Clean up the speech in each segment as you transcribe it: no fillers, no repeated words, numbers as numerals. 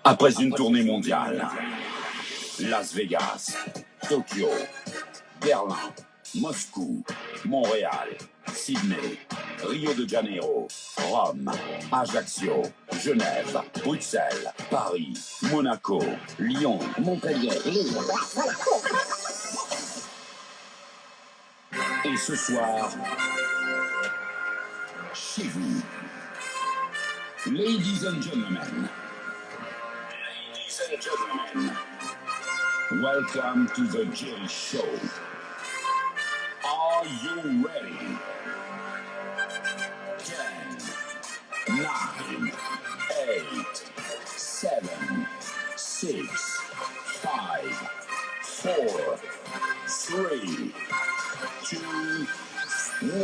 Après une tournée mondiale, Las Vegas, Tokyo, Berlin, Moscou, Montréal, Sydney, Rio de Janeiro, Rome, Ajaccio, Genève, Bruxelles, Paris, Monaco, Lyon, Montpellier, Lille. Et ce soir, chez vous, Ladies and gentlemen, welcome to the Jerry Show. Are you ready? 10, 9, 8, 7, 6, 5, 4, 3, 2, 1.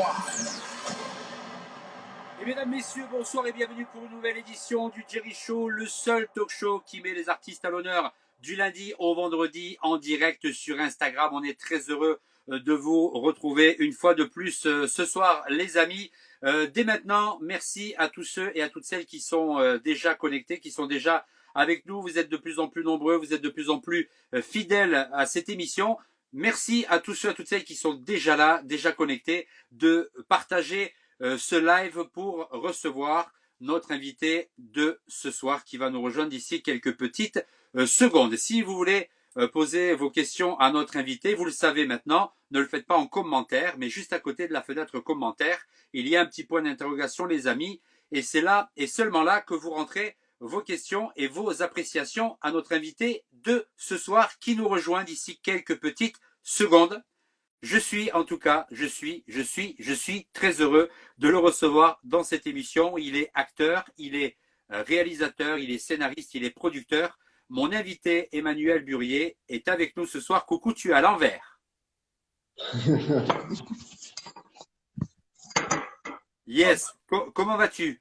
Et mesdames, messieurs, bonsoir et bienvenue pour une nouvelle édition du Jerry Show, le seul talk show qui met les artistes à l'honneur du lundi au vendredi en direct sur Instagram. On est très heureux de vous retrouver une fois de plus ce soir, les amis. Dès maintenant, merci à tous ceux et à toutes celles qui sont déjà connectés, qui sont déjà avec nous. Vous êtes de plus en plus nombreux, vous êtes de plus en plus fidèles à cette émission. Merci à tous ceux et à toutes celles qui sont déjà là, déjà connectés, de partager ce live pour recevoir notre invité de ce soir qui va nous rejoindre d'ici quelques petites secondes. Si vous voulez poser vos questions à notre invité, vous le savez maintenant, ne le faites pas en commentaire, mais juste à côté de la fenêtre commentaire, il y a un petit point d'interrogation, les amis, et c'est là et seulement là que vous rentrez vos questions et vos appréciations à notre invité de ce soir qui nous rejoint d'ici quelques petites secondes. Je suis très heureux de le recevoir dans cette émission. Il est acteur, il est réalisateur, il est scénariste, il est producteur. Mon invité, Emmanuel Burier, est avec nous ce soir. Coucou, tu es à l'envers. Yes. Comment vas-tu?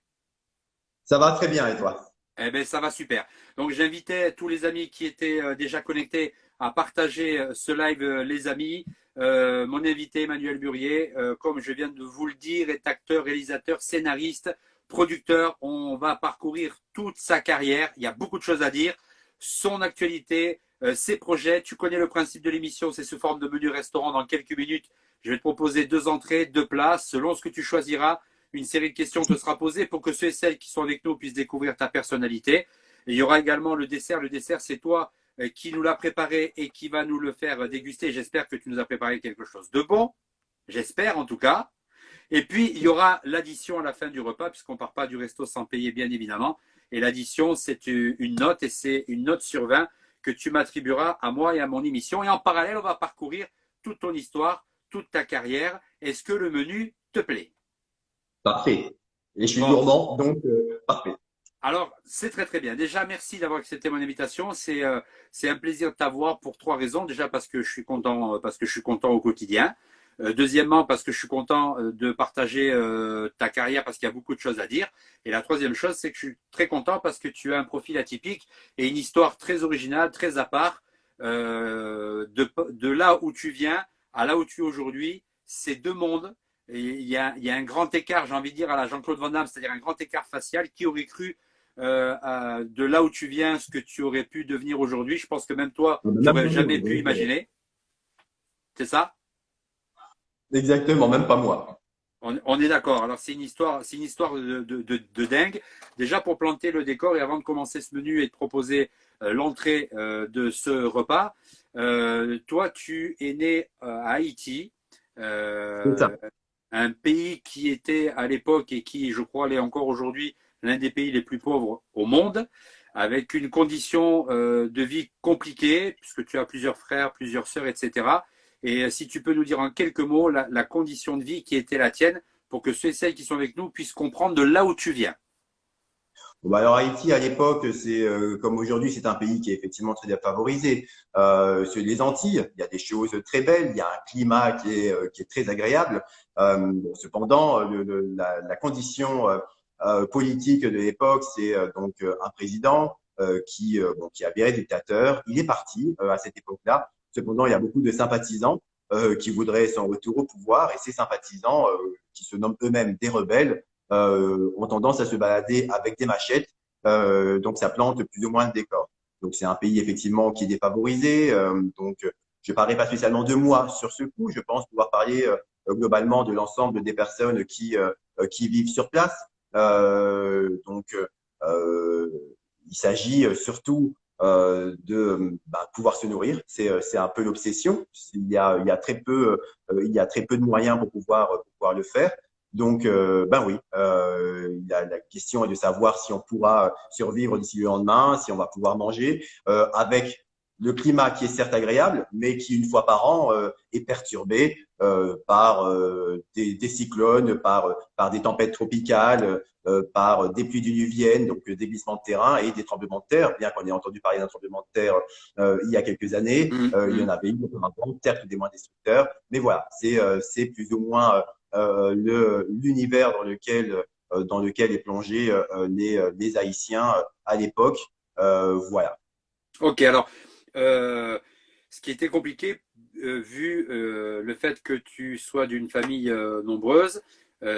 Ça va très bien et toi? Eh bien, ça va super. Donc, j'invitais tous les amis qui étaient déjà connectés à partager ce live, les amis. Mon invité Emmanuel Burier, comme je viens de vous le dire, est acteur, réalisateur, scénariste, producteur. On va parcourir toute sa carrière. Il y a beaucoup de choses à dire. Son actualité, ses projets. Tu connais le principe de l'émission, c'est sous forme de menu restaurant. Dans quelques minutes, je vais te proposer 2 entrées, 2 plats. Selon ce que tu choisiras, une série de questions te sera posée pour que ceux et celles qui sont avec nous puissent découvrir ta personnalité. Et il y aura également le dessert. Le dessert, c'est toi qui nous l'a préparé et qui va nous le faire déguster. J'espère que tu nous as préparé quelque chose de bon. J'espère en tout cas. Et puis, il y aura l'addition à la fin du repas, puisqu'on ne part pas du resto sans payer, bien évidemment. Et l'addition, c'est une note, et c'est une note sur 20 que tu m'attribueras à moi et à mon émission. Et en parallèle, on va parcourir toute ton histoire, toute ta carrière. Est-ce que le menu te plaît? Parfait. Et je suis gourmand, donc parfait. Alors, c'est très très bien. Déjà, merci d'avoir accepté mon invitation. C'est un plaisir de t'avoir pour 3 raisons. Déjà parce que je suis content au quotidien. Deuxièmement, parce que je suis content de partager ta carrière parce qu'il y a beaucoup de choses à dire. Et la troisième chose, c'est que je suis très content parce que tu as un profil atypique et une histoire très originale, très à part. De là où tu viens à là où tu es aujourd'hui, c'est 2 mondes. Et il y a un grand écart, j'ai envie de dire, à la Jean-Claude Van Damme, c'est-à-dire un grand écart facial. Qui aurait cru de là où tu viens, ce que tu aurais pu devenir aujourd'hui? Je pense que même toi, tu n'aurais jamais pu imaginer. C'est ça? Exactement, même pas moi. On est d'accord. Alors c'est une histoire de dingue. Déjà pour planter le décor et avant de commencer ce menu et de proposer l'entrée de ce repas, toi tu es né à Haïti, un pays qui était à l'époque et qui, je crois, l'est encore aujourd'hui, l'un des pays les plus pauvres au monde, avec une condition de vie compliquée, puisque tu as plusieurs frères, plusieurs sœurs, etc. Et si tu peux nous dire en quelques mots la condition de vie qui était la tienne, pour que ceux et celles qui sont avec nous puissent comprendre de là où tu viens. Bon, alors Haïti, à l'époque, c'est comme aujourd'hui, c'est un pays qui est effectivement très défavorisé. Sur les Antilles, il y a des choses très belles, il y a un climat qui est très agréable. Cependant, la condition politique de l'époque, c'est donc un président qui a viré dictateur. Il est parti à cette époque-là. Cependant, il y a beaucoup de sympathisants qui voudraient son retour au pouvoir, et ces sympathisants, qui se nomment eux-mêmes des rebelles, ont tendance à se balader avec des machettes donc ça plante plus ou moins de décor. Donc c'est un pays effectivement qui est défavorisé. Donc je parlerai pas spécialement de moi sur ce coup. Je pense pouvoir parler globalement de l'ensemble des personnes qui vivent sur place. Donc euh, il s'agit surtout de pouvoir se nourrir. C'est un peu l'obsession. Il y a très peu il y a très peu de moyens pour pouvoir le faire. Donc, ben oui, la question est de savoir si on pourra survivre d'ici le lendemain, si on va pouvoir manger, avec le climat qui est certes agréable, mais qui une fois par an est perturbé par des cyclones, par des tempêtes tropicales, par des pluies diluviennes, donc des glissements de terrain et des tremblements de terre. Bien qu'on ait entendu parler d'un tremblement de terre il y a quelques années, il y en avait eu auparavant, certes des moins destructeurs, mais voilà, c'est plus ou moins l'univers dans lequel est plongé les Haïtiens à l'époque. Voilà. Ok, alors, euh, ce qui était compliqué, vu le fait que tu sois d'une famille nombreuse,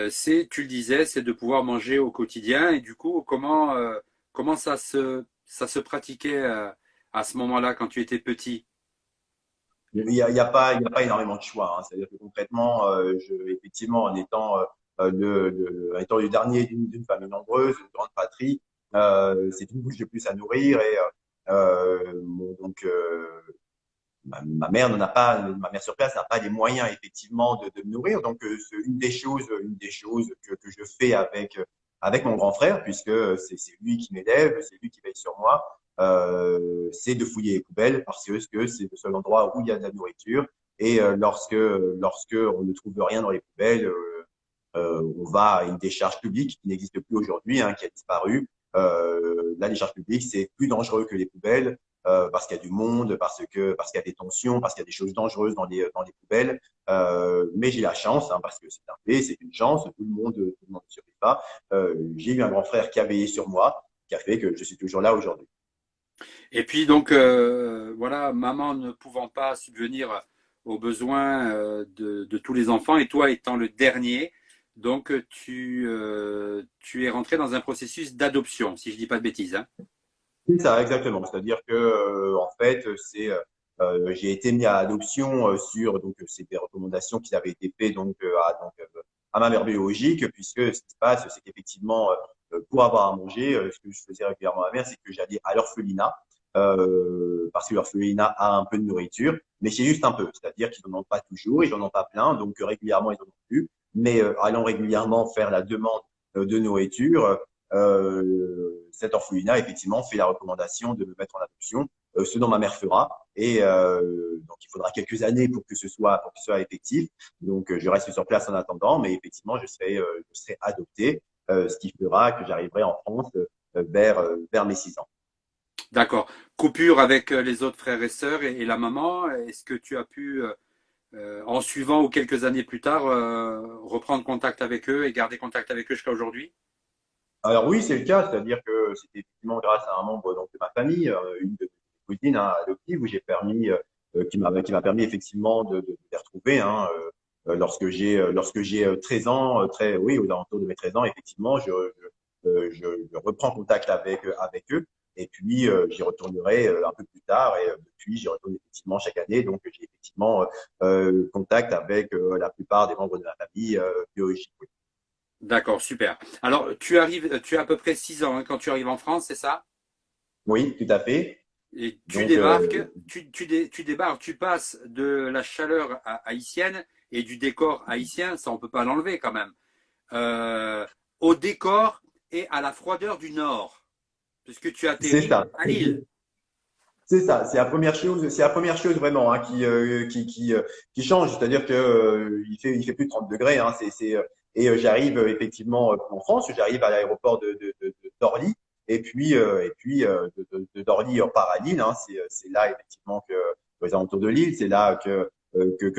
c'est, tu le disais, c'est de pouvoir manger au quotidien. Et du coup, comment ça se pratiquait à ce moment-là quand tu étais petit? Il y a pas énormément de choix, hein. C'est-à-dire que concrètement, effectivement, étant le dernier d'une famille nombreuse, d'une grande patrie, c'est une bouche de plus à nourrir et donc ma mère sur place n'a pas les moyens effectivement de me nourrir. Donc une des choses que je fais avec mon grand frère, puisque c'est lui qui m'élève, c'est lui qui veille sur moi, c'est de fouiller les poubelles parce que c'est le seul endroit où il y a de la nourriture. Et lorsque on ne trouve rien dans les poubelles, on va à une décharge publique qui n'existe plus aujourd'hui, hein, qui a disparu. La décharge publique, c'est plus dangereux que les poubelles parce qu'il y a du monde, parce qu'il y a des tensions, parce qu'il y a des choses dangereuses dans les poubelles. Mais j'ai la chance, hein, parce que c'est un fait, c'est une chance, tout le monde ne survit pas. J'ai eu un grand frère qui a veillé sur moi, qui a fait que je suis toujours là aujourd'hui. Et puis donc voilà, maman ne pouvant pas subvenir aux besoins de tous les enfants et toi étant le dernier, donc tu es rentré dans un processus d'adoption, si je dis pas de bêtises, hein. C'est ça, exactement. C'est-à-dire que en fait, j'ai été mis à adoption c'est des recommandations qui avaient été faites à ma mère biologique, puisque ce qui se passe, c'est qu'effectivement, pour avoir à manger, ce que je faisais régulièrement à ma mère, c'est que j'allais à l'orphelinat, parce que l'orphelinat a un peu de nourriture, mais c'est juste un peu. C'est-à-dire qu'ils n'en ont pas toujours, ils n'en ont pas plein, donc régulièrement ils en ont plus. Mais allant régulièrement faire la demande de nourriture, cet orphelinat effectivement fait la recommandation de me mettre en adoption, ce dont ma mère fera. Et donc il faudra quelques années pour que ce soit effectif. Donc je reste sur place en attendant, mais effectivement je serai adopté, ce qui fera que j'arriverai en France vers mes 6 ans. D'accord. Coupure avec les autres frères et sœurs et la maman, est-ce que tu as pu, en suivant ou quelques années plus tard, reprendre contact avec eux et garder contact avec eux jusqu'à aujourd'hui? Alors oui, c'est le cas, c'est-à-dire que c'était effectivement grâce à un membre donc, de ma famille, une de mes cousines hein, adoptives, qui m'a permis effectivement de les retrouver. Hein, lorsque j'ai 13 ans, oui, aux alentours de mes 13 ans, effectivement, je reprends contact avec eux. Et puis j'y retournerai un peu plus tard. Et depuis, j'y retourne effectivement chaque année. Donc j'ai effectivement contact avec la plupart des membres de ma famille biologique. Oui. D'accord, super. Alors, tu as à peu près 6 ans hein, quand tu arrives en France, c'est ça? Oui, tout à fait. Et tu Donc, débarques, tu débarques, tu passes de la chaleur haïtienne et du décor haïtien, ça on peut pas l'enlever quand même, euh, au décor et à la froideur du Nord, puisque tu c'est atterris ça. à Lille. C'est ça. C'est la première chose vraiment hein, qui change. C'est-à-dire que il fait plus de 30 degrés. Hein, et j'arrive effectivement en France. J'arrive à l'aéroport d'Orly. Et puis de d'Orly on part à Lille. Hein, c'est là effectivement aux alentours de Lille, c'est là que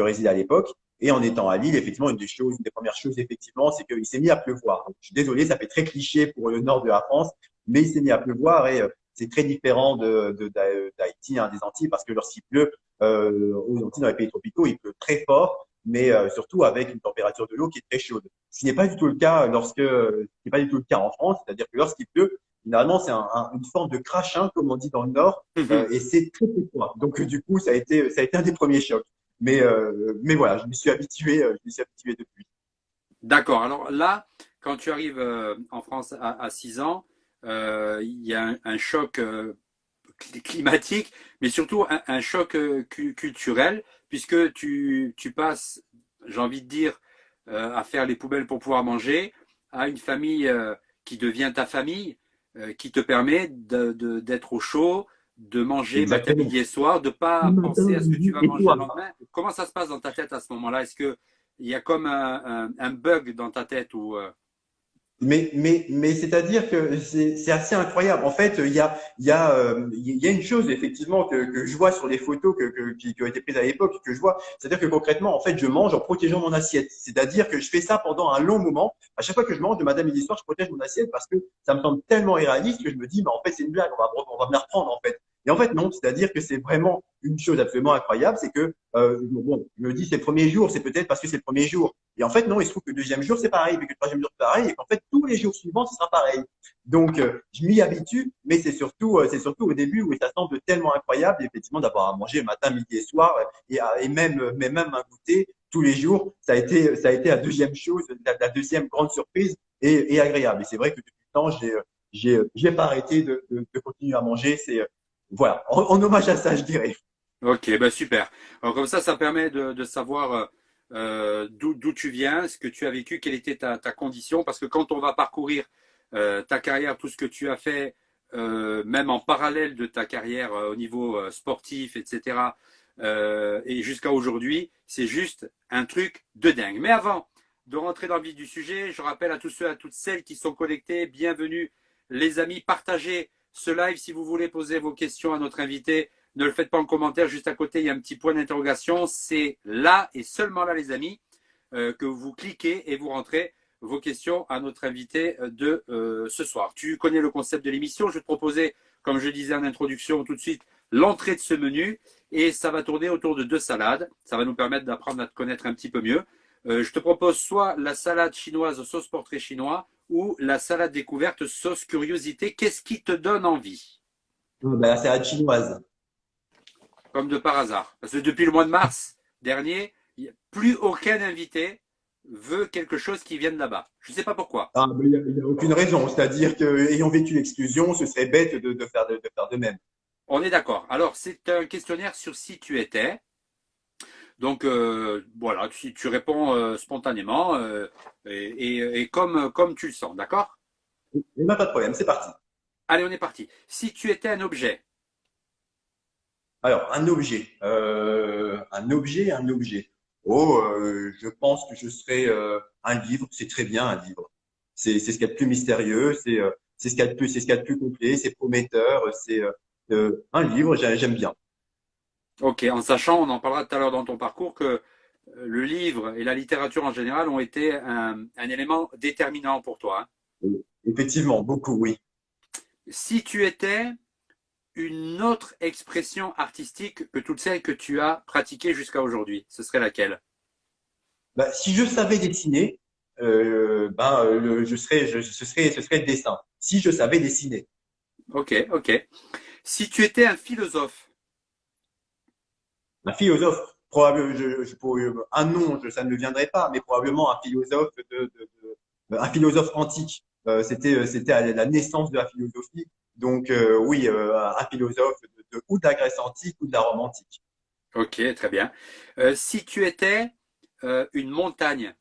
réside à l'époque. Et en étant à Lille, effectivement, une des premières choses, effectivement, c'est qu'il s'est mis à pleuvoir. Donc, je suis désolé, ça fait très cliché pour le nord de la France, mais il s'est mis à pleuvoir et c'est très différent d'Haïti, hein, des Antilles, parce que lorsqu'il pleut aux Antilles, dans les pays tropicaux, il pleut très fort, mais surtout avec une température de l'eau qui est très chaude. Ce qui n'est pas du tout le cas en France, c'est-à-dire que lorsqu'il pleut, Généralement, c'est une forme de crachin, comme on dit dans le Nord, et c'est très très froid. Donc, du coup, ça a été un des premiers chocs. Mais voilà, je me suis habitué depuis. D'accord. Alors là, quand tu arrives en France à 6 ans, il y a un choc climatique, mais surtout un choc culturel, puisque tu passes, j'ai envie de dire, à faire les poubelles pour pouvoir manger, à une famille qui devient ta famille, qui te permet d'être au chaud, de manger matin, Exactement. midi et soir, de pas Matin, penser à ce que tu midi vas et manger le soir. lendemain. Comment ça se passe dans ta tête à ce moment-là? Est-ce que il y a comme un bug dans ta tête ou Mais c'est-à-dire que c'est assez incroyable. En fait, il y a une chose effectivement que je vois sur les photos qui ont été prises à l'époque, que je vois, c'est-à-dire que concrètement, en fait, je mange en protégeant mon assiette. C'est-à-dire que je fais ça pendant un long moment. À chaque fois que je mange de matin, midi, soir, je protège mon assiette parce que ça me semble tellement irréaliste que je me dis, mais en fait, c'est une blague, on va me la reprendre en fait. Et en fait, non, c'est-à-dire que c'est vraiment une chose absolument incroyable, c'est que bon, je me dis c'est le premier jour, c'est peut-être parce que c'est le premier jour. Et en fait, non, il se trouve que le deuxième jour, c'est pareil, puis que le troisième jour, c'est pareil, et qu'en fait, tous les jours suivants, ce sera pareil. Donc, je m'y habitue, mais c'est surtout au début où ça semble tellement incroyable, effectivement, d'avoir à manger matin, midi et soir, mais même un goûter tous les jours. Ça a été la deuxième chose, la deuxième grande surprise et agréable. Et c'est vrai que depuis le temps, j'ai pas arrêté de continuer à manger. Voilà, en hommage à ça, je dirais. Ok, bah super. Alors comme ça permet de savoir d'où tu viens, ce que tu as vécu, quelle était ta condition, parce que quand on va parcourir ta carrière, tout ce que tu as fait, même en parallèle de ta carrière au niveau sportif, etc., et jusqu'à aujourd'hui, c'est juste un truc de dingue. Mais avant de rentrer dans le vif du sujet, je rappelle à tous ceux, à toutes celles qui sont connectés, bienvenue les amis, partagez ce live si vous voulez poser vos questions à notre invité. Ne le faites pas en commentaire, juste à côté, il y a un petit point d'interrogation. C'est là et seulement là, les amis, que vous cliquez et vous rentrez vos questions à notre invité de ce soir. Tu connais le concept de l'émission. Je vais te proposer, comme je disais en introduction, tout de suite l'entrée de ce menu et ça va tourner autour de deux salades. Ça va nous permettre d'apprendre à te connaître un petit peu mieux. Je te propose soit la salade chinoise sauce portrait chinois ou la salade découverte sauce curiosité. Qu'est-ce qui te donne envie? Ben, c'est la chinoise. Comme de par hasard. Parce que depuis le mois de mars dernier, plus aucun invité veut quelque chose qui vienne là-bas. Je ne sais pas pourquoi. Ah, mais il y a aucune raison. C'est-à-dire que, ayant vécu l'exclusion, ce serait bête de faire de même. On est d'accord. Alors, c'est un questionnaire sur si tu étais. Donc, voilà, si tu réponds spontanément et comme tu le sens, d'accord? Il n'y a pas de problème, c'est parti. Allez, on est parti. Si tu étais un objet, Alors, un objet. Oh, je pense que je serais un livre. C'est très bien un livre. C'est ce qu'il y a de plus mystérieux. C'est ce qu'il y a de plus, c'est ce qu'il y a de plus complet. C'est prometteur. Un livre. J'aime bien. ok, en sachant, on en parlera tout à l'heure dans ton parcours, que le livre et la littérature en général ont été un élément déterminant pour toi, hein. Effectivement, beaucoup, oui. Si tu étais une autre expression artistique que toutes celles que tu as pratiquées jusqu'à aujourd'hui, ce serait laquelle? Bah, si je savais dessiner, ce serait le dessin. Si je savais dessiner. Ok, ok. Si tu étais un philosophe, Un philosophe, probablement, un nom, ça ne me viendrait pas, mais probablement un philosophe un philosophe antique. C'était à la naissance de la philosophie. Donc oui, un philosophe ou de la Grèce antique ou de la Rome antique. ok, très bien. Si tu étais une montagne,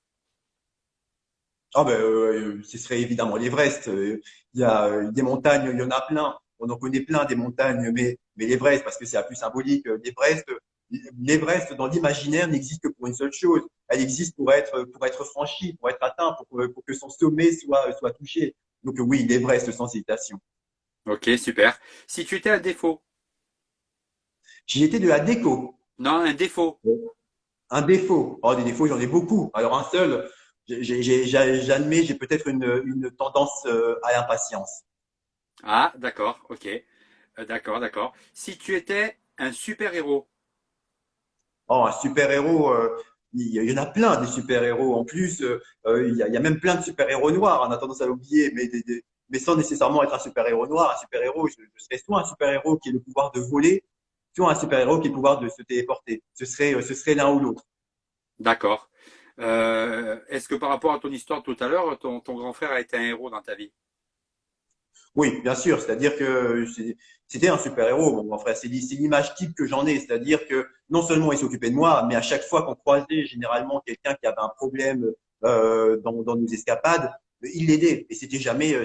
Ah ben, ce serait évidemment l'Everest. Il y a des montagnes, il y en a plein. On en connaît plein des montagnes, mais l'Everest, parce que c'est la plus symbolique, l'Everest dans l'imaginaire n'existe que pour une seule chose. Elle existe pour être franchie, pour être atteint, pour que son sommet soit touché. Donc oui, l'Everest sans hésitation. ok, super. Si tu étais un défaut, J'y étais de la déco. non, un défaut. Un défaut. Oh, des défauts, j'en ai beaucoup. Alors un seul, j'admets, j'ai peut-être une tendance à l'impatience. Ah, d'accord, ok. D'accord, d'accord. Si tu étais un super-héros, Oh, un super-héros, il y en a plein des super-héros. En plus, il y a même plein de super-héros noirs. On a tendance à l'oublier, mais mais sans nécessairement être un super-héros noir. Un super-héros, je serais soit un super-héros qui ait le pouvoir de voler, soit un super-héros qui ait le pouvoir de se téléporter. Ce serait l'un ou l'autre. D'accord. Est-ce que par rapport à ton histoire tout à l'heure, ton grand frère a été un héros dans ta vie? Oui, bien sûr. C'est-à-dire que c'était un super-héros, mon grand frère. C'est l'image type que j'en ai. C'est-à-dire que non seulement il s'occupait de moi, mais à chaque fois qu'on croisait généralement quelqu'un qui avait un problème dans nos escapades, il l'aidait. Et c'était jamais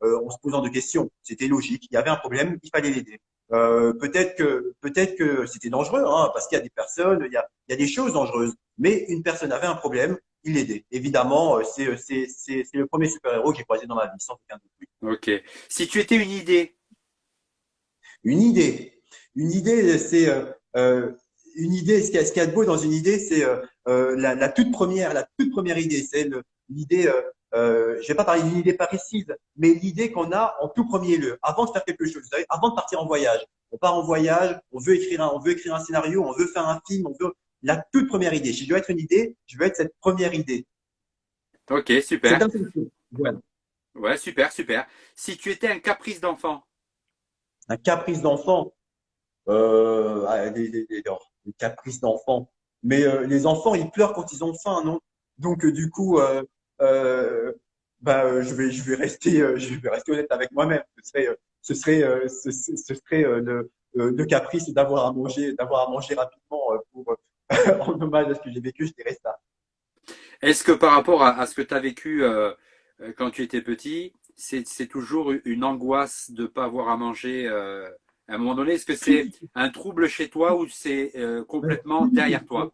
en se posant de questions. C'était logique. Il y avait un problème, il fallait l'aider. Peut-être que c'était dangereux, hein, parce qu'il y a des personnes, il y a des choses dangereuses. Mais une personne avait un problème, il l'aidait. Évidemment, c'est le premier super-héros que j'ai croisé dans ma vie, sans aucun doute. Ok. Si tu étais une idée, Une idée. Une idée, une idée. Ce qu'il y a de beau dans une idée, c'est la toute première idée. C'est l'idée. Je vais pas parler d'une idée précise, mais l'idée qu'on a en tout premier lieu, avant de faire quelque chose. Vous savez, avant de partir en voyage. On part en voyage, on veut écrire un scénario, on veut faire un film, on veut la toute première idée. Si je dois être une idée, je veux être cette première idée. ok, C'est super. un peu le voilà. Ouais, super, super. Si tu étais un caprice d'enfant, Un caprice d'enfant. Des caprices d'enfants. Mais les enfants, ils pleurent quand ils ont faim, non? Donc du coup, je vais rester honnête avec moi-même. Ce serait le caprice d'avoir à manger rapidement pour en hommage à ce que j'ai vécu. Je dirais ça. est-ce que par rapport à ce que tu as vécu quand tu étais petit, c'est toujours une angoisse de ne pas avoir à manger à un moment donné? Est-ce que c'est un trouble chez toi ou c'est complètement derrière toi?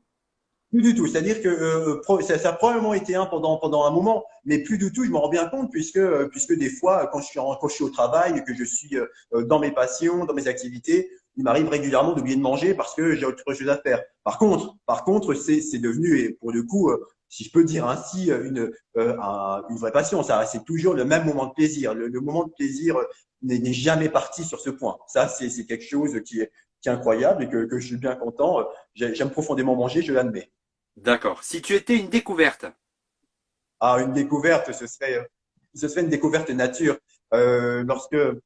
Plus du tout. C'est-à-dire que ça a probablement été un pendant un moment, mais plus du tout. Je m'en rends bien compte puisque des fois, quand je suis au travail, que je suis dans mes passions, dans mes activités, il m'arrive régulièrement d'oublier de manger parce que j'ai autre chose à faire. Par contre, c'est devenu, et pour le coup, si je peux dire ainsi, une vraie passion. Ça, c'est toujours le même moment de plaisir. Le moment de plaisir n'est jamais parti sur ce point. Ça, c'est quelque chose qui est incroyable et que je suis bien content. J'aime profondément manger, je l'admets. D'accord. Si tu étais une découverte, Ah, une découverte, ce serait une découverte nature. Lorsqu'on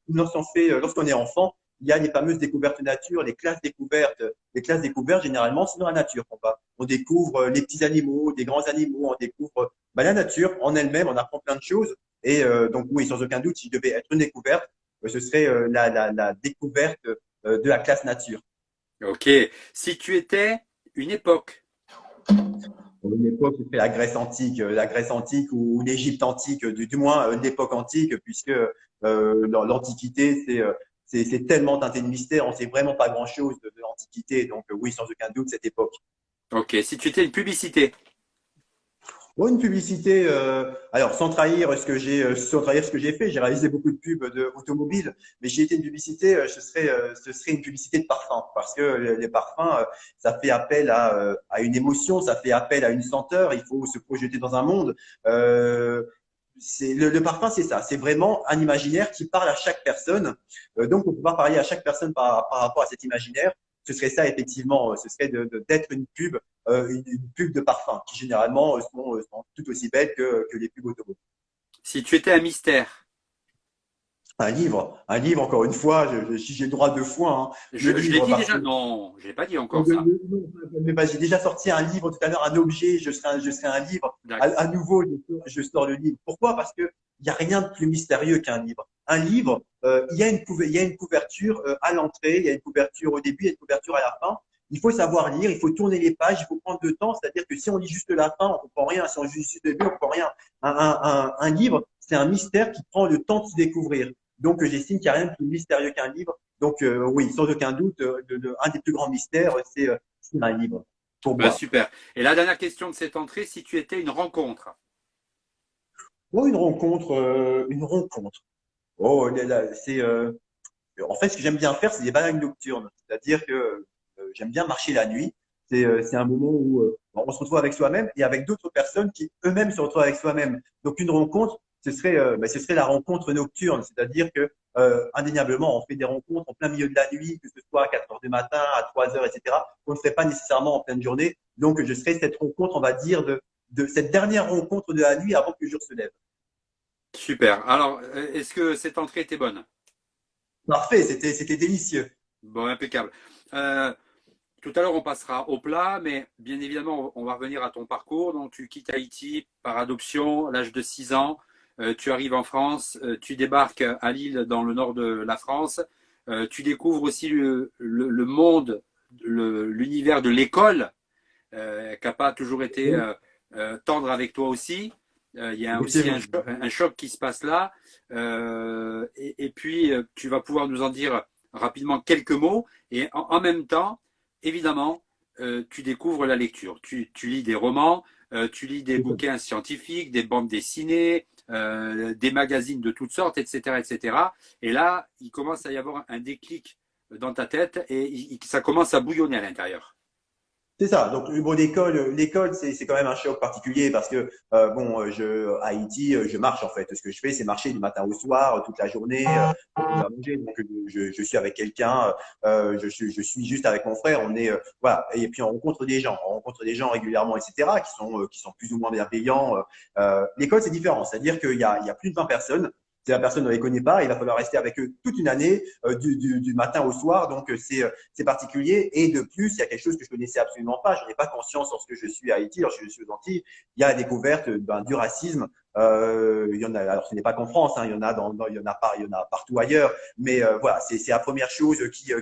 est enfant, il y a les fameuses découvertes nature, les classes découvertes. Les classes découvertes, généralement, c'est dans la nature qu'on va. On découvre les petits animaux, des grands animaux, on découvre la nature en elle-même, on apprend plein de choses. Et donc, oui, sans aucun doute, si je devais être une découverte, ce serait la découverte de la classe nature. ok. Si tu étais une époque, Pour une époque, c'était la Grèce antique ou l'Égypte antique, du moins l'époque antique, puisque dans l'Antiquité, c'est tellement teinté de mystère, on ne sait vraiment pas grand-chose de l'Antiquité. Donc oui, sans aucun doute, cette époque. ok. Si tu étais une publicité, Bon, une publicité, alors sans trahir ce que j'ai fait, j'ai réalisé beaucoup de pubs automobiles, mais j'ai été une publicité, ce serait une publicité de parfum, parce que les parfums, ça fait appel à une émotion, ça fait appel à une senteur, il faut se projeter dans un monde. Le parfum, c'est ça, c'est vraiment un imaginaire qui parle à chaque personne. Donc, pour pouvoir parler à chaque personne par rapport à cet imaginaire, ce serait ça effectivement, ce serait d'être une pub de parfum qui généralement sont tout aussi belles que les pubs automobiles. si tu étais un mystère, Un livre encore une fois, si j'ai le droit deux fois, hein, le je l'ai livre dit parce que déjà? Non, je l'ai pas dit encore ça. mais bah, j'ai déjà sorti un livre tout à l'heure, un objet, je serai un livre. D'accord. À nouveau, je sors le livre. Pourquoi? Parce que il y a rien de plus mystérieux qu'un livre. Un livre, il y a une couverture à l'entrée, il y a une couverture au début, il y a une couverture à la fin. Il faut savoir lire, il faut tourner les pages, il faut prendre le temps. C'est-à-dire que si on lit juste la fin, on comprend rien. Si on lit juste le début, on comprend rien. Un livre, c'est un mystère qui prend le temps de se découvrir. Donc, j'estime qu'il n'y a rien de plus mystérieux qu'un livre. Donc, oui, sans aucun doute, un des plus grands mystères, c'est un livre pour Bah, moi. super. Et la dernière question de cette entrée, si tu étais une rencontre. Oh, une rencontre. Oh, en fait, ce que j'aime bien faire, c'est des balades nocturnes. C'est-à-dire que j'aime bien marcher la nuit. C'est un moment où on se retrouve avec soi-même et avec d'autres personnes qui eux-mêmes se retrouvent avec soi-même. Donc, une rencontre, ce serait la rencontre nocturne. C'est-à-dire que indéniablement, on fait des rencontres en plein milieu de la nuit, que ce soit à 4 heures du matin, à 3 heures, etc. On ne ferait pas nécessairement en pleine journée. Donc, je serais cette rencontre, on va dire, de cette dernière rencontre de la nuit avant que le jour se lève. Super. Alors, est-ce que cette entrée était bonne? Parfait, c'était délicieux. Bon, impeccable. Euh, Tout à l'heure, on passera au plat, mais bien évidemment, on va revenir à ton parcours. Donc, tu quittes Haïti par adoption à l'âge de 6 ans. Tu arrives en France, tu débarques à Lille, dans le nord de la France. Tu découvres aussi le monde, l'univers de l'école, qui n'a pas toujours été Oui, tendre avec toi aussi. Il y a aussi effectivement. un choc qui se passe là. Et puis, tu vas pouvoir nous en dire rapidement quelques mots. Et en même temps, évidemment, tu découvres la lecture. Tu lis des romans, tu lis des bouquins scientifiques, des bandes dessinées, des magazines de toutes sortes, etc., etc. Et là, il commence à y avoir un déclic dans ta tête et ça commence à bouillonner à l'intérieur. C'est ça. Donc, bon, l'école, c'est quand même un choc particulier parce que, bon, à Haïti, je marche en fait. Ce que je fais, c'est marcher du matin au soir, toute la journée, pour faire manger. Donc, je suis avec quelqu'un, je suis juste avec mon frère. On est, voilà. Et puis, on rencontre des gens régulièrement, etc., qui sont plus ou moins bienveillants. L'école, c'est différent. C'est-à-dire il y a plus de 20 personnes. Si la personne ne les connaît pas, il va falloir rester avec eux toute une année, du matin au soir. Donc, c'est particulier. Et de plus, il y a quelque chose que je connaissais absolument pas. Je n'ai pas conscience lorsque je suis à Haïti, lorsque je suis aux Antilles. Il y a la découverte du racisme. Il y en a. Alors, ce n'est pas qu'en France. Hein, il y en a il y en a partout ailleurs. Mais voilà, c'est la première chose qui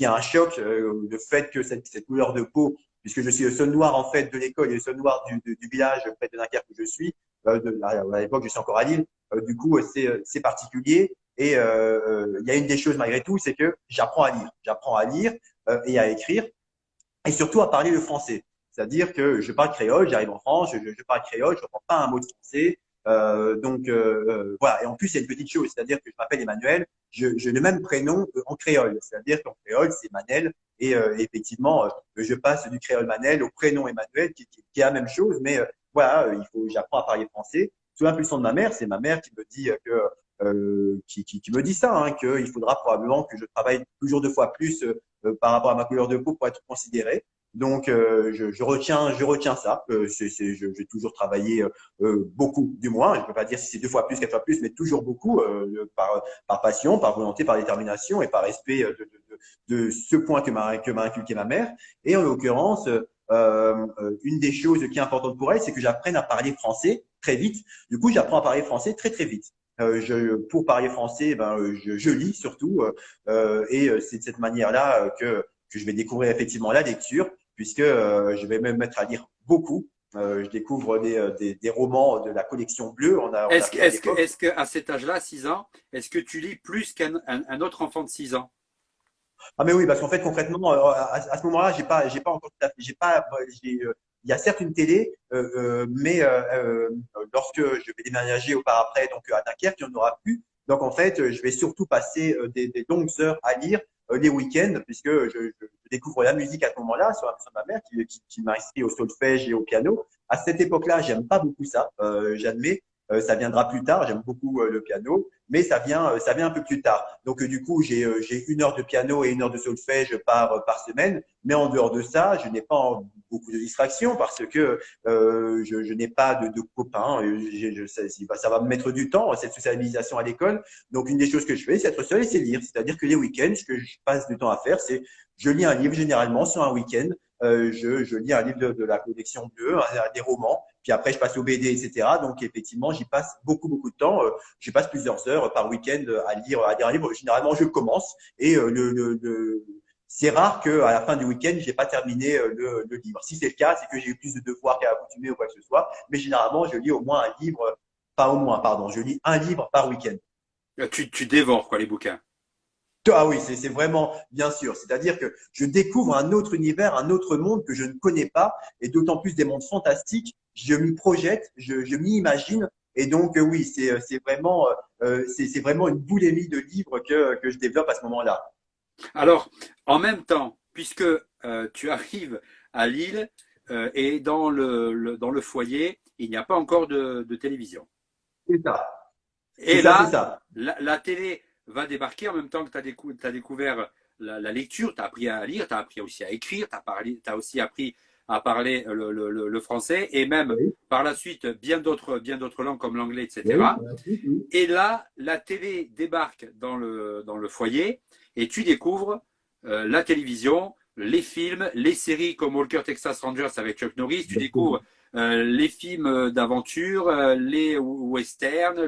a un choc. Le fait que cette couleur de peau, puisque je suis le seul noir en fait de l'école et le seul noir du village près de Dunkerque où je suis. À l'époque, je suis encore à Lille. Du coup, c'est particulier. Et il y a une des choses malgré tout, c'est que j'apprends à lire. J'apprends à lire et à écrire, et surtout à parler le français. C'est-à-dire que je parle créole, j'arrive en France, je parle créole, je ne comprends pas un mot de français. Voilà. Et en plus, il y a une petite chose, c'est-à-dire que je m'appelle Emmanuel, j'ai le même prénom en créole. C'est-à-dire qu'en créole, c'est Manel. Et effectivement, je passe du créole Manel au prénom Emmanuel, qui est la même chose, mais voilà, j'apprends à parler français. Sous l'impulsion de ma mère, c'est ma mère qui me dit qui me dit ça, hein, qu'il faudra probablement que je travaille toujours 2 fois plus par rapport à ma couleur de peau pour être considéré. Donc, je retiens ça. J'ai toujours travaillé beaucoup, du moins. Je ne peux pas dire si c'est 2 fois plus, 4 fois plus, mais toujours beaucoup par passion, par volonté, par détermination et par respect de ce point que m'a inculqué ma mère. Et en l'occurrence, une des choses qui est importante pour elle, c'est que j'apprenne à parler français très vite. Du coup, j'apprends à parler français très très vite. Pour parler français, je lis surtout, et c'est de cette manière-là que je vais découvrir effectivement la lecture, puisque je vais même mettre à lire beaucoup. Je découvre des romans de la collection Bleue. On appelait à l'époque. Est-ce que à cet âge-là, 6 ans, est-ce que tu lis plus qu'un autre enfant de 6 ans? Ah mais oui, parce qu'en fait concrètement, à ce moment-là, j'ai pas encore tout à fait, il y a certes une télé, mais lorsque je vais déménager au par après, donc à Dunkerque, il n'y en aura plus. Donc en fait, je vais surtout passer des longues heures à lire les week-ends, puisque je découvre la musique à ce moment-là, sur ma mère qui m'a inscrit au solfège et au piano. À cette époque-là, j'aime pas beaucoup ça, j'admets. Ça viendra plus tard. J'aime beaucoup le piano, mais ça vient un peu plus tard. Donc du coup, j'ai 1 heure de piano et 1 heure de solfège par semaine. Mais en dehors de ça, je n'ai pas beaucoup de distractions parce que je n'ai pas de copains. Ça va me mettre du temps cette socialisation à l'école. Donc une des choses que je fais, c'est être seul et c'est lire. C'est-à-dire que les week-ends, ce que je passe du temps à faire, c'est je lis un livre généralement sur un week-end. Je lis un livre de la collection Bleue, des romans, puis après je passe au BD, etc. Donc effectivement, j'y passe beaucoup, beaucoup de temps. Je passe plusieurs heures par week-end à lire un livre. Généralement, je commence et c'est rare qu'à la fin du week-end, j'ai pas terminé le livre. Si c'est le cas, c'est que j'ai eu plus de devoirs qu'à accoutumer ou quoi que ce soit. Mais généralement, je lis au moins un livre, pas au moins, pardon, je lis un livre par week-end. Tu dévores quoi les bouquins. Ah oui, c'est vraiment bien sûr. C'est-à-dire que je découvre un autre univers, un autre monde que je ne connais pas, et d'autant plus des mondes fantastiques. Je m'y projette, je m'y imagine, et donc oui, c'est vraiment une boulimie de livres que je développe à ce moment-là. Alors, en même temps, puisque tu arrives à Lille et dans le foyer, il n'y a pas encore de télévision. C'est ça, Et c'est là, ça. la télé va débarquer en même temps que tu as découvert la lecture, tu as appris à lire, tu as appris aussi à écrire, tu as aussi appris à parler le français et même Oui, par la suite bien d'autres langues comme l'anglais, oui, etc. oui, oui. Et là, la télé débarque dans le foyer et tu découvres la télévision, les films, les séries comme Walker Texas Rangers avec Chuck Norris. Tu Exactement. découvres les films d'aventure, les westerns,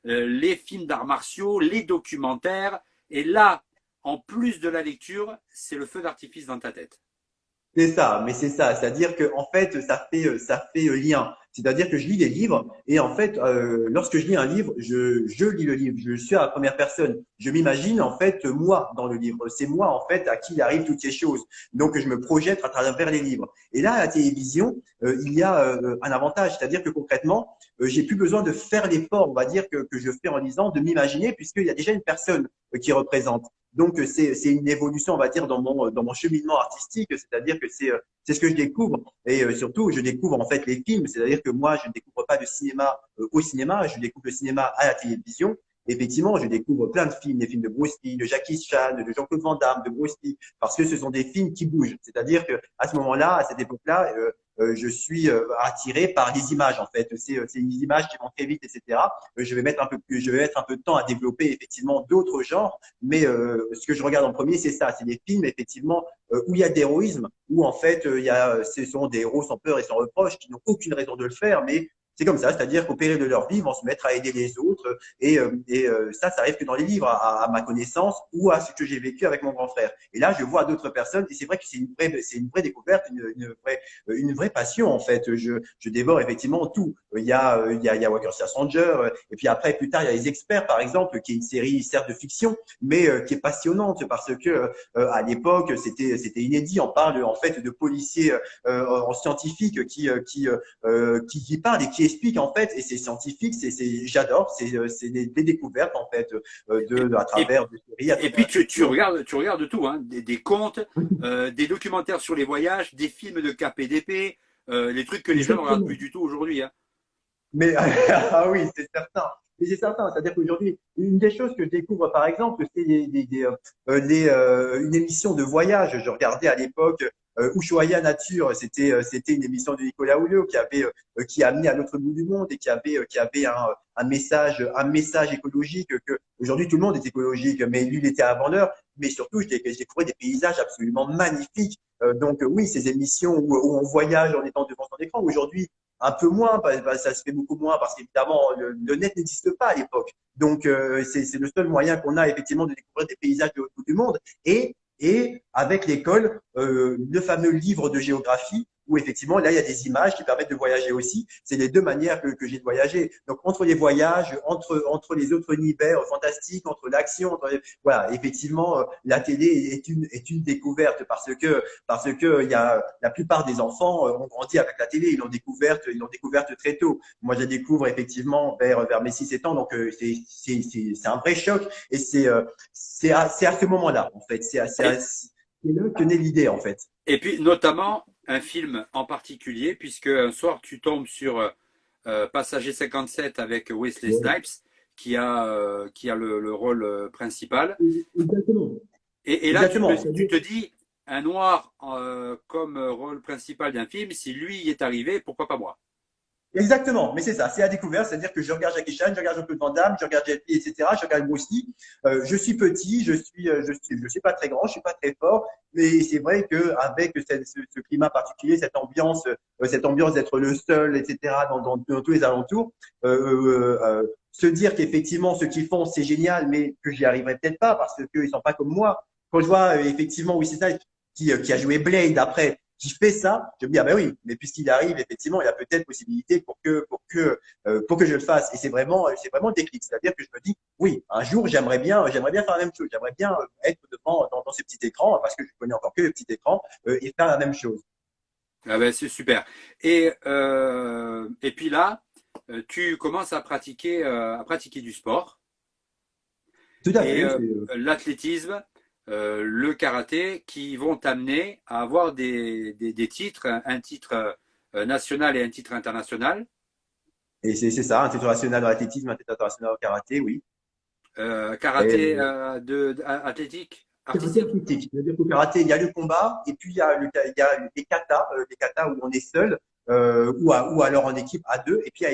les films d'arts martiaux, les documentaires. Et là, en plus de la lecture, c'est le feu d'artifice dans ta tête. C'est ça, mais c'est ça. C'est-à-dire que en fait, ça fait lien. C'est-à-dire que je lis des livres et en fait, lorsque je lis un livre, je lis le livre. Je suis à la première personne. Je m'imagine en fait moi dans le livre. C'est moi en fait à qui il arrive toutes ces choses. Donc je me projette à travers les livres. Et là, à la télévision, il y a un avantage, c'est-à-dire que concrètement, j'ai plus besoin de faire l'effort, on va dire que je fais en lisant, de m'imaginer puisqu'il y a déjà une personne qui représente. Donc, c'est une évolution, on va dire, dans mon cheminement artistique, c'est-à-dire que c'est ce que je découvre. Et surtout, je découvre en fait les films, c'est-à-dire que moi, je ne découvre pas le cinéma au cinéma, je découvre le cinéma à la télévision. Effectivement, je découvre plein de films, des films de Bruce Lee, de Jackie Chan, de Jean-Claude Van Damme, de Bruce Lee, parce que ce sont des films qui bougent. C'est-à-dire que à ce moment-là, à cette époque-là, je suis attiré par les images en fait. C'est une image qui vont très vite, etc. Je vais mettre un peu de temps à développer effectivement d'autres genres, mais ce que je regarde en premier, c'est ça, c'est des films effectivement où il y a d'héroïsme, où en fait ce sont des héros sans peur et sans reproche qui n'ont aucune raison de le faire, mais c'est comme ça, c'est-à-dire qu'au péril de leur vie, ils vont se mettre à aider les autres. Ça arrive que dans les livres, à ma connaissance, ou à ce que j'ai vécu avec mon grand frère. Et là, je vois d'autres personnes, et c'est vrai que c'est une vraie découverte, une vraie passion, en fait. Je dévore effectivement tout. Il y a Walker Ranger, et puis après, plus tard, il y a Les Experts, par exemple, qui est une série, certes de fiction, mais qui est passionnante, parce que à l'époque, c'était inédit. On parle, en fait, de policiers en scientifiques qui parlent et qui expliquent en fait, et c'est scientifique, j'adore, c'est des découvertes en fait à Et, travers des séries, à et travers puis la fiction. tu regardes tout, hein, des contes, des documentaires sur les voyages, des films de KPDP, les trucs que les jeunes ne regardent plus Exactement. du tout aujourd'hui. Hein. Mais ah oui, c'est certain. Mais c'est certain, c'est-à-dire qu'aujourd'hui, une des choses que je découvre, par exemple, c'est une émission de voyage. Je regardais à l'époque Ushuaïa Nature, c'était une émission de Nicolas Hulot qui a amené à l'autre bout du monde et qui avait un message écologique que aujourd'hui tout le monde est écologique, mais lui il était avant l'heure. Mais surtout, je découvrais des paysages absolument magnifiques. Donc oui, ces émissions où on voyage en étant devant son écran. Aujourd'hui, un peu moins, ça se fait beaucoup moins parce qu'évidemment, le net n'existe pas à l'époque. Donc, c'est le seul moyen qu'on a effectivement de découvrir des paysages de l'autre bout du monde. Et avec l'école, le fameux livre de géographie où effectivement, là, il y a des images qui permettent de voyager aussi. C'est les deux manières que j'ai de voyager. Donc, entre les voyages, entre les autres univers fantastiques, entre l'action, voilà, effectivement, la télé est une découverte parce que il y a la plupart des enfants ont grandi avec la télé, ils l'ont découverte très tôt. Moi, je la découvre effectivement vers mes 6-7 ans, donc c'est un vrai choc et c'est à ce moment-là en fait, Et, c'est là que naît l'idée en fait. et puis notamment un film en particulier, puisque un soir tu tombes sur Passager 57 avec Wesley Ouais. Snipes, qui a le rôle principal. Exactement. Et là, Exactement. tu te dis, un noir comme rôle principal d'un film, si lui y est arrivé, pourquoi pas moi? Exactement, mais c'est ça, c'est à découvert, c'est-à-dire que je regarde Jackie Chan, je regarde Jean-Claude Van Damme, je regarde Jet Li, etc., je regarde Bruce Lee. Je suis petit, je suis pas très grand, je suis pas très fort, mais c'est vrai que avec ce climat particulier, cette ambiance d'être le seul, etc., dans tous les alentours, se dire qu'effectivement ce qu'ils font c'est génial, mais que j'y arriverai peut-être pas parce qu'ils sont pas comme moi. Quand je vois effectivement Wesley Snipes qui a joué Blade après qui fait ça, je me dis, ah ben oui, mais puisqu'il arrive, effectivement, il y a peut-être possibilité pour que je le fasse. Et c'est vraiment le déclic. C'est-à-dire que je me dis, oui, un jour, j'aimerais bien faire la même chose. J'aimerais bien être dans ces petits écrans, parce que je connais encore que les petits écrans, et faire la même chose. Ah ben, c'est super. Et puis là, tu commences à pratiquer du sport Tout à et fait. l'athlétisme, le karaté, qui vont t'amener à avoir des titres, un titre national et un titre international. Et c'est ça, un titre national dans l'athlétisme, un titre international au karaté, oui. Et, Karaté athlétique, Karaté artistique. C'est-à-dire qu'au karaté, il y a le combat et puis il y a les katas où on est seul ou alors en équipe à deux. Et puis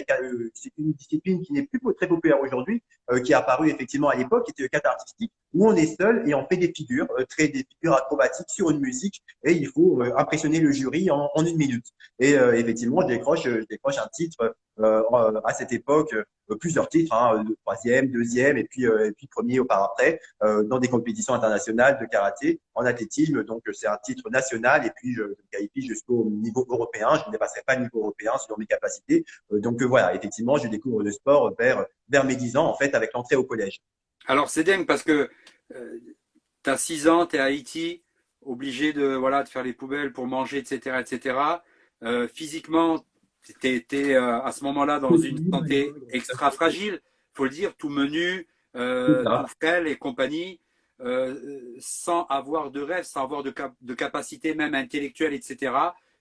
c'est une discipline qui n'est plus très populaire aujourd'hui, qui est apparue effectivement à l'époque, qui était le kata artistique, où on est seul et on fait des figures, des figures acrobatiques sur une musique et il faut impressionner le jury en 1 minute. Et effectivement, je décroche un titre à cette époque, plusieurs titres, hein, le troisième, deuxième et puis premier par après, dans des compétitions internationales de karaté, en athlétisme. Donc, c'est un titre national et puis je me qualifie jusqu'au niveau européen. Je ne dépasserai pas le niveau européen selon mes capacités. Donc, voilà, effectivement, je découvre le sport vers mes 10 ans, en fait, avec l'entrée au collège. Alors, c'est dingue parce que tu as 6 ans, tu es à Haïti, obligé de faire les poubelles pour manger, etc., etc. Physiquement, tu étais à ce moment-là dans une santé extra fragile, faut le dire, tout menu, tout frêle et compagnie, sans avoir de rêve, sans avoir de capacité même intellectuelle, etc.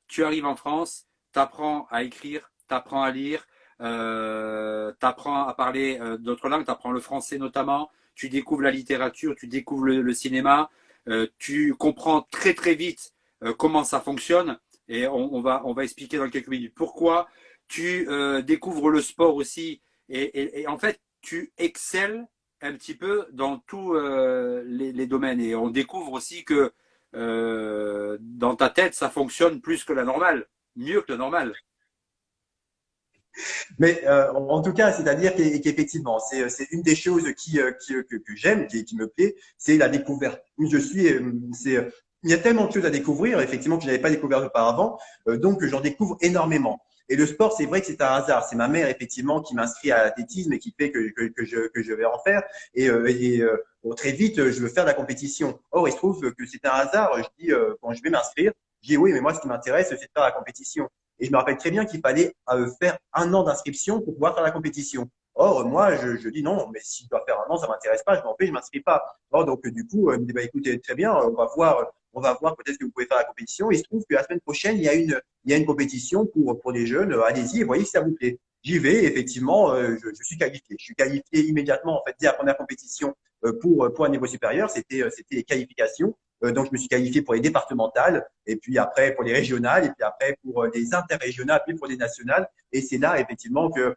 Tu arrives en France, tu apprends à écrire, tu apprends à lire, tu apprends à parler d'autres langues, tu apprends le français notamment, tu découvres la littérature, tu découvres le cinéma, tu comprends très très vite comment ça fonctionne et on va expliquer dans quelques minutes pourquoi. Tu découvres le sport aussi et en fait tu excelles un petit peu dans tous les domaines et on découvre aussi que dans ta tête ça fonctionne plus que la normale, mieux que la normale. Mais en tout cas, c'est-à-dire qu'effectivement, c'est une des choses que j'aime, qui me plaît, c'est la découverte. Il y a tellement de choses à découvrir, effectivement, que je n'avais pas découvert auparavant, donc j'en découvre énormément. Et le sport, c'est vrai que c'est un hasard. C'est ma mère, effectivement, qui m'inscrit à l'athlétisme et qui fait que je vais en faire. Bon, très vite, je veux faire de la compétition. Or, il se trouve que c'est un hasard. Je dis, quand je vais m'inscrire, je dis oui, mais moi, ce qui m'intéresse, c'est de faire la compétition. Et je me rappelle très bien qu'il fallait faire 1 an d'inscription pour pouvoir faire la compétition. Or, moi, je dis non, mais si je dois faire 1 an, ça m'intéresse pas, je m'en fais, je m'inscris pas. Or, donc, du coup, il me dit, bah, écoutez, très bien, on va voir peut-être que vous pouvez faire la compétition. Il se trouve que la semaine prochaine, il y a une compétition pour les jeunes. Allez-y et voyez si ça vous plaît. J'y vais, effectivement, je suis qualifié. Je suis qualifié immédiatement, en fait, dès la première compétition pour un niveau supérieur, c'était les qualifications. Donc, je me suis qualifié pour les départementales, et puis après pour les régionales, et puis après pour les interrégionales, puis pour les nationales. Et c'est là, effectivement, que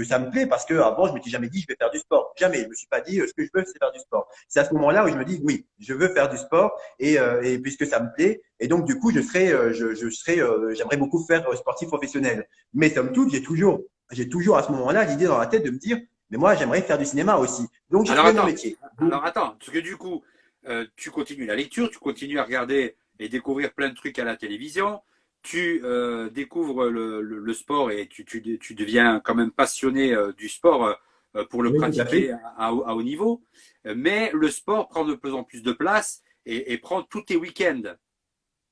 ça me plaît, parce que avant, je ne m'étais jamais dit, je vais faire du sport. Jamais. Je ne me suis pas dit, ce que je veux, c'est faire du sport. C'est à ce moment-là où je me dis, oui, je veux faire du sport, et puisque ça me plaît. Et donc, du coup, j'aimerais beaucoup faire sportif professionnel. Mais somme toute, j'ai toujours à ce moment-là l'idée dans la tête de me dire, mais moi, j'aimerais faire du cinéma aussi. Donc, j'ai Alors trouvé mon attends, métier. alors attends, parce que du coup, tu continues la lecture, tu continues à regarder et découvrir plein de trucs à la télévision, tu découvres le sport et tu deviens quand même passionné du sport pour le Oui, tout à pratiquer fait. à haut niveau, mais le sport prend de plus en plus de place et prend tous tes week-ends.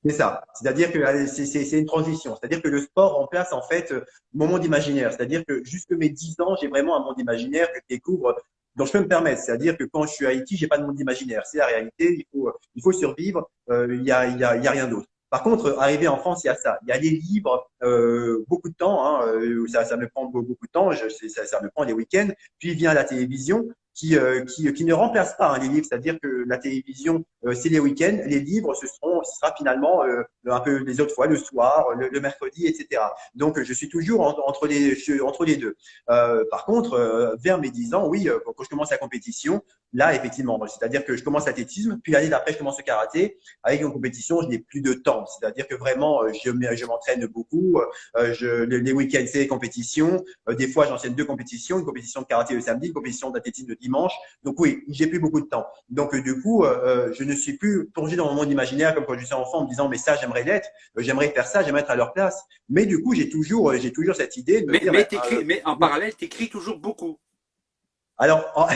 C'est ça. C'est-à-dire que c'est une transition. C'est-à-dire que le sport remplace en fait mon monde imaginaire. C'est-à-dire que jusque mes 10 ans, j'ai vraiment un monde imaginaire que je découvre, dont je peux me permettre. C'est-à-dire que quand je suis à Haïti, j'ai pas de monde imaginaire. C'est la réalité. Il faut survivre. Il y a rien d'autre. Par contre, arrivé en France, il y a ça. Il y a les livres, beaucoup de temps. Hein, ça me prend beaucoup de temps. Ça me prend les week-ends. Puis vient la télévision qui ne remplace pas hein, les livres, c'est-à-dire que la télévision, c'est les week-ends, les livres, ce sera finalement un peu les autres fois, le soir, le mercredi, etc. Donc, je suis toujours entre les deux. Par contre, vers mes 10 ans, oui, quand je commence la compétition, là, effectivement, c'est-à-dire que je commence l'athlétisme, puis l'année d'après, je commence le karaté. Avec une compétition, je n'ai plus de temps, c'est-à-dire que vraiment, je m'entraîne beaucoup. Les week-ends, c'est les compétitions. Des fois, j'enchaîne 2 compétitions, une compétition de karaté le samedi, une compétition d'athlétisme le dimanche. Donc oui, j'ai plus beaucoup de temps. Donc du coup, je ne suis plus plongé dans mon monde imaginaire comme quand je suis enfant en me disant mais ça j'aimerais l'être, j'aimerais faire ça, j'aimerais être à leur place. Mais du coup, j'ai toujours cette idée de me dire Mais en parallèle, tu écris toujours beaucoup. alors,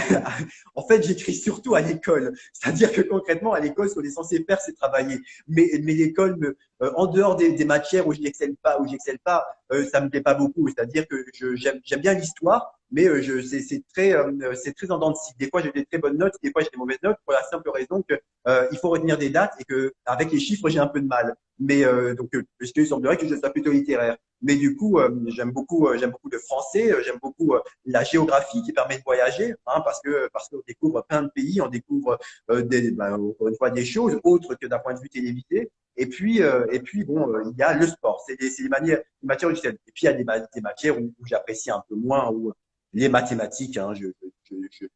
en fait, j'écris surtout à l'école. C'est-à-dire que concrètement, à l'école, ce qu'on est censé faire, c'est travailler. Mais l'école, en dehors des matières où j'excelle pas, ça me plaît pas beaucoup. C'est-à-dire que j'aime bien l'histoire, mais c'est très en dents de scie. Des fois, j'ai des très bonnes notes, des fois, j'ai des mauvaises notes, pour la simple raison que il faut retenir des dates et que avec les chiffres, j'ai un peu de mal. Mais puisqu'il semblerait que je sois plutôt littéraire. Mais du coup, j'aime beaucoup le français, j'aime beaucoup la géographie qui permet de voyager, hein, parce qu'on découvre plein de pays, on découvre encore une fois des choses autres que d'un point de vue télévisé. Et puis bon, il y a le sport, c'est les matières utiles. Et puis il y a des matières où j'apprécie un peu moins, où les mathématiques, hein, je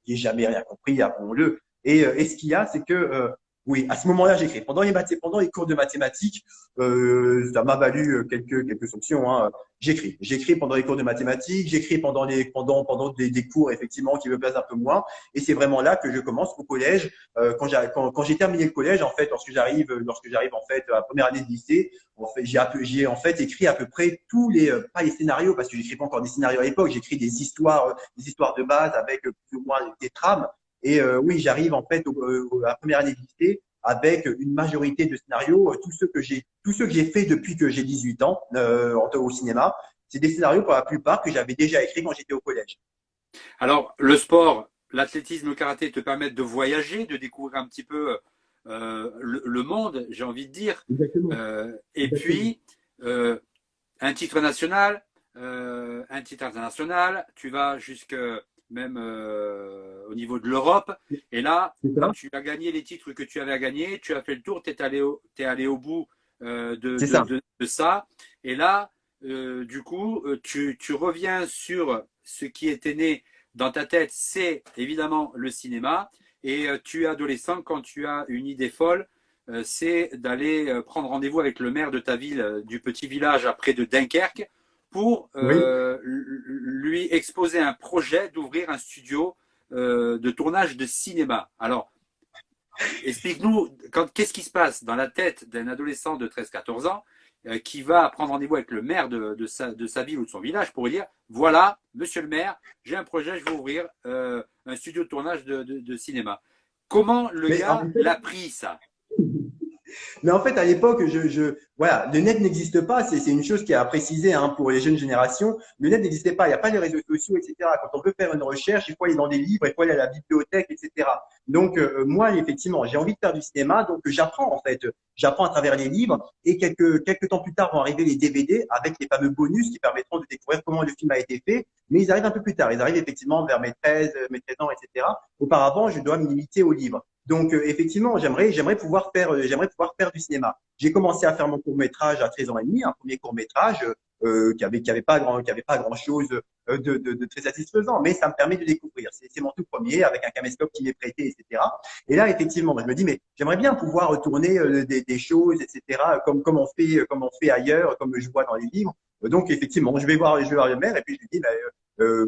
n'ai jamais rien compris, apprenons-le. Et ce qu'il y a, c'est que oui, à ce moment-là, j'écris. Pendant les cours de mathématiques, ça m'a valu quelques sanctions. Hein. J'écris pendant les cours de mathématiques, j'écris pendant des cours effectivement qui me plaisent un peu moins. Et c'est vraiment là que je commence au collège. Quand j'ai terminé le collège, en fait, lorsque j'arrive en fait à la première année de lycée, en fait, j'ai en fait écrit à peu près tous les pas les scénarios parce que j'écris pas encore des scénarios à l'époque. J'écris des histoires de base avec plus ou moins des trames. Et oui, j'arrive en fait à la première année de lycée avec une majorité de scénarios, tous ceux que j'ai fait depuis que j'ai 18 ans au cinéma, c'est des scénarios pour la plupart que j'avais déjà écrits quand j'étais au collège. Alors, le sport, l'athlétisme, le karaté te permettent de voyager, de découvrir un petit peu le monde, j'ai envie de dire. Exactement. Et Exactement. puis, euh, un titre national, un titre international, tu vas jusque même au niveau de l'Europe. Et là, C'est quand ça? tu as gagné les titres que tu avais à gagner, tu as fait le tour, tu es t'es allé au bout C'est ça. de ça. Et là, du coup, tu reviens sur ce qui était né dans ta tête, c'est évidemment le cinéma. Et tu es adolescent quand tu as une idée folle, c'est d'aller prendre rendez-vous avec le maire de ta ville, du petit village près de Dunkerque, pour Oui. lui exposer un projet d'ouvrir un studio de tournage de cinéma. Alors, explique-nous, qu'est-ce qui se passe dans la tête d'un adolescent de 13-14 ans qui va prendre rendez-vous avec le maire de sa ville ou de son village pour lui dire, voilà, monsieur le maire, j'ai un projet, je vais ouvrir un studio de tournage de cinéma. Comment le Mais en gars fait, l'a pris, ça? Mais en fait, à l'époque, voilà, le net n'existe pas. C'est une chose qui est à préciser hein, pour les jeunes générations. Le net n'existait pas. Il n'y a pas les réseaux sociaux, etc. Quand on veut faire une recherche, il faut aller dans des livres, il faut aller à la bibliothèque, etc. Donc, moi, effectivement, j'ai envie de faire du cinéma. Donc, j'apprends, en fait. J'apprends à travers les livres. Et quelques temps plus tard vont arriver les DVD avec les fameux bonus qui permettront de découvrir comment le film a été fait. Mais ils arrivent un peu plus tard. Ils arrivent effectivement vers mes 13 ans, etc. Auparavant, je dois me limiter aux livres. Donc effectivement, j'aimerais pouvoir faire du cinéma. J'ai commencé à faire mon court-métrage à 13 ans et demi, un premier court-métrage qui avait pas grand-chose de très satisfaisant, mais ça me permet de découvrir. C'est mon tout premier avec un caméscope qui m'est prêté, etc. Et là, effectivement, je me dis, mais j'aimerais bien pouvoir tourner des choses, etc. Comme on fait ailleurs, comme je vois dans les livres. Donc effectivement, je vais voir le maire et puis je lui dis,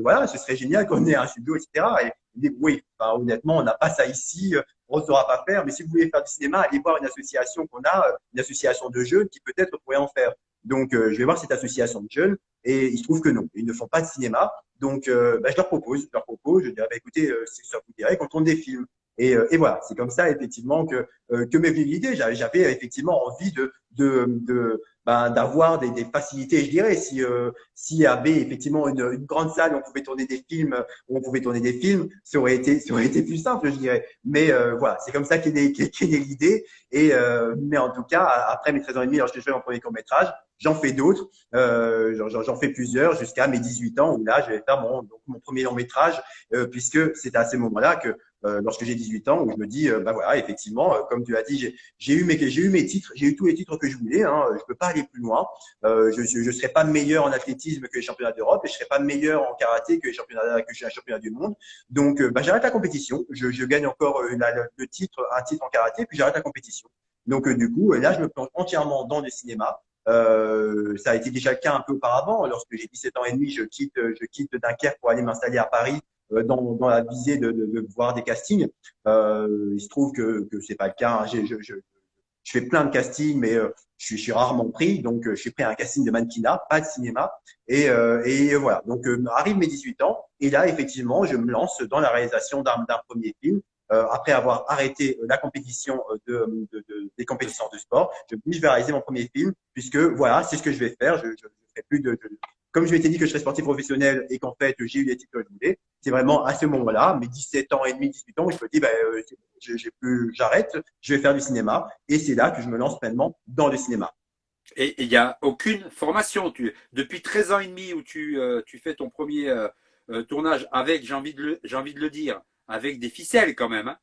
voilà, ce serait génial qu'on ait un studio, etc. Et il dit, oui, enfin, honnêtement, on n'a pas ça ici, on ne saura pas faire, mais si vous voulez faire du cinéma, allez voir une association qu'on a, une association de jeunes qui peut-être pourrait en faire. Donc, je vais voir cette association de jeunes et il se trouve que non, ils ne font pas de cinéma. Donc, je leur propose, je dirais, écoutez, si ça vous dirait qu'on tourne des films. Et voilà, c'est comme ça effectivement que m'est venue l'idée. J'avais effectivement envie d'avoir des facilités, je dirais, s'il y avait effectivement une grande salle où on pouvait tourner des films, ça aurait été plus simple, je dirais. Mais voilà, c'est comme ça qu'est née l'idée. Mais en tout cas, après mes 13 ans et demi, lorsque je fais mon premier court-métrage, j'en fais d'autres, j'en fais plusieurs jusqu'à mes 18 ans où là, je vais faire mon premier long-métrage, puisque c'est à ce moment-là que lorsque j'ai 18 ans, où je me dis, voilà, effectivement, comme tu as dit, j'ai eu mes titres, j'ai eu tous les titres que je voulais. Hein, je peux pas aller plus loin. Je serai pas meilleur en athlétisme que les championnats d'Europe et je serai pas meilleur en karaté que un championnat du monde. Donc, j'arrête la compétition. Je gagne encore un titre en karaté, puis j'arrête la compétition. Donc, du coup, là, je me plonge entièrement dans le cinéma. Ça a été déjà le cas un peu auparavant. Lorsque j'ai 17 ans et demi, je quitte Dunkerque pour aller m'installer à Paris dans la visée de voir des castings. Il se trouve que c'est pas le cas. Hein. Je fais plein de castings, mais je suis rarement pris. Donc, je suis pris à un casting de mannequinat, pas de cinéma. Et voilà. Donc, arrive mes 18 ans. Et là, effectivement, je me lance dans la réalisation d'un premier film. Après avoir arrêté la compétition des compétitions de sport, je me dis, je vais réaliser mon premier film, puisque voilà, c'est ce que je vais faire. Je ferai plus comme je m'étais dit que je serais sportif professionnel et qu'en fait, j'ai eu les titres que je voulais, c'est vraiment à ce moment-là, mes 17 ans et demi, 18 ans, où je me dis, j'arrête, je vais faire du cinéma. Et c'est là que je me lance pleinement dans le cinéma. Et il n'y a aucune formation. Depuis 13 ans et demi où tu fais ton premier tournage avec, j'ai envie de le dire, avec des ficelles quand même. Hein.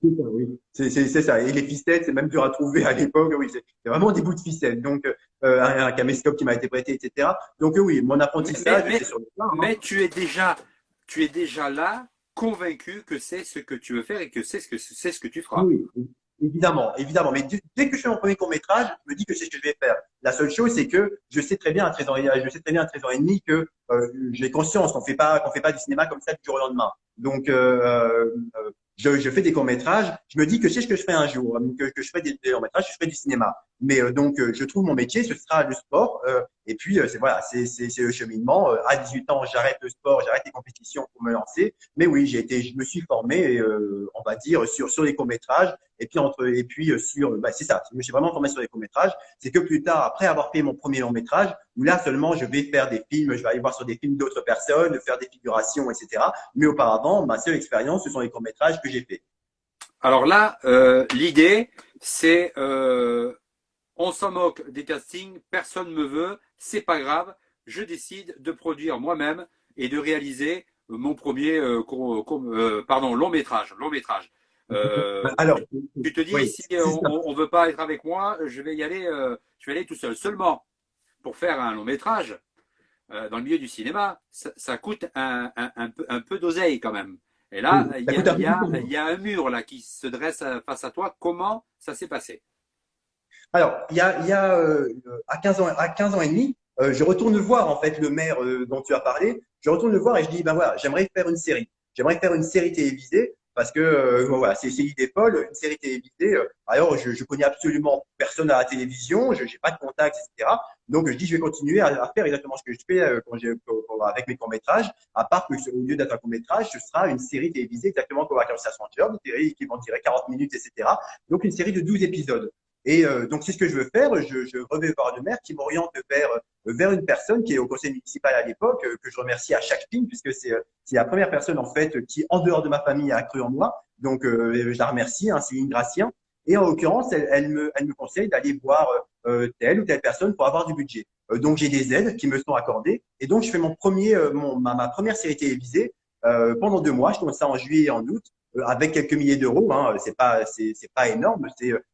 C'est ça, oui. C'est ça. Et les ficelles, c'est même dur à trouver à l'époque. Oui, c'est vraiment des bouts de ficelle. Donc, un caméscope qui m'a été prêté, etc. Donc, oui, mon Mais, mais, apprentissage, mais, c'est sur le plan, hein. mais tu es déjà là, convaincu que c'est ce que tu veux faire et que c'est ce que tu feras. Oui, oui, évidemment, évidemment. Mais dès que je fais mon premier court-métrage, je me dis que c'est ce que je vais faire. La seule chose, c'est que je sais très bien à 13 ans, je sais très bien à 13 ans et demi que j'ai conscience qu'on fait pas du cinéma comme ça du jour au lendemain. Donc, je fais des courts-métrages. Je me dis que c'est ce que je ferai un jour, que je ferai des longs-métrages, je ferai du cinéma. Mais donc, je trouve mon métier, ce sera le sport. Et puis, c'est voilà, c'est le cheminement. À 18 ans, j'arrête le sport, j'arrête les compétitions pour me lancer. Mais oui, je me suis formé, on va dire, sur les courts-métrages. Et puis sur, bah, c'est ça. Je me suis vraiment formé sur les courts-métrages. C'est que plus tard, après avoir fait mon premier long-métrage, où là seulement je vais faire des films, je vais aller voir sur des films d'autres personnes, faire des figurations, etc. Mais auparavant, ma seule expérience, ce sont les courts-métrages que j'ai fait. Alors là, l'idée, c'est on s'en moque des castings, personne ne me veut, c'est pas grave, je décide de produire moi-même et de réaliser mon premier long métrage. Long métrage. Alors, Tu te dis, oui, si c'est ça. on ne veut pas être avec moi, je vais y aller tout seul. Seulement, pour faire un long métrage, dans le milieu du cinéma, ça coûte un peu d'oseille quand même. Et là, Oui, ça coûte un peu plus cher. il y a un mur là qui se dresse face à toi. Comment ça s'est passé? Alors, à 15 ans et demi, je retourne voir en fait le maire dont tu as parlé. Je retourne le voir et je dis, ben voilà, j'aimerais faire une série. J'aimerais faire une série télévisée parce que bon, voilà, c'est l'idée folle, une série télévisée. Alors, je connais absolument personne à la télévision, je n'ai pas de contact, etc. Donc, je dis, je vais continuer à faire exactement ce que je fais avec mes courts-métrages, à part que au lieu d'être un court-métrage, ce sera une série télévisée exactement comme Vacances à Frontières, une série qui vont durer 40 minutes, etc. Donc, une série de 12 épisodes. Et donc, c'est ce que je veux faire. Je revais voir le maire qui m'oriente vers une personne qui est au conseil municipal à l'époque, que je remercie à chaque film, puisque c'est la première personne, en fait, qui, en dehors de ma famille, a cru en moi. Donc, je la remercie, hein, Céline Gratien. Et en l'occurrence, elle me conseille d'aller voir telle ou telle personne pour avoir du budget. Donc, j'ai des aides qui me sont accordées. Et donc, je fais ma première série télévisée pendant 2 mois. Je commence ça en juillet et en août avec quelques milliers d'euros. Hein, c'est pas énorme.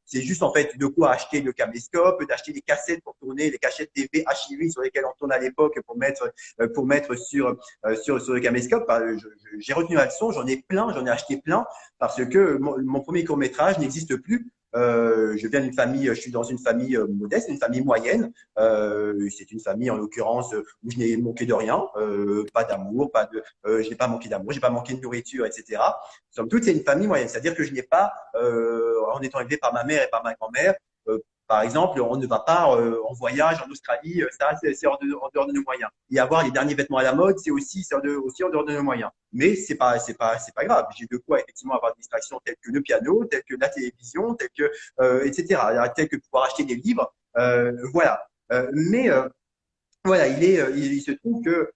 C'est juste en fait de quoi acheter le caméscope, d'acheter des cassettes pour tourner, les cassettes TV HIV sur lesquelles on tourne à l'époque pour mettre sur le caméscope. J'ai retenu la leçon, j'en ai plein, j'en ai acheté plein parce que mon premier court métrage n'existe plus. Je viens d'une famille, je suis dans une famille modeste, une famille moyenne. C'est une famille en l'occurrence où je n'ai manqué de rien, pas d'amour, je n'ai pas manqué d'amour, j'ai pas manqué de nourriture, etc. Somme toute, c'est une famille moyenne, c'est-à-dire que je n'ai pas, en étant élevé par ma mère et par ma grand-mère, par exemple, on ne va pas en voyage en Australie, ça c'est en dehors de nos moyens. Et avoir les derniers vêtements à la mode, aussi en dehors de nos moyens. Mais c'est pas grave. J'ai de quoi effectivement avoir des distractions telles que le piano, telles que la télévision, telles que etc. Telles que pouvoir acheter des livres. Voilà. Mais voilà, il se trouve que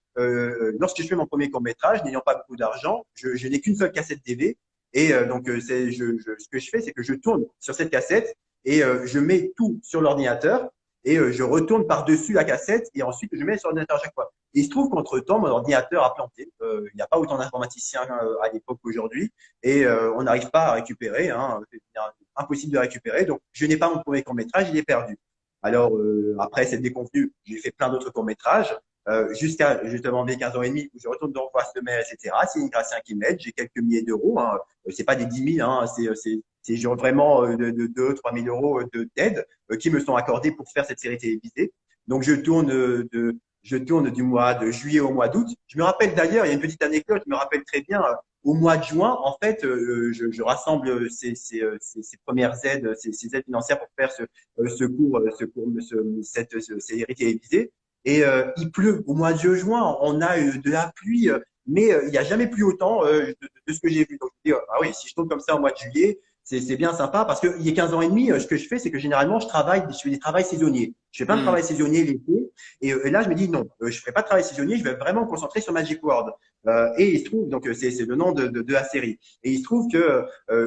lorsque je fais mon premier court métrage, n'ayant pas beaucoup d'argent, je n'ai qu'une seule cassette TV. Et donc, ce que je fais, c'est que je tourne sur cette cassette et je mets tout sur l'ordinateur et je retourne par-dessus la cassette et ensuite je mets sur l'ordinateur à chaque fois. Et il se trouve qu'entre-temps, mon ordinateur a planté. Il n'y a pas autant d'informaticiens à l'époque qu'aujourd'hui et on n'arrive pas à récupérer. Hein, c'est impossible de récupérer. Donc, je n'ai pas mon premier court métrage, il est perdu. Alors, après cette déconvenue, j'ai fait plein d'autres courts-métrages, jusqu'à justement mes 15 ans et demi où je retourne dans Voix Semaine, etc. C'est une Gratien qui m'aide, j'ai quelques milliers d'euros, hein. C'est pas des 10 000, hein, c'est genre vraiment de 2 3 000 euros d'aide qui me sont accordés pour faire cette série télévisée. Donc, je tourne du mois de juillet au mois d'août. Je me rappelle d'ailleurs, il y a une petite anecdote, je me rappelle très bien, au mois de juin, en fait, je rassemble ces premières aides, ces aides financières pour faire cette série télévisée. Et il pleut. Au mois de juin, on a de la pluie, mais il n'y a jamais plu autant de ce que j'ai vu. Donc, je me dis, ah oui, si je tombe comme ça au mois de juillet, c'est bien sympa parce qu'il y a 15 ans et demi, ce que je fais, c'est que généralement, je fais des travails saisonniers. Je fais plein de Hmm. travail saisonnier l'été. Et là, je me dis, non, je ne ferai pas de travail saisonnier, je vais vraiment me concentrer sur Magic World. Et il se trouve, donc c'est le nom de la série. Et il se trouve que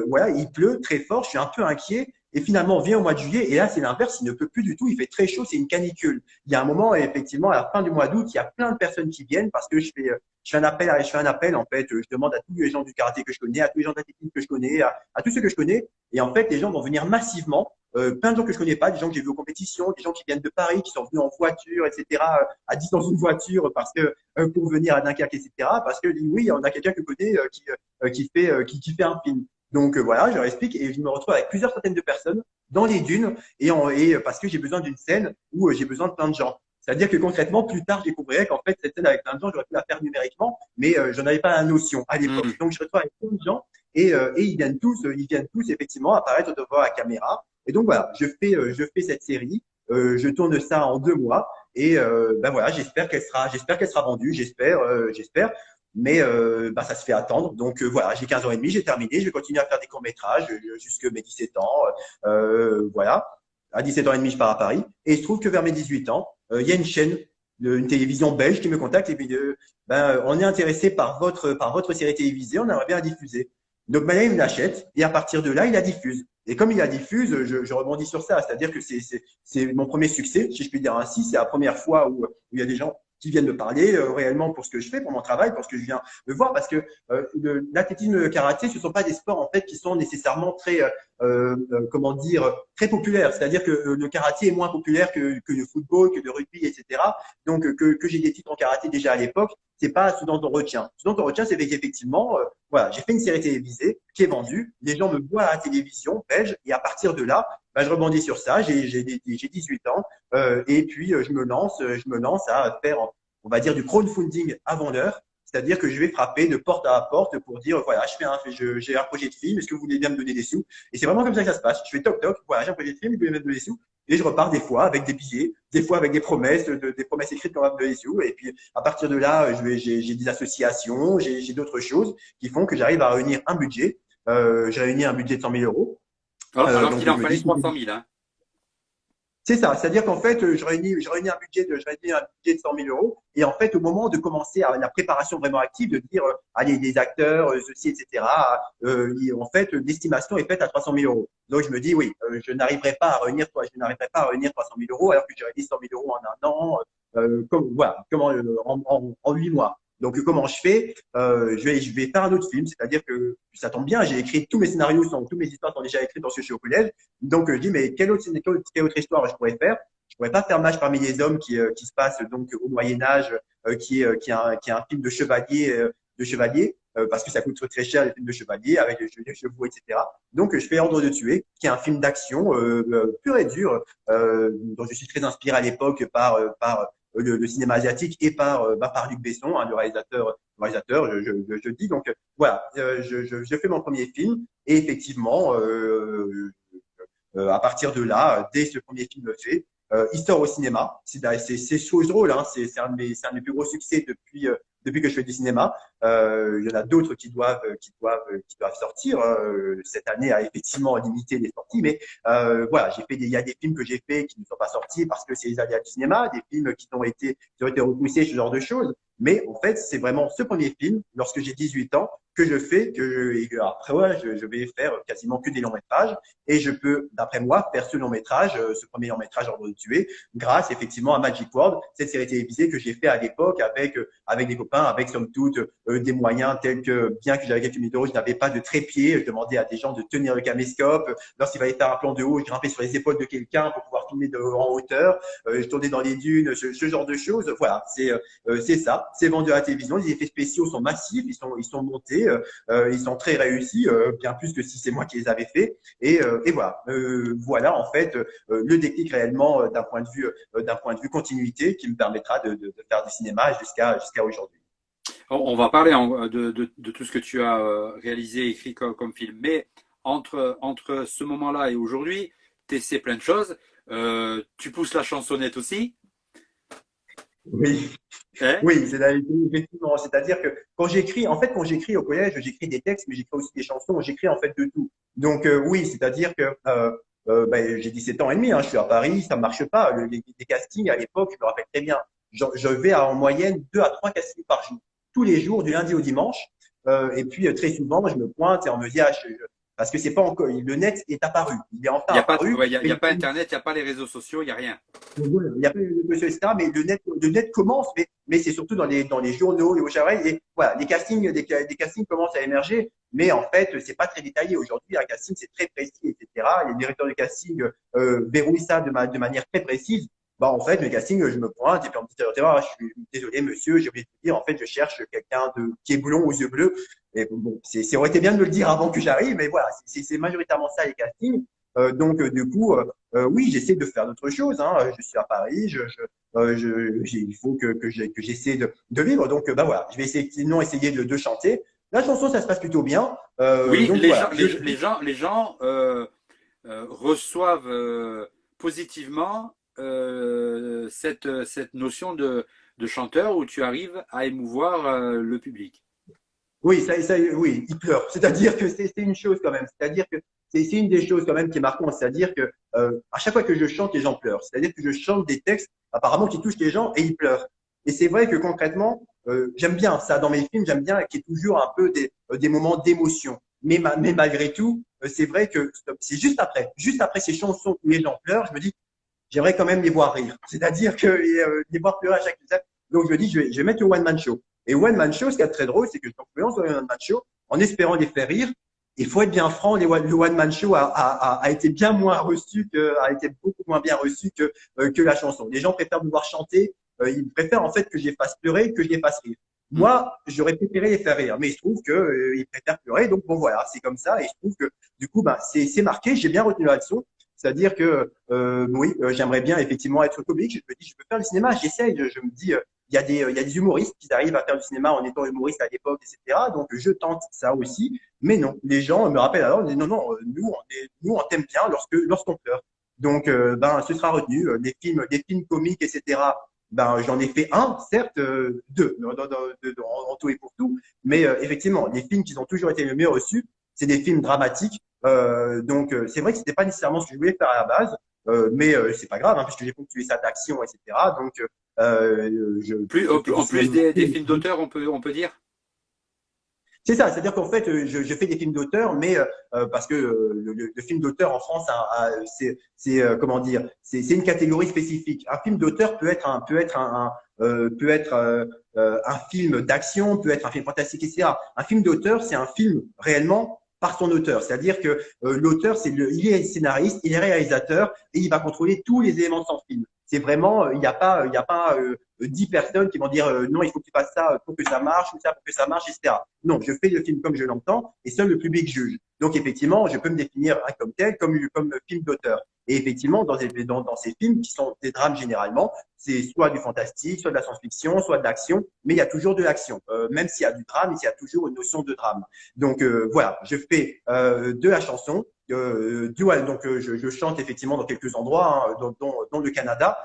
voilà, il pleut très fort, je suis un peu inquiet. Et finalement, on vient au mois de juillet et là, c'est l'inverse. Il ne peut plus du tout. Il fait très chaud. C'est une canicule. Il y a un moment, effectivement, à la fin du mois d'août, il y a plein de personnes qui viennent parce que je fais un appel. En fait, je demande à tous les gens du karaté que je connais, à tous les gens d'athlétisme que je connais, à tous ceux que je connais. Et en fait, les gens vont venir massivement. Plein de gens que je connais pas, des gens que j'ai vus aux compétitions, des gens qui viennent de Paris, qui sont venus en voiture, etc., à 10 dans une voiture parce que pour venir à Dunkerque, etc., parce que oui, on a quelqu'un que je connais qui fait un film. Donc voilà, je leur explique et je me retrouve avec plusieurs centaines de personnes dans les dunes et parce que j'ai besoin d'une scène où j'ai besoin de plein de gens. C'est-à-dire que concrètement, plus tard, je découvrirais qu'en fait, cette scène avec plein de gens, j'aurais pu la faire numériquement, mais j'en avais pas la notion à l'époque. Mmh. Donc je me retrouve avec plein de gens et ils viennent tous effectivement apparaître devant la caméra. Et donc voilà, je fais cette série, je tourne ça en 2 mois et ben voilà, j'espère qu'elle sera vendue, j'espère. Mais ça se fait attendre. Donc voilà, j'ai 15 ans et demi, j'ai terminé. Je vais continuer à faire des courts-métrages jusque mes 17 ans. Voilà. À 17 ans et demi, je pars à Paris. Et il se trouve que vers mes 18 ans, il y a une chaîne, une télévision belge qui me contacte et puis on est intéressé par votre série télévisée, on aimerait bien la diffuser. Donc maintenant, il me l'achète et à partir de là, il la diffuse. Et comme il la diffuse, je rebondis sur ça. C'est-à-dire que c'est mon premier succès, si je puis dire ainsi. C'est la première fois où il y a des gens qui viennent me parler réellement pour ce que je fais, pour mon travail, pour ce que je viens de voir, parce que l'athlétisme et le karaté, ce ne sont pas des sports en fait qui sont nécessairement très, comment dire, très populaires. C'est-à-dire que le karaté est moins populaire que le football, que le rugby, etc. Donc que j'ai des titres en karaté déjà à l'époque, c'est pas ce dont on retient. Ce dont on retient, c'est qu'effectivement, voilà, j'ai fait une série télévisée qui est vendue, les gens me voient à la télévision belge, et à partir de là, je rebondis sur ça. J'ai 18 ans. Et puis, je me lance à faire, on va dire, du crowdfunding avant l'heure. C'est-à-dire que je vais frapper de porte à porte pour dire, voilà, j'ai un projet de film, est-ce que vous voulez bien me donner des sous? Et c'est vraiment comme ça que ça se passe. Je fais toc toc, voilà, j'ai un projet de film, vous voulez me donner des sous? Et je repars des fois avec des billets, des fois avec des promesses, des promesses écrites qu'on va me donner des sous. Et puis, à partir de là, j'ai des associations, j'ai d'autres choses qui font que j'arrive à réunir un budget. J'ai réuni un budget de 100 000 euros. Alors Donc, qu'il je en me fallait dis, 300 000, hein. c'est ça, c'est-à-dire qu'en fait, je réunis un budget de 100 000 euros. Et en fait, au moment de commencer à la préparation vraiment active, de dire, allez, les acteurs, ceci, etc., en fait, l'estimation est faite à 300 000 euros. Donc, je me dis, oui, je n'arriverai pas à réunir 300 000 euros alors que j'ai réuni 100 000 euros en un an, en 8 mois. Donc, comment je fais je vais faire un autre film, c'est-à-dire que ça tombe bien, j'ai écrit tous mes scénarios, toutes mes histoires sont déjà écrites lorsque je suis au collège. Donc, je dis, mais quelle autre histoire je pourrais faire? Je pourrais pas faire Match parmi les hommes qui se passe donc au Moyen Âge, qui est un film de chevalier, parce que ça coûte très cher les films de chevalier avec les chevaux, etc. Donc, je fais Ordre de tuer, qui est un film d'action pur et dur, dont je suis très inspiré à l'époque par le cinéma asiatique et par Luc Besson, hein, le réalisateur, je dis. Donc voilà, je fais mon premier film et effectivement, à partir de là, dès ce premier film fait, il sort au cinéma. C'est chose drôle, hein, c'est c'est un de mes plus gros succès depuis que je fais du cinéma. Il y en a d'autres qui doivent sortir. Cette année a effectivement limité les sorties, mais voilà, il y a des films que j'ai faits qui ne sont pas sortis parce que c'est les aléas du cinéma, des films qui ont été repoussés, ce genre de choses. Mais en fait, c'est vraiment ce premier film, lorsque j'ai 18 ans, que je fais, et que après, ouais, je vais faire quasiment que des longs métrages. Et je peux, d'après moi, faire ce long métrage, ce premier long métrage Ordre de tuer, grâce effectivement à Magic World, cette série télévisée que j'ai fait à l'époque avec des copains, avec somme toute des moyens tels que, bien que j'avais quelques milliers d'euros, je n'avais pas de trépied. Je demandais à des gens de tenir le caméscope. Lorsqu'il fallait faire un plan de haut, je grimpais sur les épaules de quelqu'un pour pouvoir filmer en hauteur. Je tournais dans les dunes, ce genre de choses. Voilà, c'est ça. C'est vendu à la télévision. Les effets spéciaux sont massifs, ils sont montés, ils sont très réussis, bien plus que si c'est moi qui les avais faits. Et voilà, voilà en fait le déclic réellement d'un point de vue continuité qui me permettra de faire du cinéma jusqu'à aujourd'hui. On va parler de tout ce que tu as réalisé, écrit comme film. Mais entre ce moment-là et aujourd'hui, tu essaies plein de choses. Tu pousses la chansonnette aussi. Oui, Hein. oui, effectivement. C'est-à-dire que quand j'écris au collège, j'écris des textes, mais j'écris aussi des chansons, j'écris en fait de tout. Donc oui, c'est-à-dire que j'ai 17 ans et demi, hein, je suis à Paris, ça marche pas. Les castings à l'époque, je me rappelle très bien. Je vais en moyenne 2 à 3 castings par jour, tous les jours, du lundi au dimanche. Et puis très souvent, je me pointe et on me dit, parce que c'est pas encore, le net est apparu, il est Il enfin n'y a pas, apparu, ouais, il y mais a pas Internet, il n'y a pas les réseaux sociaux, il n'y a rien. il n'y a pas de monsieur, etc. Mais le net commence, mais c'est surtout dans les journaux et au Chaval. Et voilà, les castings, des castings commencent à émerger, mais en fait, c'est pas très détaillé. Aujourd'hui, un casting, c'est très précis, etc. Les directeurs de casting verrouillent ça de manière très précise. Bah, en fait, le casting, je me pointe et puis on me dit, je suis désolé, monsieur, j'ai oublié de vous dire, en fait, je cherche quelqu'un qui est blond aux yeux bleus. Et bon, ça aurait été bien de me le dire avant que j'arrive, mais voilà, c'est majoritairement ça les castings. Du coup, oui, j'essaie de faire d'autres choses. Hein. Je suis à Paris, il faut que j'essaie de vivre. Donc, bah voilà, je vais essayer, sinon essayer de chanter. La chanson, ça se passe plutôt bien. Oui, Donc voilà. les gens reçoivent positivement cette notion de chanteur où tu arrives à émouvoir le public. Oui, oui, il pleure. C'est-à-dire que c'est une chose quand même. C'est-à-dire que c'est une des choses quand même qui est marquante. C'est-à-dire que à chaque fois que je chante, les gens pleurent. C'est-à-dire que je chante des textes apparemment qui touchent les gens et ils pleurent. Et c'est vrai que concrètement, j'aime bien ça dans mes films. J'aime bien qu'il y ait toujours un peu des moments d'émotion. Mais malgré tout, c'est vrai que c'est juste après ces chansons où les gens pleurent, je me dis, j'aimerais quand même les voir rire. C'est-à-dire que les voir pleurer à chaque étape. Donc je me dis, je vais mettre le one man show. Et one man show, ce qui est très drôle, c'est que je m'influence sur le one man show en espérant les faire rire. Il faut être bien franc, le one man show a été bien moins reçu a été beaucoup moins bien reçu que la chanson. Les gens préfèrent me voir chanter, ils préfèrent en fait que je les fasse pleurer que je les fasse rire. Moi, j'aurais préféré les faire rire, mais il se trouve que ils préfèrent pleurer, donc bon voilà, c'est comme ça. Et je trouve que du coup, bah, c'est marqué. J'ai bien retenu la leçon. C'est-à-dire que oui, j'aimerais bien effectivement être comique. Je me dis, je peux faire du cinéma. J'essaye. Je me dis, il y a des humoristes qui arrivent à faire du cinéma en étant humoristes à l'époque, etc. Donc je tente ça aussi. Mais non, les gens me rappellent alors, non, non, nous on t'aime bien lorsqu'on pleure. Donc ben ce sera retenu. Des films comiques, etc. Ben j'en ai fait un, certes, deux, en tout et pour tout. Mais effectivement, les films qui ont toujours été le mieux reçus, c'est des films dramatiques. Donc c'est vrai que c'était pas nécessairement ce que je voulais faire à la base, mais c'est pas grave, hein, puisque j'ai ponctué ça d'action, etc. Donc En plus des films d'auteur, on peut dire. c'est ça, c'est-à-dire qu'en fait, je fais des films d'auteur, mais parce que le film d'auteur en France, comment dire, c'est une catégorie spécifique. Un film d'auteur peut être un film d'action, peut être un film fantastique, etc. Un film d'auteur, c'est un film réellement par son auteur, c'est-à-dire que l'auteur, il est scénariste, il est réalisateur et il va contrôler tous les éléments de son film. C'est vraiment, il y a pas 10 personnes qui vont dire non, il faut que tu fasses ça pour que ça marche, ou ça pour que ça marche, etc. Non, je fais le film comme je l'entends et seul le public juge. Donc effectivement, je peux me définir comme tel, comme film d'auteur. Et effectivement, dans ces films qui sont des drames généralement, c'est soit du fantastique, soit de la science-fiction, soit de l'action, mais il y a toujours de l'action. Même s'il y a du drame, il y a toujours une notion de drame. Donc voilà, je fais de la chanson, donc je chante effectivement dans quelques endroits, hein, dont le Canada,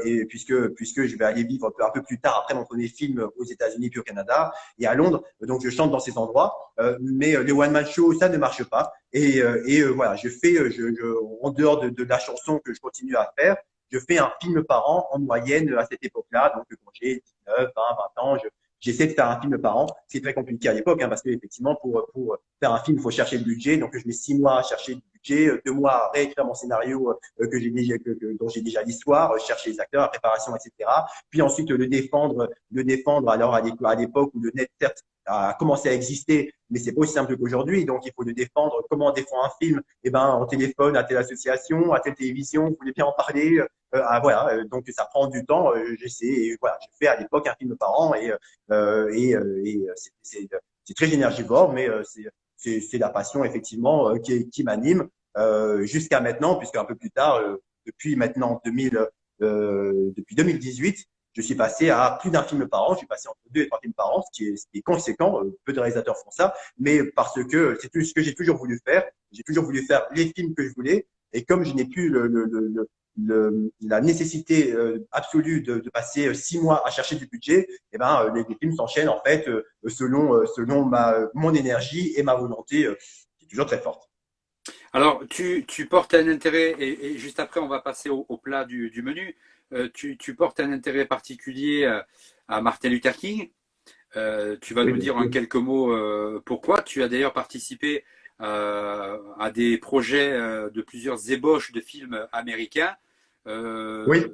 et puisque je vais aller vivre un peu plus tard après mon premier film aux États-Unis puis au Canada et à Londres, donc je chante dans ces endroits, mais les one man show ça ne marche pas et voilà, en dehors de la chanson que je continue à faire, je fais un film par an en moyenne à cette époque-là, donc quand j'ai 19, 20 ans, j'essaie de faire un film par an. C'est très compliqué à l'époque, hein, parce qu'effectivement, pour faire un film, il faut chercher le budget. Donc, je mets 6 mois à chercher le budget, 2 mois à réécrire mon scénario dont j'ai déjà l'histoire, chercher les acteurs, la préparation, etc. Puis ensuite, le défendre. Alors, à l'époque où le net, certes, a commencé à exister, mais c'est pas aussi simple qu'aujourd'hui. Donc, il faut le défendre. Comment on défend un film? Eh ben, on téléphone à telle association, à telle télévision. Vous voulez bien en parler? Voilà. Donc, ça prend du temps. J'essaie. Et voilà, je fais à l'époque un film par an et c'est très énergivore, mais c'est la passion effectivement qui m'anime jusqu'à maintenant, puisque un peu plus tard, depuis maintenant depuis 2018, je suis passé à plus d'un film par an. Je suis passé entre 2 et 3 films par an, ce qui est conséquent. Peu de réalisateurs font ça, mais parce que c'est tout ce que j'ai toujours voulu faire. J'ai toujours voulu faire les films que je voulais, et comme je n'ai plus la nécessité absolue de passer 6 mois à chercher du budget, eh ben, les films s'enchaînent en fait selon mon énergie et ma volonté qui est toujours très forte. Alors, tu portes un intérêt, et juste après, on va passer au plat du menu. Tu portes un intérêt particulier à Martin Luther King. Tu vas Oui, nous bien dire en sûr. quelques mots pourquoi. Tu as d'ailleurs participé à des projets de plusieurs ébauches de films américains. Oui.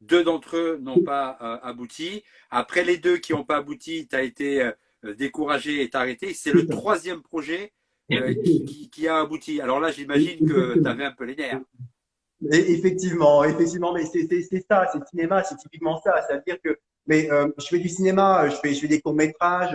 Deux d'entre eux n'ont pas abouti. Après les deux qui n'ont pas abouti, tu as été découragé et t'as arrêté. C'est le troisième projet qui a abouti. Alors là, j'imagine que tu avais un peu les nerfs. Effectivement, mais c'est ça, c'est le cinéma, c'est typiquement ça. C'est-à-dire que, mais je fais du cinéma, je fais des courts métrages.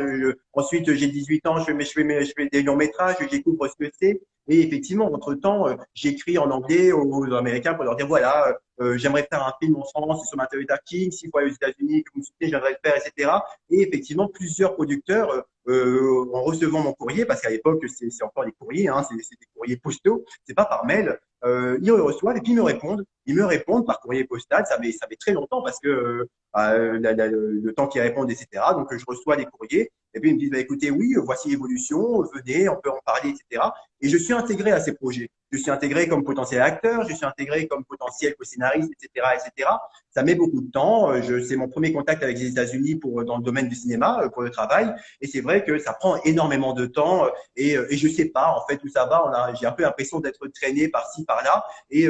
Ensuite, j'ai 18 ans, je fais des longs métrages, je découvre ce que c'est. Et effectivement, entre-temps, j'écris en anglais aux Américains pour leur dire voilà, j'aimerais faire un film en France sur Martin Luther King, s'il faut aller aux États-Unis, que vous me soutenez, j'aimerais le faire, etc. Et effectivement, plusieurs producteurs, en recevant mon courrier, parce qu'à l'époque, c'est encore des courriers, hein, c'est des courriers postaux, c'est pas par mail. Ils le reçoivent et puis ils me répondent. Ils me répondent par courrier postal. Ça met très longtemps parce que le temps qu'ils répondent, etc. Donc je reçois les courriers et puis ils me disent bah, écoutez, oui, voici l'évolution, venez, on peut en parler, etc. Et je suis intégré à ces projets. Je suis intégré comme potentiel acteur, je suis intégré comme potentiel co-scénariste, etc., etc. Ça met beaucoup de temps. C'est mon premier contact avec les États-Unis dans le domaine du cinéma pour le travail. Et c'est vrai que ça prend énormément de temps et je sais pas en fait où ça va. J'ai un peu l'impression d'être traîné par-ci par-là et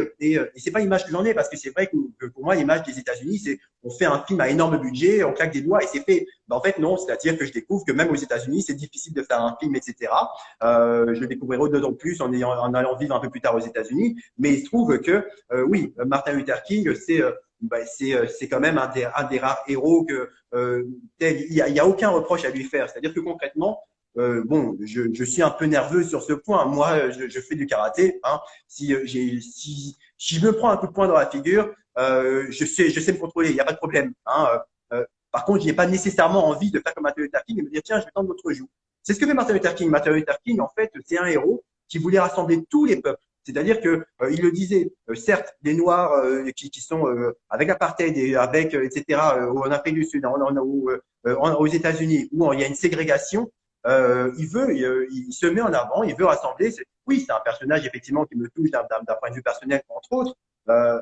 c'est pas l'image que j'en ai parce que c'est vrai que pour moi l'image des États-Unis c'est on fait un film à énorme budget, on claque des doigts et c'est fait. Ben, en fait non, c'est-à-dire que je découvre que même aux États-Unis c'est difficile de faire un film, etc. Je le découvrirai d'autant plus en allant vivre un peu plus tard aux États-Unis. Mais il se trouve que oui, Martin Luther King c'est quand même un des rares héros que il y a aucun reproche à lui faire. C'est-à-dire que concrètement, bon, je suis un peu nerveux sur ce point. Moi, je fais du karaté. Hein. Si je me prends un coup de poing dans la figure, je sais me contrôler. Il n'y a pas de problème. Hein. Par contre, je n'ai pas nécessairement envie de faire comme Martin Luther King et me dire tiens, je vais tendre l'autre joue. C'est ce que fait Martin Luther King. Martin Luther King, en fait, c'est un héros qui voulait rassembler tous les peuples. C'est-à-dire que il le disait, certes, les Noirs qui sont avec l'apartheid et avec etc. En Afrique du Sud, aux États-Unis, où il y a une ségrégation, il se met en avant, il veut rassembler. Oui, c'est un personnage effectivement qui me touche d'un point de vue personnel entre autres,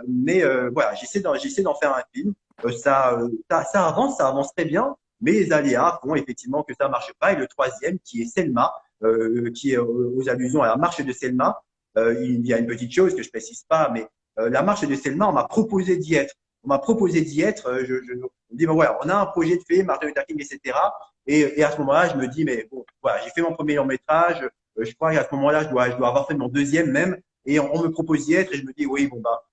mais voilà, j'essaie d'en faire un film. Ça avance très bien, mais les aléas font effectivement que ça marche pas. Et le troisième, qui est Selma, qui est aux allusions à la marche de Selma. Il y a une petite chose que je précise pas, mais la marche de Selma, on m'a proposé d'y être. On m'a proposé d'y être. On me dit, ben voilà, on a un projet de fait, Martin Luther King, etc. Et à ce moment-là, je me dis, mais bon, voilà, j'ai fait mon premier long métrage. Je crois qu'à ce moment-là, je dois avoir fait mon deuxième même. Et on me propose d'y être. Et je me dis, oui, bon, bah,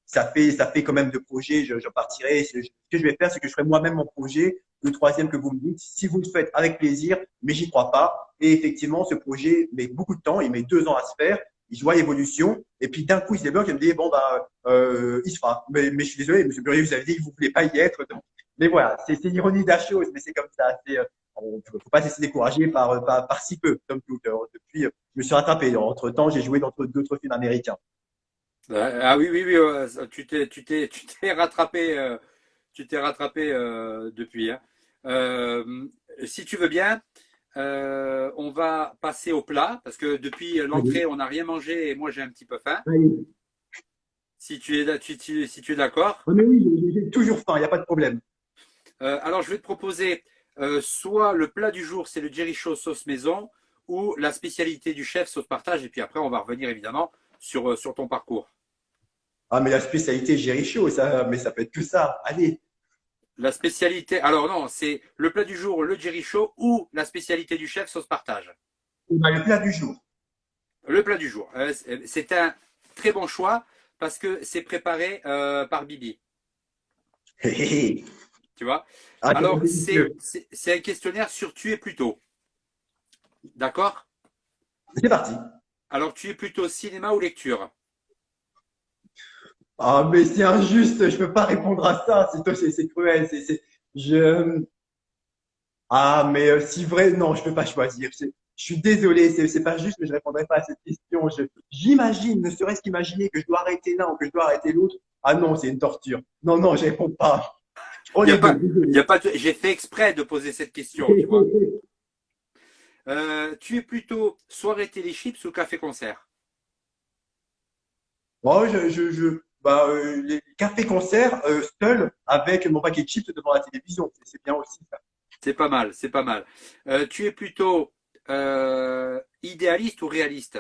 ça fait quand même deux projets. Je partirai. Ce que je vais faire, c'est que je ferai moi-même mon projet. Le troisième que vous me dites, si vous le faites avec plaisir, mais j'y crois pas. Et effectivement, ce projet met beaucoup de temps. Il met 2 ans à se faire. Je vois l'évolution. Et puis d'un coup, il se débloque et me dit, bon, bah, il se fera. Mais je suis désolé, monsieur Burier, vous avez dit que vous ne voulez pas y être. Donc, mais voilà, c'est l'ironie de la chose, mais c'est comme ça. On ne faut pas se laisser décourager par si peu, comme tout. Depuis, je me suis rattrapé. Entre-temps, j'ai joué dans d'autres films américains. Ah oui, oui, oui, tu t'es rattrapé, depuis. Hein. Si tu veux bien, on va passer au plat parce que depuis l'entrée, on n'a rien mangé et moi j'ai un petit peu faim. Oui, Si tu es d'accord. mais oui, j'ai toujours faim, il n'y a pas de problème. Alors je vais te proposer soit le plat du jour, c'est le Jerry Show sauce maison, ou la spécialité du chef sauce partage. Et puis après, on va revenir évidemment sur ton parcours. Ah, mais la spécialité Jericho, mais ça peut être que ça. Allez. La spécialité, alors non, c'est le plat du jour, le Jerry Show, ou la spécialité du chef sauce partage. Le plat du jour. Le plat du jour. C'est un très bon choix parce que c'est préparé par Bibi. Tu vois. Ah, Alors, c'est un questionnaire sur tu es plutôt. D'accord. c'est parti. Alors, tu es plutôt cinéma ou lecture? Ah, mais c'est injuste, je peux pas répondre à ça. C'est cruel. Mais si vrai, non, je peux pas choisir. Je suis désolé, c'est pas juste, mais je répondrai pas à cette question. J'imagine, ne serait-ce qu'imaginer que je dois arrêter l'un ou que je dois arrêter l'autre. Ah non, c'est une torture. Non, non, je réponds pas. Je prends Il y a les deux, pas, il y désolé. a pas. J'ai fait exprès de poser cette question, tu vois. Tu es plutôt soirée télé chips ou café concert? Oh, les cafés-concerts, seul, avec mon paquet de chips devant la télévision. C'est bien aussi, ça. C'est pas mal, c'est pas mal. Tu es plutôt idéaliste ou réaliste?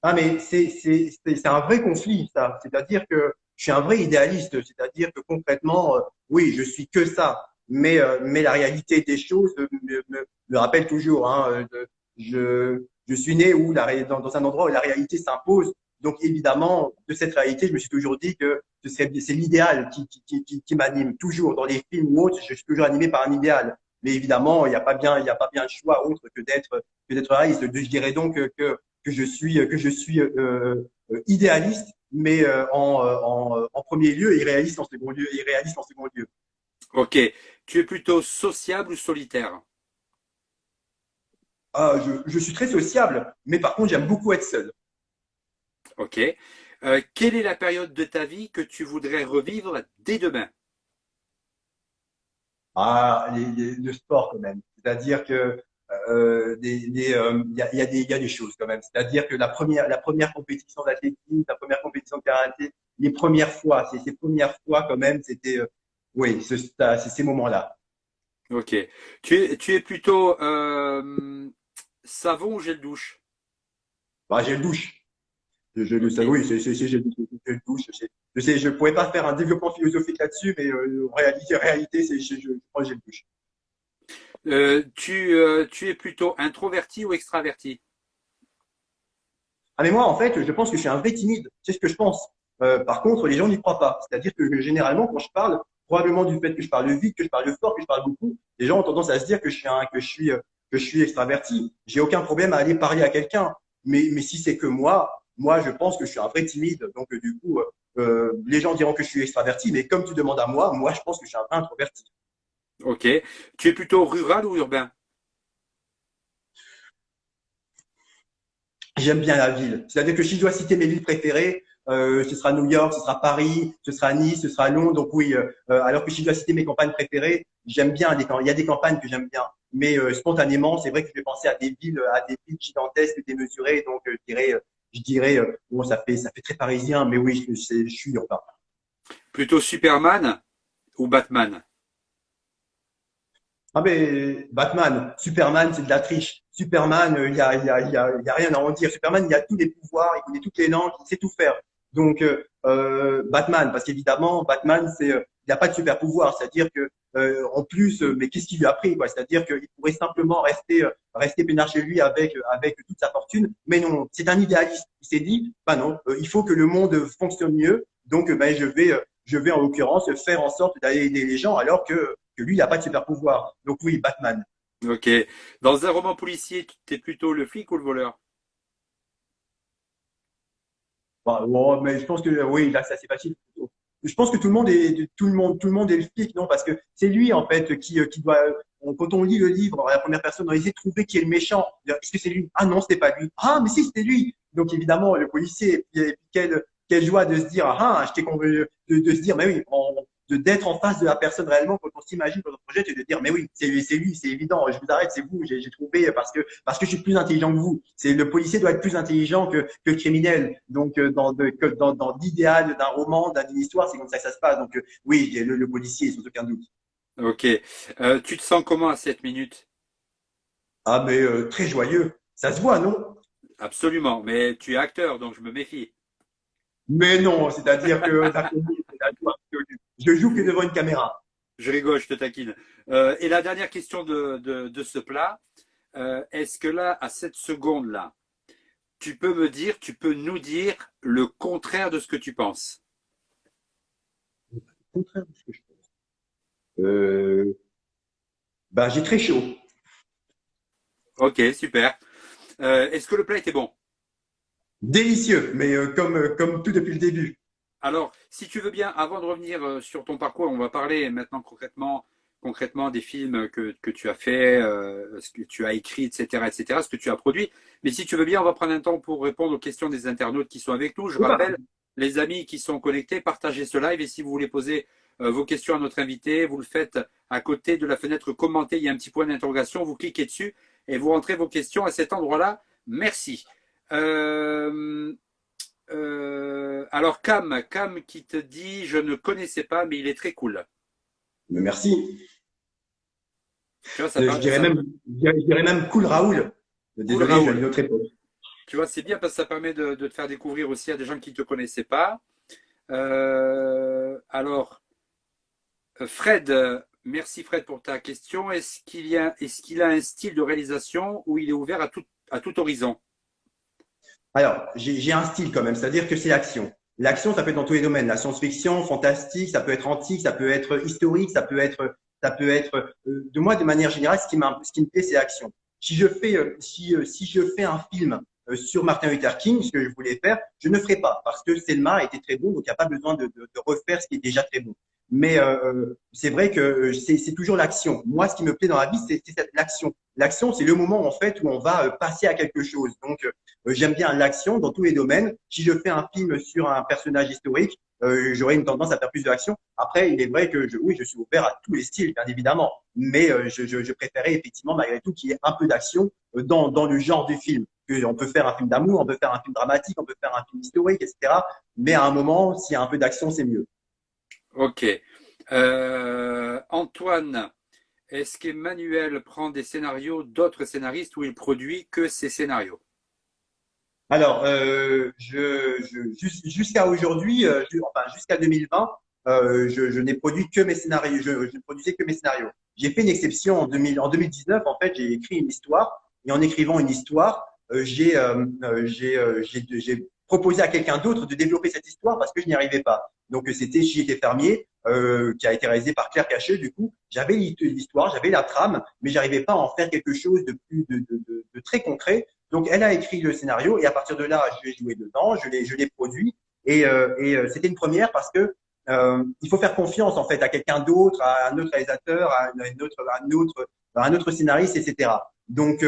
Ah, mais c'est un vrai conflit, ça. C'est-à-dire que je suis un vrai idéaliste. C'est-à-dire que concrètement, oui, je suis que ça. Mais la réalité des choses me rappelle toujours. Hein, je suis né où dans un endroit où la réalité s'impose. Donc évidemment, de cette réalité, je me suis toujours dit que c'est l'idéal qui m'anime. Toujours dans les films ou autres, je suis toujours animé par un idéal. Mais évidemment, il y a pas bien de choix autre que d'être réaliste. Je dirais donc que je suis idéaliste, mais en premier lieu et réaliste en second lieu et réaliste en second lieu. Ok. Tu es plutôt sociable ou solitaire? Je suis très sociable, mais par contre j'aime beaucoup être seul. Ok. Quelle est la période de ta vie que tu voudrais revivre dès demain? Le sport quand même. C'est-à-dire que il y a des choses quand même. C'est-à-dire que la première compétition d'athlétisme, la première compétition de karaté, les premières fois, ces premières fois quand même, c'était oui, c'est ces moments-là. Ok. Tu es plutôt savon ou gel douche? J'ai le douche. Ok. Oui, j'ai le douche. Je pourrais pas faire un développement philosophique là-dessus, mais en réalité, je crois que j'ai le douche. Tu es plutôt introverti ou extraverti? Ah, mais moi, en fait, je pense que je suis un vrai timide. C'est ce que je pense. Par contre, les gens n'y croient pas. C'est-à-dire que généralement, quand je parle, probablement du fait que je parle vite, que je parle fort, que je parle beaucoup, les gens ont tendance à se dire que je suis extraverti. J'ai aucun problème à aller parler à quelqu'un. Mais si c'est que moi, je pense que je suis un vrai timide. Donc, du coup, les gens diront que je suis extraverti. Mais comme tu demandes à moi, je pense que je suis un vrai introverti. Ok. Tu es plutôt rural ou urbain? J'aime bien la ville. C'est-à-dire que si je dois citer mes villes préférées, ce sera New York, ce sera Paris, ce sera Nice, ce sera Londres. Donc oui, alors que si je dois citer mes campagnes préférées, j'aime bien il y a des campagnes que j'aime bien. Mais spontanément, c'est vrai que je vais penser à des villes gigantesques, démesurées. Donc je dirais, bon, ça fait très parisien, mais oui, je suis urbain. Plutôt Superman ou Batman? Ah ben Batman, Superman, c'est de la triche. Superman, il y a rien à en dire. Superman, il a tous les pouvoirs, il connaît toutes les langues, il sait tout faire. Donc Batman, parce qu'évidemment, Batman, il n'a pas de super pouvoir. C'est-à-dire que en plus, mais qu'est-ce qu'il lui a pris, quoi? C'est-à-dire qu'il pourrait simplement rester peinard chez lui avec toute sa fortune. Mais non, c'est un idéaliste. Il s'est dit, bah non, il faut que le monde fonctionne mieux. Donc ben je vais en l'occurrence faire en sorte d'aller aider les gens, alors que lui, il n'a pas de super pouvoir. Donc oui, Batman. Ok. Dans un roman policier, tu es plutôt le flic ou le voleur? Bon, bon, mais je pense que oui, là, c'est assez facile. Je pense que tout le monde est le flic, non, parce que c'est lui en fait qui doit. Quand on lit le livre, la première personne, on essaie de trouver qui est le méchant. Est-ce que c'est lui? Ah non, c'était pas lui. Ah, mais si, c'était lui. Donc évidemment, le policier, et puis quelle joie de se dire, ah, je t'ai convaincu, de se dire, mais oui, d'être en face de la personne réellement quand on s'imagine dans notre projet et de dire, mais oui, c'est lui, c'est évident. Je vous arrête, c'est vous. J'ai trouvé parce que je suis plus intelligent que vous. C'est le policier doit être plus intelligent que le criminel. Donc dans l'idéal d'un roman, d'une histoire, c'est comme ça que ça se passe. Donc oui, le policier, sans aucun doute. Ok. Tu te sens comment à 7 minutes? Ah mais très joyeux. Ça se voit, non? Absolument. Mais tu es acteur, donc je me méfie. Mais non, c'est-à-dire que je joue que devant une caméra. Je rigole, je te taquine. Et la dernière question de ce plat, est-ce que là, à cette seconde-là, tu peux nous dire le contraire de ce que tu penses? Au contraire de ce que je pense. Ben, j'ai très chaud. Ok, super. Est-ce que le plat était bon? Délicieux, mais comme tout depuis le début. Alors, si tu veux bien, avant de revenir sur ton parcours, on va parler maintenant concrètement des films que tu as fait, ce que tu as écrit, etc., ce que tu as produit. Mais si tu veux bien, on va prendre un temps pour répondre aux questions des internautes qui sont avec nous. Je Oula, rappelle, les amis qui sont connectés, partagez ce live et si vous voulez poser vos questions à notre invité, vous le faites à côté de la fenêtre commenter. Il y a un petit point d'interrogation, vous cliquez dessus et vous rentrez vos questions à cet endroit-là. Merci. Euh, alors Cam qui te dit, je ne connaissais pas, mais il est très cool. mais merci. Tu vois, ça parle, Je dirais même cool Raoul. Cool, Désolé, je viens Raoul. d'une autre époque. Tu vois, c'est bien parce que ça permet de te faire découvrir aussi à des gens qui ne te connaissaient pas. Alors, Fred, merci Fred pour ta question. Est-ce qu'il a un style de réalisation où il est ouvert à tout horizon? Alors, j'ai un style quand même, c'est-à-dire que c'est l'action. L'action, ça peut être dans tous les domaines, la science-fiction, fantastique, ça peut être antique, ça peut être historique, ça peut être, de moi, de manière générale, ce qui me plaît, c'est l'action. Si je fais un film sur Martin Luther King, ce que je voulais faire, je ne ferai pas parce que Selma était très bon, donc il n'y a pas besoin de refaire ce qui est déjà très bon. Mais c'est vrai que c'est toujours l'action. Moi, ce qui me plaît dans la vie, c'est l'action. L'action, c'est le moment en fait où on va passer à quelque chose. Donc, j'aime bien l'action dans tous les domaines. Si je fais un film sur un personnage historique, j'aurais une tendance à faire plus de l'action. Après, il est vrai que oui, je suis ouvert à tous les styles, bien évidemment. Mais je préférais effectivement, malgré tout, qu'il y ait un peu d'action dans le genre du film. On peut faire un film d'amour, on peut faire un film dramatique, on peut faire un film historique, etc. Mais à un moment, s'il y a un peu d'action, c'est mieux. Ok. Antoine, est-ce qu'Emmanuel prend des scénarios d'autres scénaristes ou il produit que ses scénarios? Alors, jusqu'à aujourd'hui, enfin jusqu'à 2020, je n'ai produit que mes scénarios. Je ne produisais que mes scénarios. J'ai fait une exception en 2019. En fait, j'ai écrit une histoire et en écrivant une histoire, j'ai proposé à quelqu'un d'autre de développer cette histoire parce que je n'y arrivais pas. Donc, c'était J'y étais fermier, qui a été réalisé par Claire Cachet. Du coup, j'avais l'histoire, j'avais la trame, mais j'arrivais pas à en faire quelque chose de plus de très concret. Donc, elle a écrit le scénario et à partir de là, je l'ai joué dedans, je l'ai produit c'était une première parce que il faut faire confiance en fait à quelqu'un d'autre, à un autre réalisateur, à un autre scénariste, etc. Donc,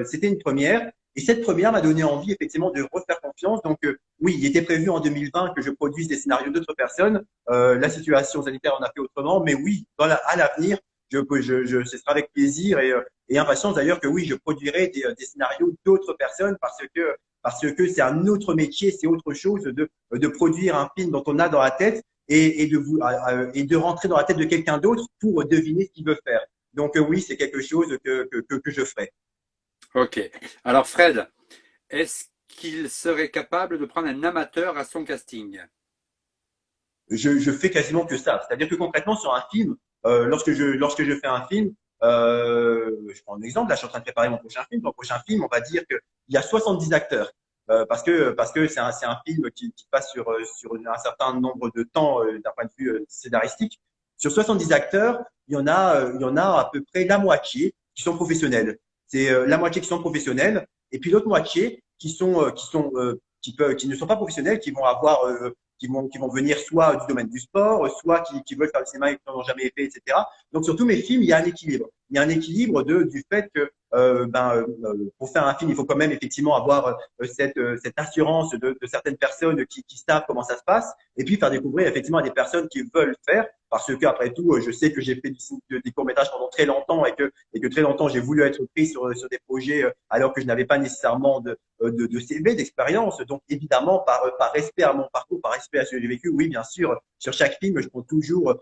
c'était une première. Et cette première m'a donné envie effectivement de refaire confiance. Donc, oui, il était prévu en 2020 que je produise des scénarios d'autres personnes. La situation sanitaire en a fait autrement, mais oui, à l'avenir, ce sera avec plaisir et impatience d'ailleurs que oui, je produirai des scénarios d'autres personnes parce que c'est un autre métier, c'est autre chose de produire un film dont on a dans la tête et de rentrer dans la tête de quelqu'un d'autre pour deviner ce qu'il veut faire. Donc oui, c'est quelque chose que je ferai. Ok. Alors Fred, est-ce qu'il serait capable de prendre un amateur à son casting? Je fais quasiment que ça. C'est-à-dire que concrètement, sur un film, lorsque je fais un film, je prends un exemple, là, je suis en train de préparer mon prochain film. Mon prochain film, on va dire qu'il y a 70 acteurs. Parce que c'est un film qui passe sur un certain nombre de temps d'un point de vue scénaristique. Sur 70 acteurs, il y en a à peu près la moitié qui sont professionnels. C'est la moitié qui sont professionnels, et puis l'autre moitié qui ne sont pas professionnels, qui vont venir soit du domaine du sport, soit qui veulent faire le cinéma et qui n'en ont jamais fait, etc. Donc, sur tous mes films, il y a un équilibre. Il y a un équilibre du fait que pour faire un film, il faut quand même effectivement avoir cette assurance de certaines personnes qui savent comment ça se passe, et puis faire découvrir effectivement à des personnes qui veulent faire, parce que après tout, je sais que j'ai fait des courts-métrages pendant très longtemps et que très longtemps j'ai voulu être pris sur des projets alors que je n'avais pas nécessairement de CV, d'expérience. Donc évidemment, par respect à mon parcours, par respect à ce que j'ai vécu, oui, bien sûr, sur chaque film, je prends toujours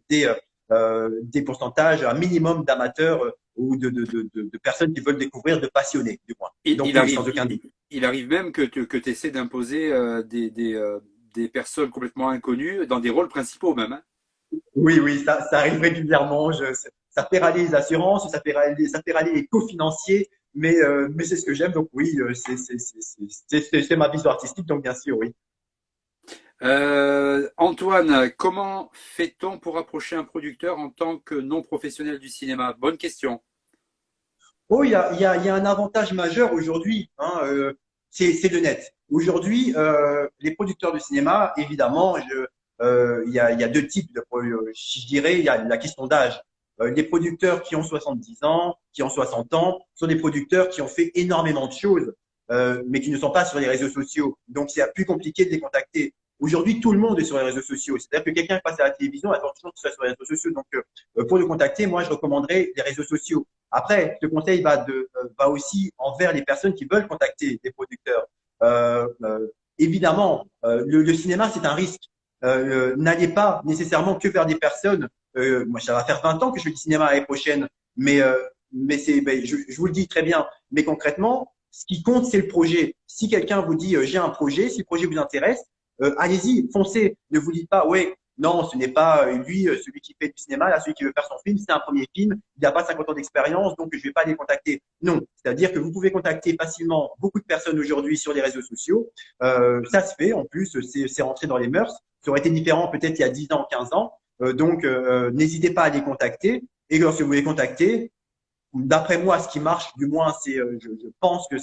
des pourcentages, un minimum d'amateurs ou de personnes qui veulent découvrir, de passionnés, du moins. Donc oui, sans aucun doute. Il arrive même que tu essaies d'imposer des personnes complètement inconnues dans des rôles principaux même, hein. Oui, oui, ça arrive régulièrement. Ça fait râler les assurances, ça fait râler les co-financiers, mais c'est ce que j'aime. Donc oui, c'est ma vision artistique, donc bien sûr, oui. Antoine, comment fait-on pour approcher un producteur en tant que non professionnel du cinéma? Bonne question. Oh, il y a un avantage majeur aujourd'hui, hein, c'est le net. Aujourd'hui, les producteurs de cinéma, évidemment, il y a deux types je dirais, il y a la question d'âge. Les producteurs qui ont 70 ans, qui ont 60 ans, sont des producteurs qui ont fait énormément de choses, mais qui ne sont pas sur les réseaux sociaux. Donc, c'est plus compliqué de les contacter. Aujourd'hui, tout le monde est sur les réseaux sociaux. C'est-à-dire que quelqu'un qui passe à la télévision attend toujours qu'il soit sur les réseaux sociaux. Donc, pour le contacter, moi, je recommanderais les réseaux sociaux. Après, ce conseil va aussi envers les personnes qui veulent contacter des producteurs. Évidemment, le cinéma, c'est un risque. N'allez pas nécessairement que vers des personnes. Moi, ça va faire 20 ans que je fais du cinéma l'année prochaine, mais je vous le dis très bien. Mais concrètement, ce qui compte, c'est le projet. Si quelqu'un vous dit j'ai un projet, si le projet vous intéresse, allez-y, foncez. Ne vous dites pas ouais, non, ce n'est pas lui, celui qui fait du cinéma, là, celui qui veut faire son film, c'est un premier film, il n'a pas 50 ans d'expérience, donc je ne vais pas les contacter. Non, c'est-à-dire que vous pouvez contacter facilement beaucoup de personnes aujourd'hui sur les réseaux sociaux. Ça se fait, en plus, c'est rentré dans les mœurs. Ça aurait été différent peut-être il y a 10 ans, 15 ans. N'hésitez pas à les contacter. Et lorsque vous les contactez, d'après moi, ce qui marche, du moins, je pense que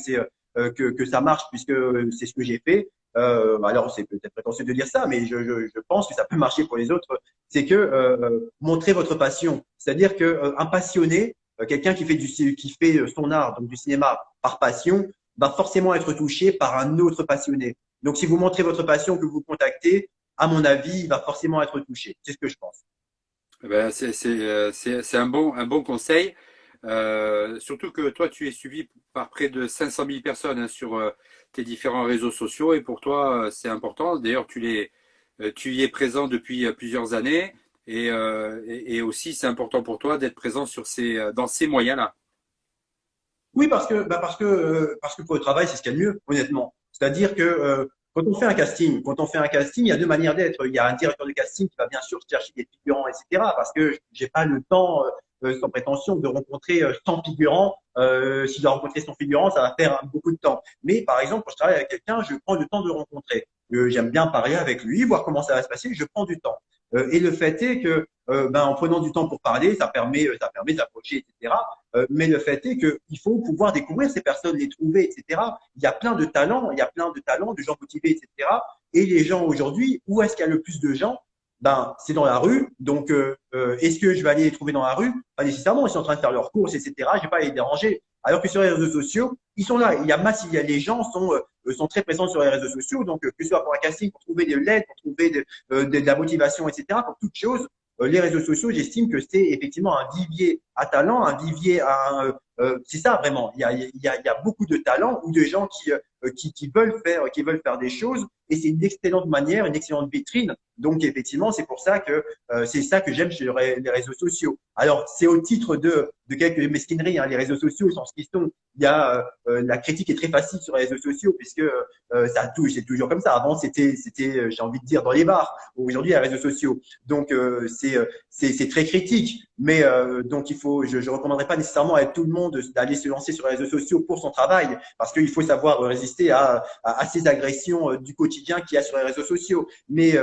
que ça marche puisque c'est ce que j'ai fait. Alors c'est peut-être prétentieux de dire ça, mais je pense que ça peut marcher pour les autres. C'est que montrer votre passion, c'est-à-dire que un passionné, quelqu'un qui fait son art, donc du cinéma par passion, va forcément être touché par un autre passionné. Donc si vous montrez votre passion que vous contactez, à mon avis, il va forcément être touché. C'est ce que je pense. Eh ben, c'est un bon conseil. Surtout que toi, tu es suivi par près de 500 000 personnes hein, sur tes différents réseaux sociaux et pour toi, c'est important. D'ailleurs, tu y es présent depuis plusieurs années et aussi c'est important pour toi d'être présent sur dans ces moyens-là. Oui, parce que pour le travail, c'est ce qu'il y a de mieux, honnêtement. C'est-à-dire que quand on fait un casting, il y a deux manières d'être. Il y a un directeur de casting qui va bien sûr chercher des figurants, etc. Parce que j'ai pas le temps, sans prétention, de rencontrer 100 figurants. S'il doit rencontrer 100 figurants, ça va faire beaucoup de temps. Mais par exemple, quand je travaille avec quelqu'un, je prends le temps de le rencontrer. J'aime bien parler avec lui, voir comment ça va se passer. Je prends du temps. Et le fait est que, en prenant du temps pour parler, ça permet d'approcher, etc. Mais le fait est qu'il faut pouvoir découvrir ces personnes, les trouver, etc. Il y a plein de talents, de gens motivés, etc. Et les gens aujourd'hui, où est-ce qu'il y a le plus de gens? C'est dans la rue. Donc, est-ce que je vais aller les trouver dans la rue? Pas nécessairement. Ils sont en train de faire leurs courses, etc. Je vais pas les déranger. Alors que sur les réseaux sociaux, ils sont là. Les gens sont très présents sur les réseaux sociaux. Donc, que ce soit pour un casting, pour trouver de l'aide, pour trouver de la motivation, etc. Pour toute chose, les réseaux sociaux, j'estime que c'est effectivement un vivier à talent, un vivier c'est ça vraiment. Il y a beaucoup de talents ou de gens qui veulent faire des choses et c'est une excellente manière, une excellente vitrine. Donc effectivement, c'est pour ça que c'est ça que j'aime chez les réseaux sociaux. Alors c'est au titre de quelques mesquineries, hein, les réseaux sociaux sont ce qu'ils sont. Il y a la critique est très facile sur les réseaux sociaux puisque ça touche, c'est toujours comme ça. Avant c'était j'ai envie de dire dans les bars. Aujourd'hui il y a les réseaux sociaux. Donc c'est très critique. Mais donc je recommanderais pas nécessairement à tout le monde d'aller se lancer sur les réseaux sociaux pour son travail, parce qu'il faut savoir résister à ces agressions du quotidien qu'il y a sur les réseaux sociaux. Mais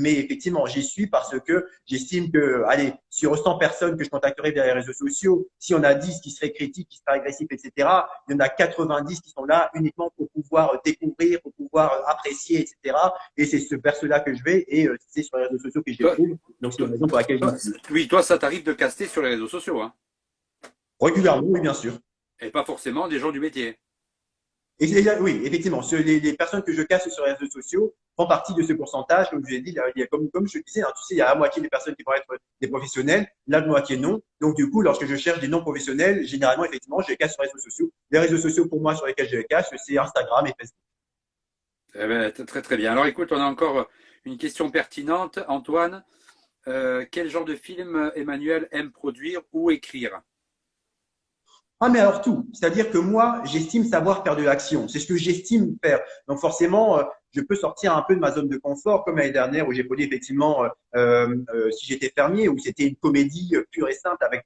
effectivement, j'y suis parce que j'estime que, allez, sur 100 personnes que je contacterai via les réseaux sociaux, si on a 10 qui seraient critiques, qui seraient agressifs, etc., il y en a 90 qui sont là uniquement pour pouvoir découvrir, pour pouvoir apprécier, etc. Et c'est vers cela que je vais et c'est sur les réseaux sociaux que je les trouve. Donc c'est la raison pour laquelle je Oui, toi, ça t'arrive de caster sur les réseaux sociaux, hein, régulièrement, oui, bien sûr. et pas forcément des gens du métier. Oui, effectivement, les personnes que je casse sur les réseaux sociaux font partie de ce pourcentage. Comme je l'ai dit, comme je disais, hein, tu sais, il y a la moitié des personnes qui vont être des professionnels, la moitié non. Donc, du coup, lorsque je cherche des non professionnels, généralement, effectivement, je les casse sur les réseaux sociaux. Les réseaux sociaux, pour moi, sur lesquels je les cache, c'est Instagram et Facebook. Eh ben, très très bien. Alors écoute, on a encore une question pertinente. Antoine, quel genre de film Emmanuel aime produire ou écrire? Ah, mais alors tout. C'est-à-dire que moi, j'estime savoir faire de l'action. C'est ce que j'estime faire. Donc forcément, je peux sortir un peu de ma zone de confort, comme l'année dernière où j'ai produit effectivement Si j'étais fermier, où c'était une comédie pure et simple avec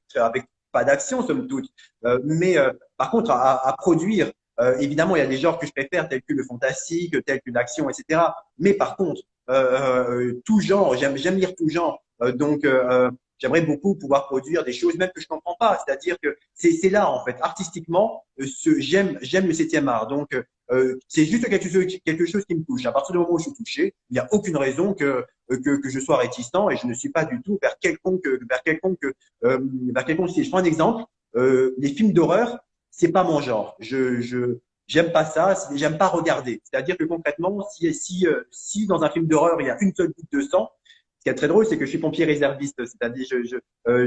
pas d'action, somme toute. Par contre, à produire, évidemment, il y a des genres que je préfère, tels que le fantastique, tels que l'action, etc. Mais par contre, tout genre, j'aime lire tout genre. J'aimerais beaucoup pouvoir produire des choses même que je comprends pas. C'est-à-dire que c'est là en fait artistiquement j'aime le septième art. Donc c'est juste quelque chose qui me touche. À partir du moment où je suis touché, il n'y a aucune raison que je sois réticent et je ne suis pas du tout vers quelconque style. Je prends un exemple. Les films d'horreur, c'est pas mon genre. J'aime pas ça. J'aime pas regarder. C'est-à-dire que concrètement, si dans un film d'horreur il y a une seule goutte de sang, ce qui est très drôle, c'est que je suis pompier réserviste, c'est-à-dire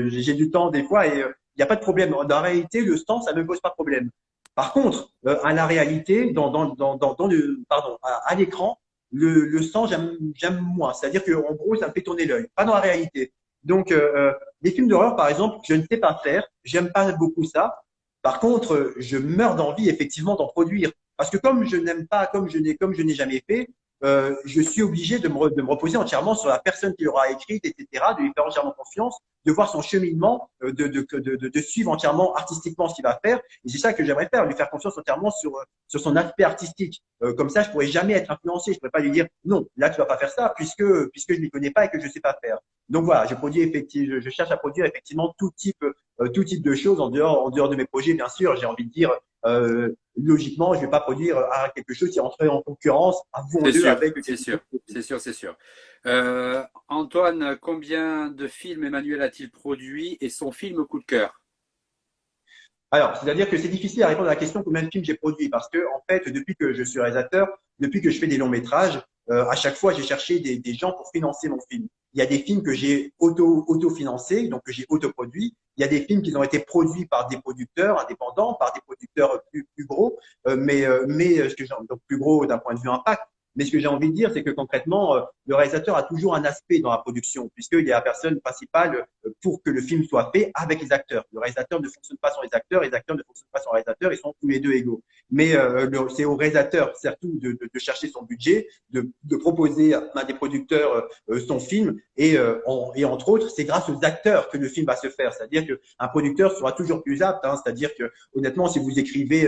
j'ai du temps des fois et il n'y a pas de problème. Dans la réalité, le sang, ça ne me pose pas de problème. Par contre, à la réalité, à l'écran, le sang, j'aime moins. C'est-à-dire qu'en gros, ça me fait tourner l'œil. Pas dans la réalité. Donc, les films d'horreur, par exemple, je ne sais pas faire. J'aime pas beaucoup ça. Par contre, je meurs d'envie effectivement d'en produire. Parce que comme je n'aime pas, comme je n'ai jamais fait, je suis obligé de me reposer entièrement sur la personne qui l'aura écrite, etc., de lui faire entièrement confiance, de voir son cheminement, de suivre entièrement artistiquement ce qu'il va faire. Et c'est ça que j'aimerais faire, lui faire confiance entièrement sur son aspect artistique. Comme ça, je pourrais jamais être influencé. Je pourrais pas lui dire non, là tu vas pas faire ça, puisque je ne m'y connais pas et que je sais pas faire. Donc voilà, je cherche à produire effectivement tout type de choses en dehors de mes projets, bien sûr. J'ai envie de dire, logiquement, je vais pas produire quelque chose qui rentrerait en concurrence à vous en deux avec. C'est sûr, c'est sûr, c'est sûr. Antoine, combien de films Emmanuel a-t-il produit et son film coup de cœur? Alors, c'est-à-dire que c'est difficile à répondre à la question combien de films j'ai produit parce que, en fait, depuis que je suis réalisateur, depuis que je fais des longs métrages, à chaque fois, j'ai cherché des gens pour financer mon film. Il y a des films que j'ai auto-financés, donc que j'ai autoproduits. Il y a des films qui ont été produits par des producteurs indépendants, par des producteurs plus gros, donc plus gros d'un point de vue impact. Mais ce que j'ai envie de dire, c'est que concrètement, le réalisateur a toujours un aspect dans la production, puisqu'il y a la personne principale pour que le film soit fait avec les acteurs. Le réalisateur ne fonctionne pas sans les acteurs ne fonctionnent pas sans le réalisateur, ils sont tous les deux égaux. Mais c'est au réalisateur surtout de chercher son budget, de proposer à des producteurs son film, et entre autres, c'est grâce aux acteurs que le film va se faire. C'est-à-dire qu'un producteur sera toujours plus apte, hein, c'est-à-dire que honnêtement, si vous écrivez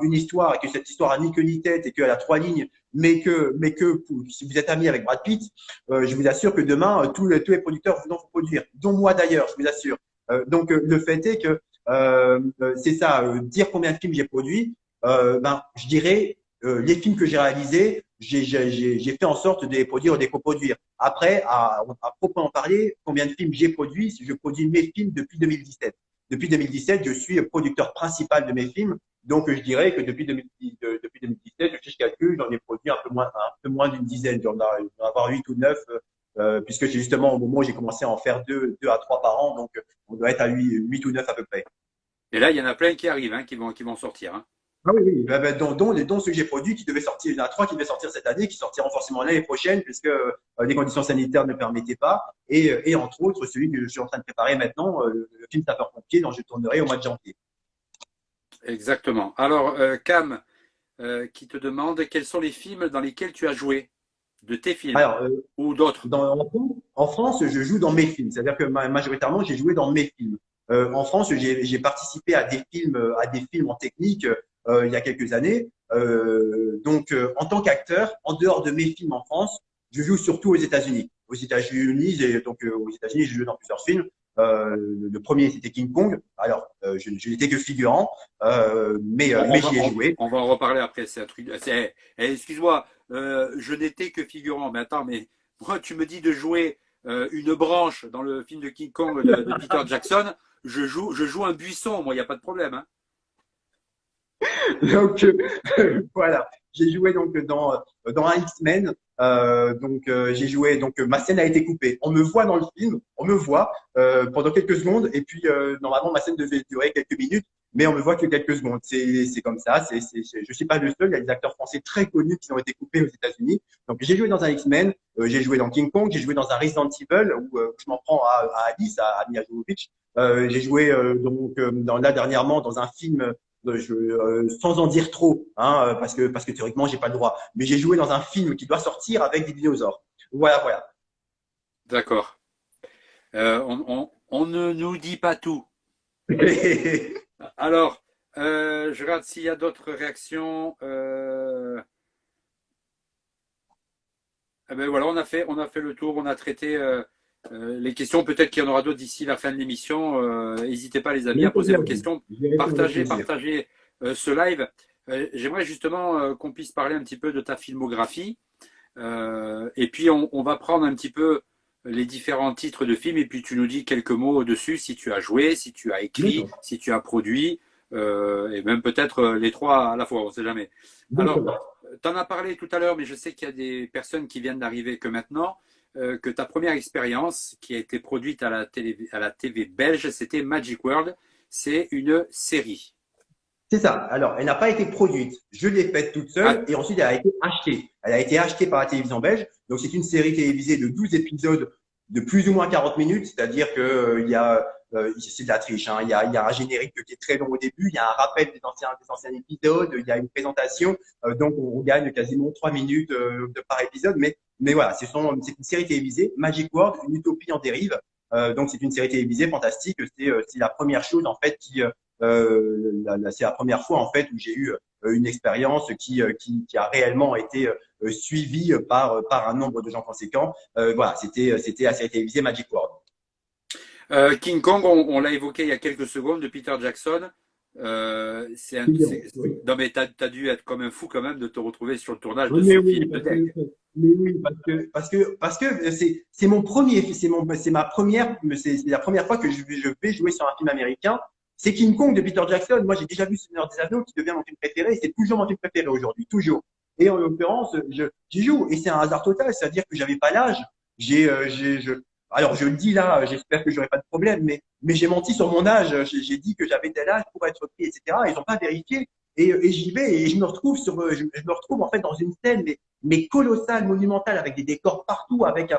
une histoire et que cette histoire a ni queue ni tête et qu'elle a 3 lignes, si vous êtes ami avec Brad Pitt, je vous assure que demain, tous les producteurs vont produire, dont moi d'ailleurs, je vous assure. Donc, le fait est que c'est ça, dire combien de films j'ai produit, je dirais les films que j'ai réalisés, j'ai fait en sorte de les produire ou de les coproduire. Après, à proprement parler, combien de films j'ai produit, je produis mes films depuis 2017. Depuis 2017, je suis producteur principal de mes films. Donc, je dirais que depuis 2017, si je calcule, j'en ai produit un peu moins d'une dizaine. J'en ai avoir 8 ou 9, puisque c'est justement au moment où j'ai commencé à en faire 2 à 3 par an. Donc, on doit être à 8 ou 9 à peu près. Et là, il y en a plein qui arrivent, hein, qui vont sortir. Hein. Ah oui, oui. Dont ceux que j'ai produits qui devaient sortir. Il y en a 3 qui devaient sortir cette année, qui sortiront forcément l'année prochaine, puisque les conditions sanitaires ne permettaient pas. Et entre autres, celui que je suis en train de préparer maintenant, le film Sapeur-pompier, dont je tournerai au mois de janvier. Exactement. Alors, Cam, qui te demande quels sont les films dans lesquels tu as joué, de tes films Alors, ou d'autres. en France, je joue dans mes films. C'est-à-dire que majoritairement, j'ai joué dans mes films. En France, j'ai participé à des films en technique il y a quelques années. Donc, en tant qu'acteur, en dehors de mes films en France, je joue surtout aux États-Unis. Aux États-Unis, j'ai joué dans plusieurs films. Le premier, c'était King Kong. Alors, je n'étais que figurant, mais j'y ai joué. On va en reparler après. C'est un truc. Excuse-moi, je n'étais que figurant. Mais attends, mais moi, tu me dis de jouer une branche dans le film de King Kong de Peter Jackson. Je joue un buisson. Moi, il n'y a pas de problème. Hein. Donc voilà, j'ai joué donc dans un X-Men. J'ai joué, donc ma scène a été coupée. On me voit dans le film, on me voit pendant quelques secondes, et puis normalement ma scène devait durer quelques minutes, mais on me voit que quelques secondes. C'est comme ça. Je suis pas le seul. Il y a des acteurs français très connus qui ont été coupés aux États-Unis. Donc j'ai joué dans un X-Men, j'ai joué dans King Kong, j'ai joué dans un Resident Evil où je m'en prends à Alice, à Mia Jovovich. J'ai joué là dernièrement dans un film. Sans en dire trop, hein, parce que théoriquement j'ai pas le droit. Mais j'ai joué dans un film qui doit sortir avec des dinosaures. Voilà, voilà. D'accord. On ne nous dit pas tout. Alors, je regarde s'il y a d'autres réactions. Eh ben voilà, on a fait le tour, on a traité les questions. Peut-être qu'il y en aura d'autres d'ici la fin de l'émission. N'hésitez pas, les amis, à poser vos questions. Partagez ce live. J'aimerais justement qu'on puisse parler un petit peu de ta filmographie. Et puis, on va prendre un petit peu les différents titres de films. Et puis, tu nous dis quelques mots dessus, si tu as joué, si tu as écrit, si tu as produit. Et même peut-être les 3 à la fois, on ne sait jamais. Alors, tu en as parlé tout à l'heure, mais je sais qu'il y a des personnes qui viennent d'arriver que maintenant. Que ta première expérience qui a été produite à la TV belge, c'était Magic World. C'est une série. C'est ça. Alors, elle n'a pas été produite. Je l'ai faite toute seule et ensuite elle a été achetée. Elle a été achetée par la télévision belge. Donc, c'est une série télévisée de 12 épisodes de plus ou moins 40 minutes. C'est-à-dire qu'il y a c'est de la triche. Hein. Il y a un générique qui est très long au début, il y a un rappel des anciens épisodes, il y a une présentation, donc on gagne quasiment 3 minutes par épisode. Mais voilà, c'est une série télévisée, Magic World, une utopie en dérive. Donc c'est une série télévisée fantastique. C'est la première chose en fait c'est la première fois en fait où j'ai eu une expérience qui a réellement été suivie par un nombre de gens conséquents. Voilà, c'était la série télévisée Magic World. King Kong, on l'a évoqué il y a quelques secondes de Peter Jackson. Oui. Non mais t'as dû être comme un fou quand même de te retrouver sur le tournage Oui, de mais ce oui, film de dingue. parce que c'est mon premier, c'est ma première, c'est la première fois que je vais jouer sur un film américain. C'est King Kong de Peter Jackson. Moi, j'ai déjà vu Seigneur des Anneaux qui devient mon film préféré et c'est toujours mon film préféré aujourd'hui, toujours. Et en l'occurrence, j'y joue et c'est un hasard total, c'est-à-dire que j'avais pas l'âge. Alors je le dis là, j'espère que j'aurai pas de problème, mais j'ai menti sur mon âge. J'ai dit que j'avais tel âge pour être pris, etc. Ils ont pas vérifié. Et j'y vais et je me retrouve je me retrouve en fait dans une scène mais colossale, monumentale, avec des décors partout, avec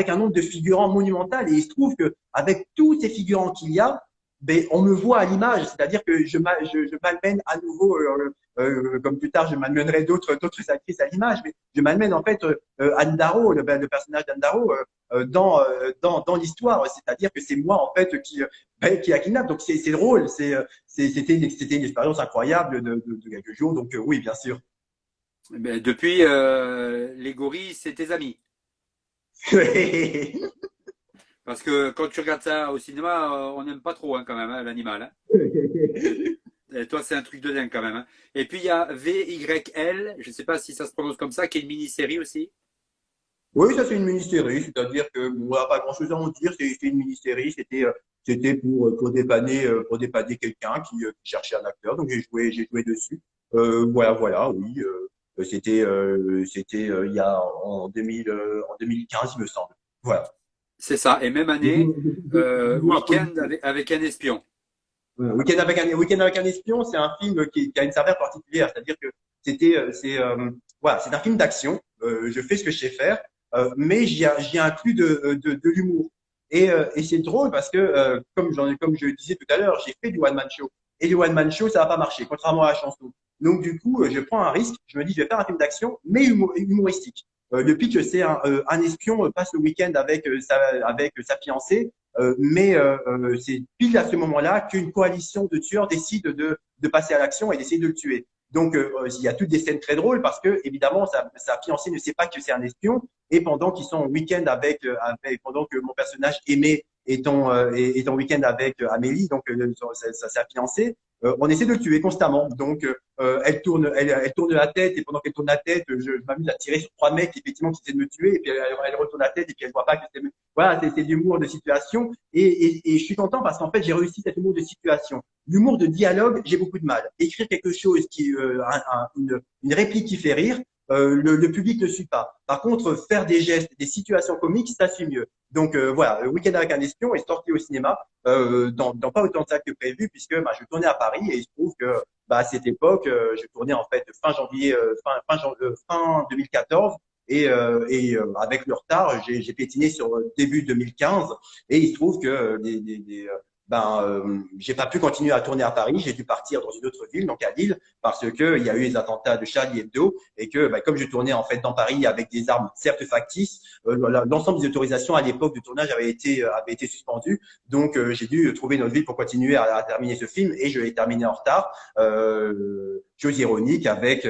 un nombre de figurants monumental. Et il se trouve que avec tous ces figurants qu'il y a, ben, on me voit à l'image, c'est-à-dire que je malmène à nouveau, comme plus tard je malmènerai d'autres actrices à l'image, mais je malmène en fait Anne Darrow, le personnage d'Anne Darrow, dans l'histoire, c'est-à-dire que c'est moi en fait qui la kidnappe. Donc c'est drôle, c'était une expérience incroyable de quelques jours. Donc oui, bien sûr. Ben, depuis, les gorilles, c'est tes amis. Parce que quand tu regardes ça au cinéma, on n'aime pas trop hein, quand même hein, l'animal. Hein. Et toi, c'est un truc de dingue quand même. Hein. Et puis il y a VYL, je ne sais pas si ça se prononce comme ça, qui est une mini-série aussi. Oui, ça c'est une mini-série, c'est-à-dire que moi, pas grand-chose à en dire, c'est une mini-série, c'était pour dépanner quelqu'un qui cherchait un acteur, donc j'ai joué dessus. Voilà, oui, il y a en 2015, il me semble. Voilà. C'est ça. Et même année, Week-end avec un espion. Week-end avec un espion, c'est un film qui a une saveur particulière, c'est-à-dire que voilà, c'est un film d'action. Je fais ce que je sais faire, mais j'y inclus de l'humour. Et c'est drôle parce que comme je le disais tout à l'heure, j'ai fait du one man show et le one man show ça va pas marcher, contrairement à la chanson. Donc du coup, je prends un risque. Je me dis, je vais faire un film d'action, mais humoristique. Le pitch, c'est un espion passe le week-end avec sa fiancée c'est pile à ce moment-là qu'une coalition de tueurs décide de passer à l'action et d'essayer de le tuer. Donc, il y a toutes des scènes très drôles parce que, évidemment, sa fiancée ne sait pas que c'est un espion. Et pendant qu'ils sont en week-end pendant que mon personnage aimé est en week-end avec Amélie, donc sa fiancée, on essaie de le tuer constamment. Donc, elle tourne la tête et pendant qu'elle tourne la tête, je m'amuse à tirer sur 3 mecs effectivement qui essaient de me tuer et puis elle retourne la tête et puis elle voit pas que c'est voilà, c'est de l'humour de situation et je suis content parce qu'en fait j'ai réussi cet humour de situation. L'humour de dialogue, j'ai beaucoup de mal. Écrire quelque chose une réplique qui fait rire, le public ne suit pas. Par contre, faire des gestes, des situations comiques, ça suit mieux. Donc voilà, le week-end avec un espion est sorti au cinéma dans pas autant de ça que prévu puisque je tournais à Paris et il se trouve que à cette époque, je tournais en fait fin janvier, fin 2014 avec le retard, j'ai pétiné sur début 2015 et il se trouve que j'ai pas pu continuer à tourner à Paris, j'ai dû partir dans une autre ville, donc à Lille, parce que il y a eu les attentats de Charlie Hebdo et que comme je tournais en fait dans Paris avec des armes certes factices, l'ensemble des autorisations à l'époque de tournage avait été suspendues, donc j'ai dû trouver une autre ville pour continuer à terminer ce film et je l'ai terminé en retard. Chose ironique avec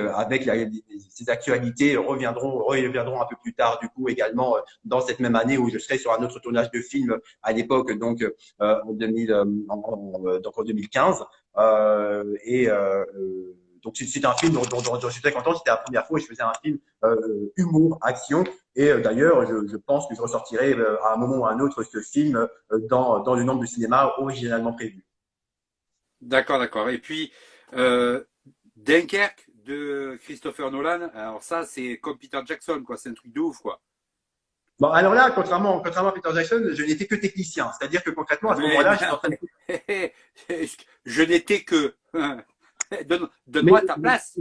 ces actualités reviendront un peu plus tard du coup également dans cette même année où je serai sur un autre tournage de film à l'époque donc donc en 2015 donc c'est un film dont je suis très content. C'était la première fois où je faisais un film humour, action. Et d'ailleurs, je pense que je ressortirai à un moment ou à un autre ce film dans le nombre de cinéma originalement prévu. D'accord, d'accord. Et puis, Dunkerque de Christopher Nolan, alors ça, c'est comme Peter Jackson, quoi. C'est un truc de ouf, quoi. Bon, alors là, contrairement à Peter Jackson, je n'étais que technicien. C'est-à-dire que concrètement, à ce moment-là, j'étais en train de… Je n'étais que… Donne-moi ta place.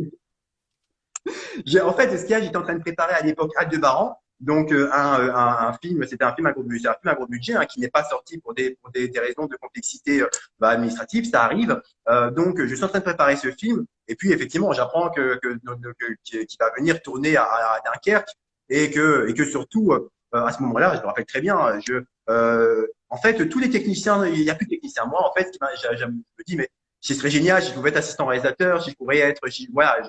En fait, ce qu'il y a, j'étais en train de préparer à l'époque Aldebaran. Donc c'était un film à gros budget, un film à gros budget hein, qui n'est pas sorti pour des raisons de complexité administrative, ça arrive. Donc je suis en train de préparer ce film et puis effectivement j'apprends qu'il va venir tourner à Dunkerque et que surtout à ce moment-là, je me rappelle très bien, en fait tous les techniciens, il n'y a plus de techniciens. Moi en fait, je me dis mais ce serait génial si je pouvais être assistant réalisateur, si je pourrais être, voilà,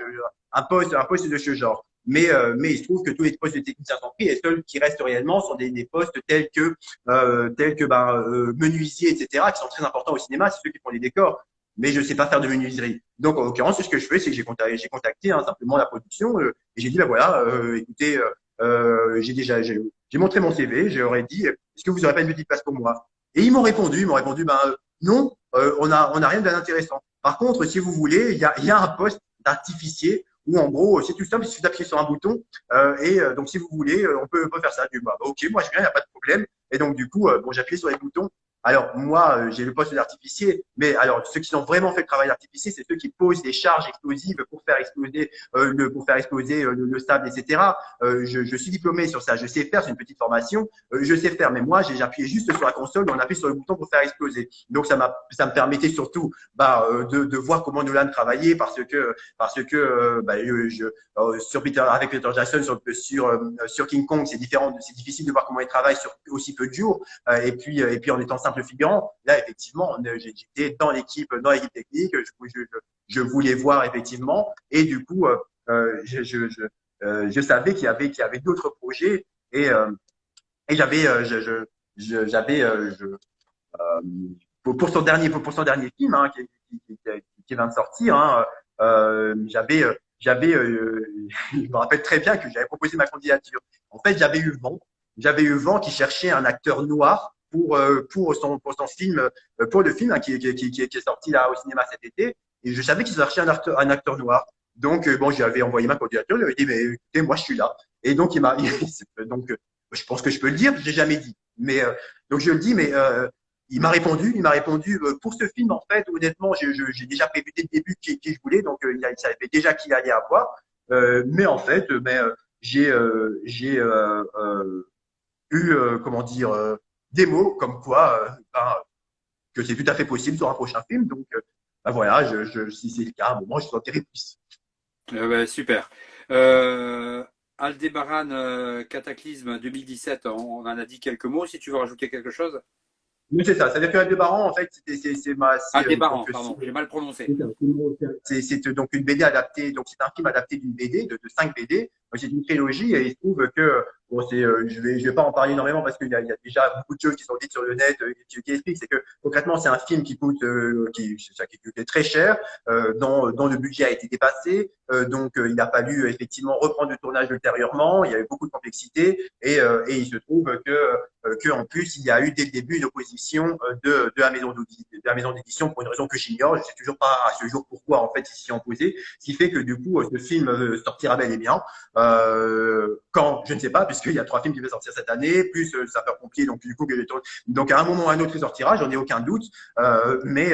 un poste de ce genre. Mais il se trouve que tous les postes de techniciens sont pris et seuls qui restent réellement sont des postes tels que menuisier, etc., qui sont très importants au cinéma, c'est ceux qui font les décors. Mais je ne sais pas faire de menuiserie. Donc, en l'occurrence, ce que je fais, c'est que j'ai contacté hein, simplement la production et j'ai dit, ben voilà, écoutez, j'ai montré mon CV, j'aurais dit, est-ce que vous n'aurez pas une petite place pour moi? Et ils m'ont répondu, ben non, on a rien d'intéressant. Par contre, si vous voulez, il y a un poste d'artificier où en gros, c'est tout simple, il suffit d'appuyer sur un bouton donc si vous voulez, on peut faire ça. Bah, ok, moi je viens, il n'y a pas de problème. Et donc du coup, bon, j'appuie sur les boutons. Alors moi, j'ai le poste d'artificier, mais alors ceux qui ont vraiment fait le travail d'artificier, c'est ceux qui posent des charges explosives pour faire exploser le sable, etc. Je suis diplômé sur ça, je sais faire, c'est une petite formation, je sais faire, mais moi j'ai appuyé juste sur la console, on appuie sur le bouton pour faire exploser. Donc ça me permettait surtout de voir comment Nolan travaillait parce que avec Peter Jackson sur King Kong, c'est différent, c'est difficile de voir comment il travaille sur aussi peu de jours. Et puis en étant simple figurant, là effectivement, j'étais dans l'équipe technique, je voulais voir effectivement, et du coup, je savais qu'il y avait d'autres projets et j'avais j'avais pour son dernier film hein, qui vient de sortir, hein, j'avais je me rappelle très bien que j'avais proposé ma candidature. En fait, j'avais eu vent qui cherchait un acteur noir pour son film, pour le film hein, qui est sorti là au cinéma cet été. Et je savais qu'il cherchait un acteur noir. Donc, bon, j'avais envoyé ma candidature, il m'avait dit, mais écoutez, moi, je suis là. Et donc, donc, je pense que je peux le dire, je l'ai jamais dit. Mais, donc, je le dis, mais, il m'a répondu, pour ce film, en fait, honnêtement, j'ai déjà prévu dès le début qui je voulais, donc, il savait déjà qui il allait avoir. Mais en fait, j'ai eu, comment dire, des mots comme quoi, que c'est tout à fait possible sur un prochain film. Donc, voilà, si c'est le cas, bon, moi, je suis en plus. Ben, super. Aldébaran Cataclysme 2017, on en a dit quelques mots. Si tu veux rajouter quelque chose. Oui, c'est ça. Ça fait Aldébaran, en fait, Aldébaran, pardon, j'ai mal prononcé. C'est donc une BD adaptée, donc c'est un film adapté d'une BD, de 5 BD. C'est une trilogie et il se trouve que, bon, je vais pas en parler énormément parce qu'il y a déjà beaucoup de choses qui sont dites sur le net qui expliquent. C'est que concrètement, c'est un film qui coûte, qui coûtait très cher, dont le budget a été dépassé. Donc, il a fallu effectivement reprendre le tournage ultérieurement. Il y avait beaucoup de complexité et il se trouve que en plus, il y a eu dès le début une opposition de la maison d'édition pour une raison que j'ignore. Je sais toujours pas à ce jour pourquoi en fait ils s'y ont opposés. Ce qui fait que du coup, ce film sortira bel et bien. Quand je ne sais pas, puisqu'il y a 3 films qui vont sortir cette année, plus Sapeur-Pompier, donc du coup, donc à un moment ou à un autre, il sortira, j'en ai aucun doute. Mais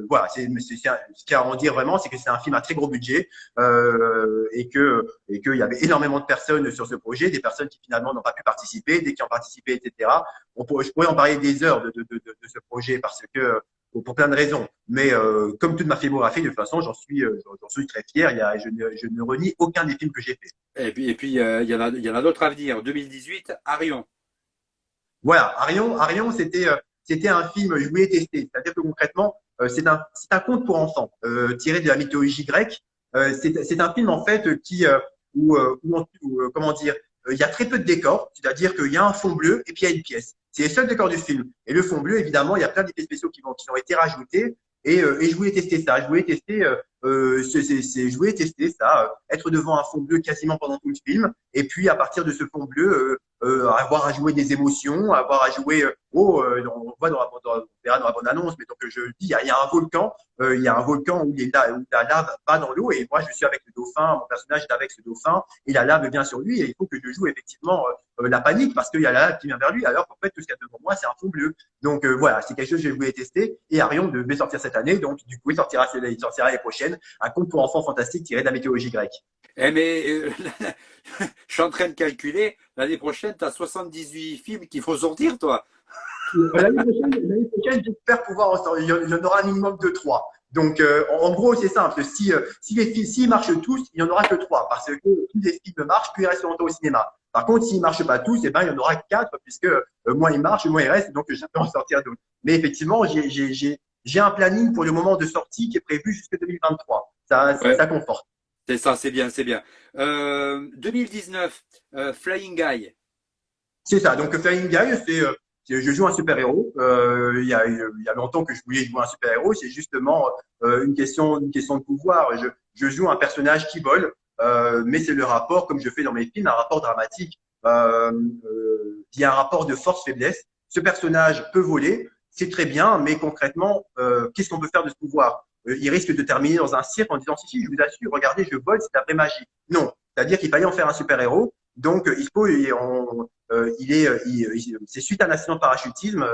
voilà, ce qu'il y a à en dire vraiment, c'est que c'est un film à très gros budget et qu'il y avait énormément de personnes sur ce projet, des personnes qui finalement n'ont pas pu participer, des qui ont participé, etc. Je pourrais en parler des heures de ce projet parce que pour plein de raisons. Mais comme toute ma filmographie, de toute façon, j'en suis très fier. Je ne renie aucun des films que j'ai fait. Et puis il y en a d'autres à venir. 2018, Arion. Voilà, Arion, c'était un film je voulais tester. C'est-à-dire que concrètement, c'est un conte pour enfants tiré de la mythologie grecque. C'est un film en fait comment dire, il y a très peu de décors, c'est-à-dire qu'il y a un fond bleu et puis il y a une pièce. C'est les seuls décors du film. Et le fond bleu, évidemment, il y a plein d'effets spéciaux qui ont été rajoutés. Et je voulais tester ça. Je voulais tester ça, être devant un fond bleu quasiment pendant tout le film. Et puis à partir de ce fond bleu, avoir à jouer des émotions, avoir à jouer gros, on voit on verra dans la bande-annonce, mais donc je dis, il y a un volcan, où où la lave va dans l'eau, et moi je suis avec le dauphin, mon personnage est avec ce dauphin, et la lave vient sur lui, et il faut que je joue effectivement la panique, parce qu'il y a la lave qui vient vers lui, alors qu'en fait tout ce qu'il y a devant moi c'est un fond bleu. Donc voilà, c'est quelque chose que je voulais tester, et Arion devait sortir cette année, donc du coup il sortira l'année prochaine, un conte pour enfants fantastique tiré de la mythologie grecque. Eh mais je suis en train de calculer, l'année prochaine, tu as 78 films qu'il faut sortir, toi. L'année prochaine, j'espère pouvoir en sortir. Il y en aura un minimum de 3. Donc, en gros, c'est simple. Si les films, s'ils marchent tous, il n'y en aura que 3. Parce que tous les films marchent, plus ils restent longtemps au cinéma. Par contre, s'ils ne marchent pas tous, eh ben, il y en aura 4, puisque moins ils marchent, moins ils restent. Donc, je peux en sortir d'autres. Mais effectivement, j'ai un planning pour le moment de sortie qui est prévu jusqu'en 2023. Ouais, Ça conforte. c'est ça, c'est bien, c'est bien. 2019, Flying Guy. C'est ça. Donc, Flying Guy, je joue un super-héros. Il y a longtemps que je voulais jouer un super-héros. C'est justement une question de pouvoir. Je joue un personnage qui vole, mais c'est le rapport, comme je fais dans mes films, un rapport dramatique. Il y a un rapport de force-faiblesse. Ce personnage peut voler, c'est très bien, mais concrètement, qu'est-ce qu'on peut faire de ce pouvoir? Il risque de terminer dans un cirque en disant si, je vous assure, regardez, je vole, c'est la vraie magie. Non, c'est-à-dire qu'il fallait en faire un super-héros. Donc, c'est suite à un accident de parachutisme,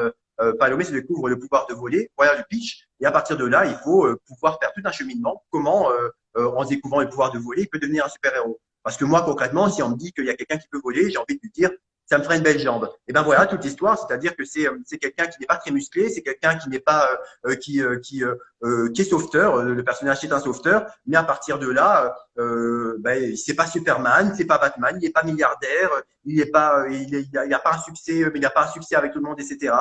Palomé se découvre le pouvoir de voler. Voilà le pitch. Et à partir de là, il faut pouvoir faire tout un cheminement. Comment, en découvrant le pouvoir de voler, il peut devenir un super-héros. Parce que moi, concrètement, si on me dit qu'il y a quelqu'un qui peut voler, j'ai envie de lui dire, ça me ferait une belle jambe. Et ben voilà toute l'histoire, c'est-à-dire que c'est quelqu'un qui n'est pas très musclé, c'est quelqu'un qui n'est pas qui est sauveteur. Le personnage est un sauveteur, mais à partir de là, c'est pas Superman, c'est pas Batman, il n'est pas milliardaire, il a pas un succès, mais il a pas un succès avec tout le monde, etc.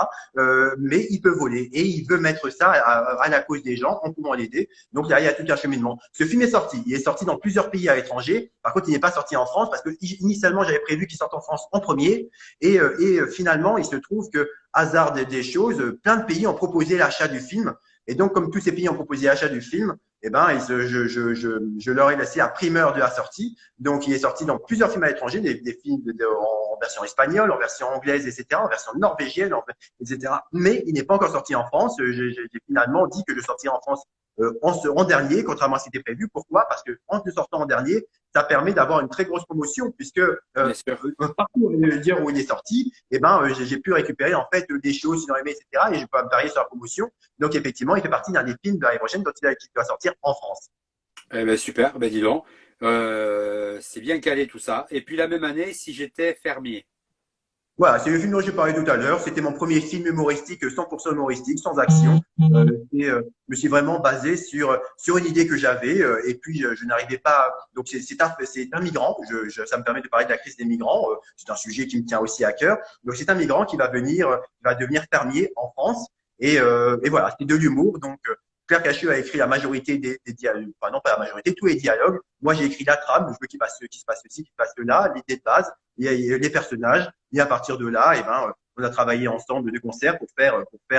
Mais il peut voler et il veut mettre ça à la cause des gens en pouvant l'aider. Donc il y a tout un cheminement. Ce film est sorti, il est sorti dans plusieurs pays à l'étranger. Par contre, il n'est pas sorti en France parce que initialement j'avais prévu qu'il sorte en France en premier et finalement il se trouve que hasard des choses, plein de pays ont proposé l'achat du film. Et donc, comme tous ces pays ont proposé l'achat du film, eh ben, je leur ai laissé la primeur de la sortie. Donc, il est sorti dans plusieurs films à l'étranger, des films en version espagnole, en version anglaise, etc., en version norvégienne, etc. Mais il n'est pas encore sorti en France. J'ai finalement dit que je sortirais en France en dernier, contrairement à ce qui était prévu. Pourquoi? Parce que en le sortant en dernier, ça permet d'avoir une très grosse promotion, puisque Bien sûr. partout dire où il est sorti, eh ben, j'ai pu récupérer en fait des choses si j'en aimé, etc. Et je peux me parier sur la promotion. Donc effectivement, il fait partie d'un des films de l'année prochaine qui doit sortir en France. Eh ben, super, ben dis donc. C'est bien calé tout ça. Et puis la même année, si j'étais fermier. Voilà, c'est le film dont j'ai parlé tout à l'heure. C'était mon premier film humoristique, 100% humoristique, sans action. Je me suis vraiment basé sur une idée que j'avais. Et puis, je n'arrivais pas. Donc, c'est un migrant. Ça me permet de parler de la crise des migrants. C'est un sujet qui me tient aussi à cœur. Donc, c'est un migrant qui va devenir fermier en France. Et voilà, c'est de l'humour. Donc, Claire Cacheux a écrit la majorité des dialogues, enfin non pas la majorité, tous les dialogues. Moi, j'ai écrit la trame, je veux qu'il se passe ceci, qu'il se passe cela, l'idée de base, les personnages. Et à partir de là, eh ben, on a travaillé ensemble de concert pour faire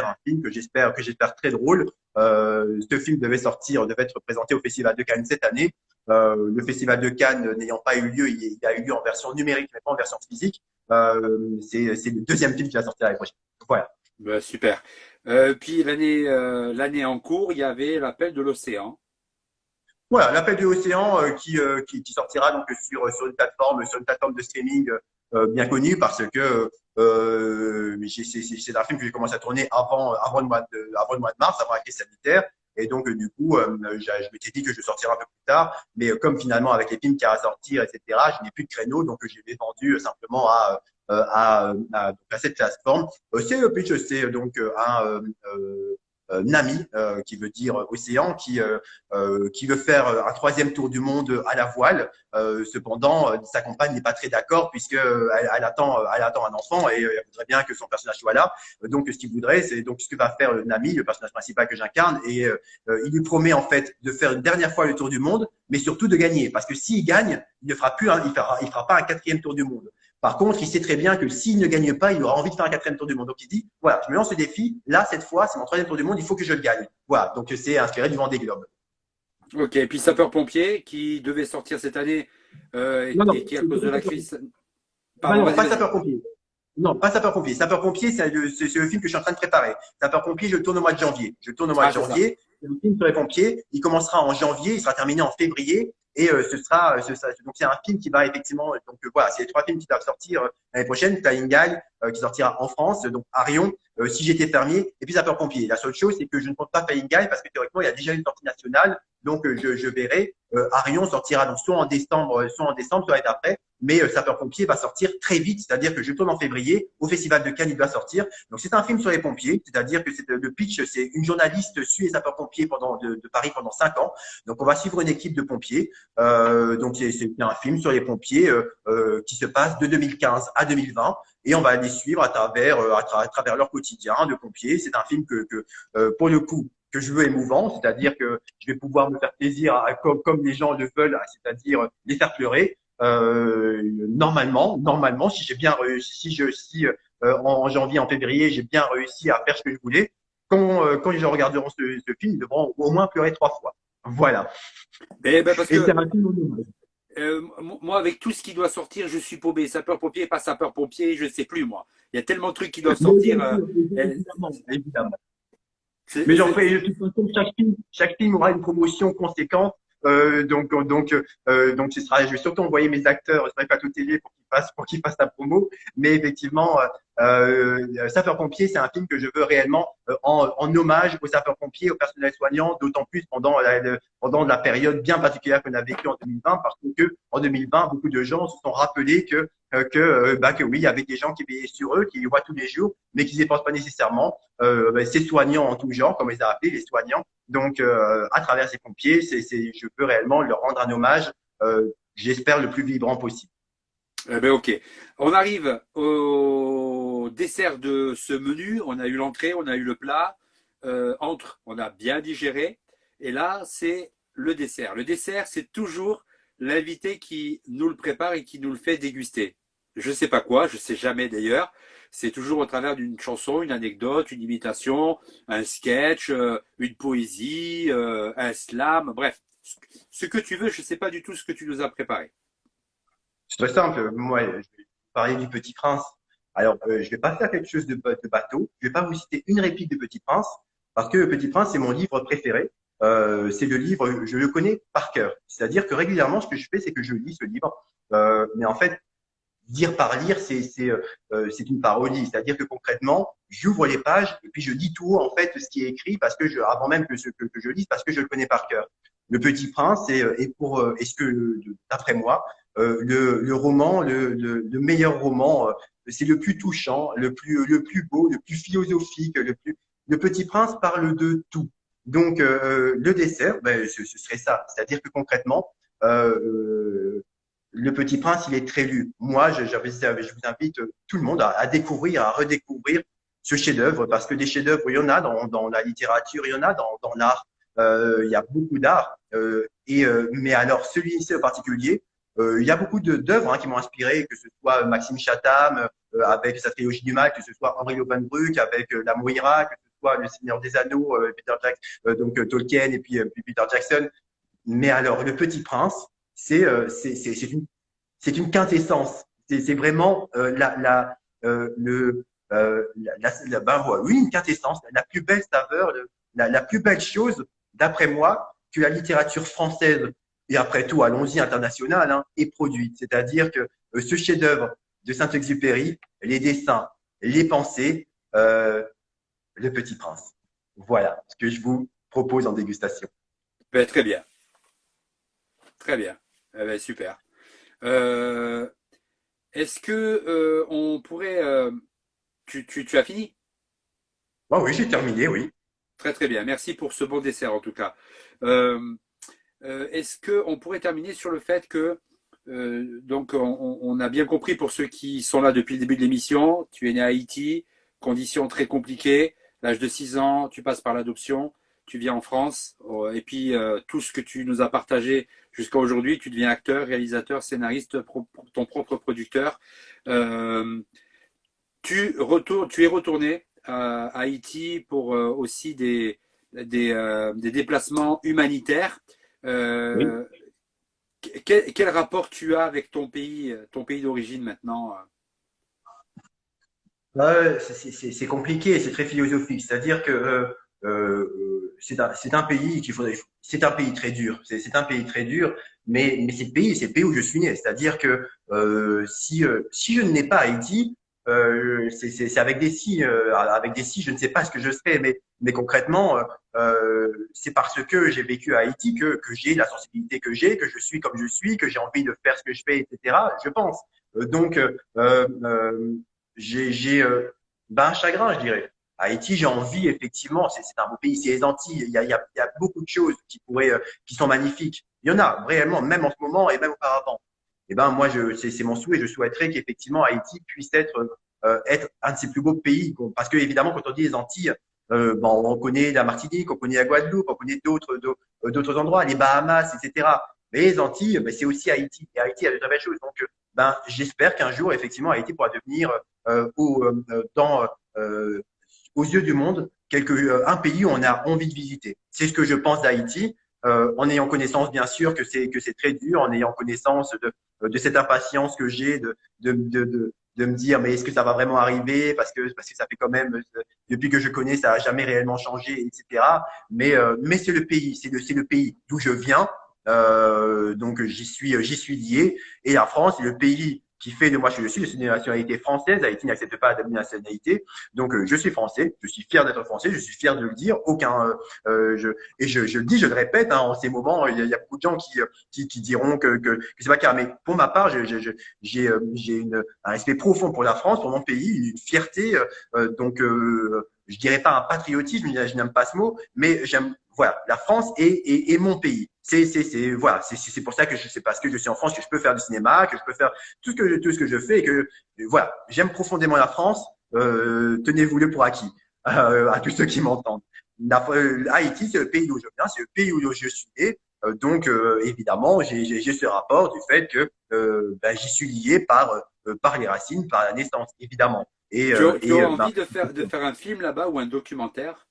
un film que j'espère très drôle. Ce film devait être présenté au Festival de Cannes cette année. Le Festival de Cannes n'ayant pas eu lieu, il a eu lieu en version numérique, mais pas en version physique. C'est le deuxième film qui va sortir l'année prochaine. Voilà. Ben, super. Puis l'année en cours, il y avait l'appel de l'océan. Voilà, l'appel de l'océan qui sortira donc sur une plateforme de streaming bien connue parce que c'est un film que j'ai commencé à tourner avant le mois de mars, avant la crise sanitaire. Et donc, du coup, je m'étais dit que je sortirais un peu plus tard. Mais comme finalement, avec les films qui à sortir, etc., je n'ai plus de créneau. Donc, je l'ai vendu simplement à cette plateforme. C'est le pitch, c'est donc Nami, qui veut dire océan, qui veut faire un troisième tour du monde à la voile. Cependant, sa compagne n'est pas très d'accord puisque elle attend un enfant et elle voudrait bien que son personnage soit là. Donc, ce qu'il voudrait, c'est donc ce que va faire Nami, le personnage principal que j'incarne, et il lui promet en fait de faire une dernière fois le tour du monde, mais surtout de gagner, parce que s'il gagne, il ne fera plus, il fera pas un quatrième tour du monde. Par contre, il sait très bien que s'il ne gagne pas, il aura envie de faire un quatrième tour du monde. Donc, il dit, voilà, je me lance ce défi. Là, cette fois, c'est mon troisième tour du monde. Il faut que je le gagne. Voilà. Donc, c'est inspiré du Vendée Globe. Ok. Et puis sapeur-pompier qui devait sortir cette année Non, et qui, à cause de la crise. Pardon, Pardon, pas sapeur-pompier. Non, pas Sapeur-Pompier. Sapeur-Pompier, c'est le film que je suis en train de préparer. Sapeur-Pompier, je le tourne au mois de janvier. Je le tourne au mois Ah, de c'est ça. janvier. Le film sur les pompiers, il commencera en janvier, il sera terminé en février. Et donc c'est un film qui va effectivement, donc voilà, c'est les trois films qui doivent sortir l'année prochaine. Flying Guy, qui sortira en France, donc Arion, Si j'étais fermier, et puis Sapeur-Pompier. La seule chose, c'est que je ne compte pas Flying Guy parce que théoriquement, il y a déjà une sortie nationale. Donc je verrai. Arion sortira donc soit en décembre, soit l'année d'après. Mais Sapeur-Pompier va sortir très vite, c'est-à-dire que je tourne en février, au Festival de Cannes, il doit sortir. Donc c'est un film sur les pompiers, c'est-à-dire que le pitch, c'est une journaliste suit les sapeurs-pompiers de Paris pendant 5 ans. Donc on va suivre une équipe de pompiers. Donc c'est un film sur les pompiers qui se passe de 2015 à 2020 et on va les suivre à travers leur quotidien de pompiers. C'est un film pour le coup que je veux émouvant, c'est-à-dire que je vais pouvoir me faire plaisir comme les gens le veulent, c'est-à-dire les faire pleurer. Normalement, si j'ai bien réussi, si en janvier, en février, j'ai bien réussi à faire ce que je voulais, quand les gens regarderont ce film, ils devront au moins pleurer 3 fois. Voilà. Eh ben parce Et c'est que un film au hommage. moi, avec tout ce qui doit sortir, je suis paumé. Sapeur-pompier, pas sapeur-pompier, je ne sais plus, moi. Il y a tellement de trucs qui doivent Mais sortir. bien sûr, Euh, évidemment. c'est- Mais j'en c'est- ferai, de toute façon, chaque film aura une promotion conséquente. Je vais surtout envoyer mes acteurs sur les plateaux télé pour qu'ils fassent la promo. Mais effectivement, Sapeurs-Pompiers, c'est un film que je veux réellement en hommage aux sapeurs-pompiers, au personnel soignant, d'autant plus pendant la période bien particulière qu'on a vécue en 2020, parce que en 2020, beaucoup de gens se sont rappelés que oui, il y avait des gens qui veillaient sur eux, qui les voient tous les jours, mais qui ne les pensent pas nécessairement. Ces soignants en tout genre, comme ils ont appelé les soignants. Donc, à travers ces pompiers, je peux réellement leur rendre un hommage, j'espère, le plus vibrant possible. eh ben, ok. On arrive au dessert de ce menu. On a eu l'entrée, on a eu le plat. On a bien digéré. Et là, c'est le dessert. Le dessert, c'est toujours l'invité qui nous le prépare et qui nous le fait déguster. Je ne sais pas quoi, je ne sais jamais d'ailleurs. C'est toujours au travers d'une chanson, une anecdote, une imitation, un sketch, une poésie, un slam, bref. Ce que tu veux, je ne sais pas du tout ce que tu nous as préparé. C'est très simple. Moi, je vais parler du Petit Prince. Alors, je vais pas faire quelque chose de bateau. Je vais pas vous citer une réplique du Petit Prince parce que le Petit Prince, c'est mon livre préféré. C'est le livre, je le connais par cœur. C'est-à-dire que régulièrement, ce que je fais, c'est que je lis ce livre. Mais en fait, lire par lire, c'est une parodie. C'est-à-dire que concrètement, j'ouvre les pages et puis je dis tout haut, en fait, ce qui est écrit parce que avant même que je lise, parce que je le connais par cœur. Le Petit Prince est ce que, d'après moi, le roman, le meilleur roman, c'est le plus touchant, le plus beau, le plus philosophique, le Petit Prince parle de tout. Donc, le dessert, ce serait ça. C'est-à-dire que concrètement, le Petit Prince, il est très lu. Moi, je vous invite tout le monde à découvrir, à redécouvrir ce chef-d'œuvre, parce que des chefs-d'œuvre, il y en a dans la littérature, il y en a dans l'art. Il y a beaucoup d'art. Mais alors, celui-ci en particulier, il y a beaucoup d'œuvres qui m'ont inspiré, que ce soit Maxime Chatham avec sa trilogie du mal, que ce soit Henri Lovenbruck avec La Moira, que ce soit Le Seigneur des Anneaux, Tolkien et puis Peter Jackson. Mais alors, Le Petit Prince, c'est euh, c'est c'est c'est une c'est une quintessence. C'est vraiment oui, une quintessence, la plus belle saveur, la plus belle chose, d'après moi, que la littérature française, et après tout, allons-y, internationale, ait produite. C'est-à-dire que ce chef-d'œuvre de Saint-Exupéry, les dessins, les pensées, le Petit Prince. Voilà ce que je vous propose en dégustation. Ben, très bien, très bien. Eh ben, super. Euh, Est-ce que on pourrait. Tu as fini? Oh oui, j'ai terminé, oui. Très très bien. Merci pour ce bon dessert en tout cas. Euh, Est-ce qu'on pourrait terminer sur le fait que, donc on a bien compris pour ceux qui sont là depuis le début de l'émission, tu es né à Haïti, conditions très compliquées, l'âge de 6 ans, tu passes par l'adoption, tu viens en France, et puis tout ce que tu nous as partagé jusqu'à aujourd'hui, tu deviens acteur, réalisateur, scénariste, ton propre producteur. Euh, Tu es retourné à Haïti pour aussi des déplacements humanitaires. Oui. Euh, quel rapport tu as avec ton pays d'origine maintenant? C'est compliqué, c'est très philosophique. C'est-à-dire que c'est un pays qu'il faudrait. C'est un pays très dur. C'est un pays très dur, mais c'est le pays où je suis né. C'est-à-dire que si je ne nais pas Haïti, c'est avec des si, je ne sais pas ce que je serais, mais concrètement, c'est parce que j'ai vécu à Haïti que j'ai la sensibilité que j'ai, que je suis comme je suis, que j'ai envie de faire ce que je fais, etc. Je pense. Donc, j'ai ben, un chagrin, je dirais. Haïti, j'ai envie, effectivement, c'est un beau pays, c'est les Antilles, il y a beaucoup de choses qui sont magnifiques. Il y en a, réellement, même en ce moment et même auparavant. Et ben, moi, c'est mon souhait, je souhaiterais qu'effectivement Haïti puisse être un de ces plus beaux pays. Parce que, évidemment, quand on dit les Antilles, bon, on connaît la Martinique, on connaît la Guadeloupe, on connaît d'autres endroits, les Bahamas, etc. Mais les Antilles, ben, c'est aussi Haïti. Et Haïti a de très belles choses. Donc, ben, j'espère qu'un jour, effectivement, Haïti pourra devenir dans aux yeux du monde un pays où on a envie de visiter. C'est ce que je pense d'Haïti, en ayant connaissance bien sûr que c'est très dur, en ayant connaissance de cette impatience que j'ai de me dire mais est-ce que ça va vraiment arriver parce que ça fait quand même depuis que je connais ça a jamais réellement changé etc. Mais c'est le pays c'est le pays d'où je viens donc j'y suis lié et la France c'est le pays qui fait de moi je suis de nationalité française. Haïti n'accepte pas la double nationalité. Donc je suis français, je suis fier d'être français, je suis fier de le dire. Je le dis, je le répète. Hein, en ces moments, il y a beaucoup de gens qui diront que c'est pas clair. Mais pour ma part, j'ai un respect profond pour la France, pour mon pays, une fierté. Je dirais pas un patriotisme, je n'aime pas ce mot, mais j'aime voilà, la France est mon pays. Voilà, c'est pour ça que c'est parce que je suis en France que je peux faire du cinéma, que je peux faire tout ce que je fais et que voilà, j'aime profondément la France. Tenez-vous-le pour acquis à tous ceux qui m'entendent. Haïti, c'est le pays d'où je viens, c'est le pays où je suis né. Donc évidemment, j'ai ce rapport du fait que ben, j'y suis lié par les racines, par la naissance, évidemment. Tu as envie de faire un film là-bas ou un documentaire?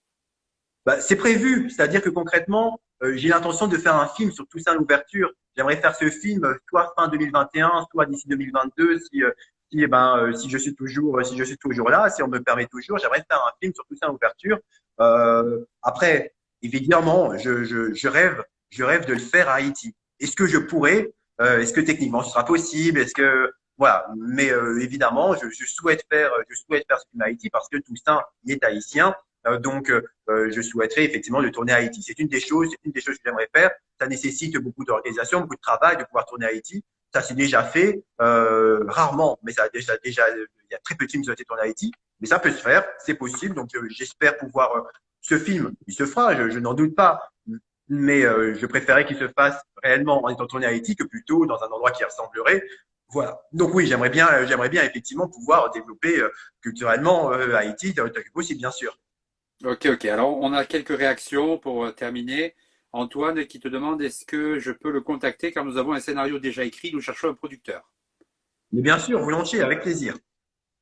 Bah, c'est prévu, c'est-à-dire que concrètement, j'ai l'intention de faire un film sur Toussaint l'ouverture. J'aimerais faire ce film soit fin 2021, soit d'ici 2022, si je suis toujours là, si on me le permet toujours, j'aimerais faire un film sur Toussaint l'ouverture. Après, évidemment, je rêve de le faire à Haïti. Est-ce que je pourrais est-ce que techniquement ce sera possible? Est-ce que voilà, mais évidemment, je souhaite faire ce film à Haïti parce que Toussaint il est haïtien. Je souhaiterais effectivement de tourner à Haïti. C'est une des choses que j'aimerais faire. Ça nécessite beaucoup d'organisation, beaucoup de travail de pouvoir tourner à Haïti. Ça c'est déjà fait, rarement, mais ça a déjà, il y a très peu de films qui ont été tournés à Haïti, mais ça peut se faire, c'est possible. Donc j'espère pouvoir. Ce film, il se fera, je n'en doute pas. Mais je préférais qu'il se fasse réellement en étant tourné à Haïti que plutôt dans un endroit qui ressemblerait. Voilà. Donc oui, j'aimerais bien effectivement pouvoir développer culturellement Haïti, tant que possible, bien sûr. Ok, ok. Alors, on a quelques réactions pour terminer. Antoine qui te demande est-ce que je peux le contacter car nous avons un scénario déjà écrit, nous cherchons un producteur. Mais bien sûr, volontiers, avec plaisir.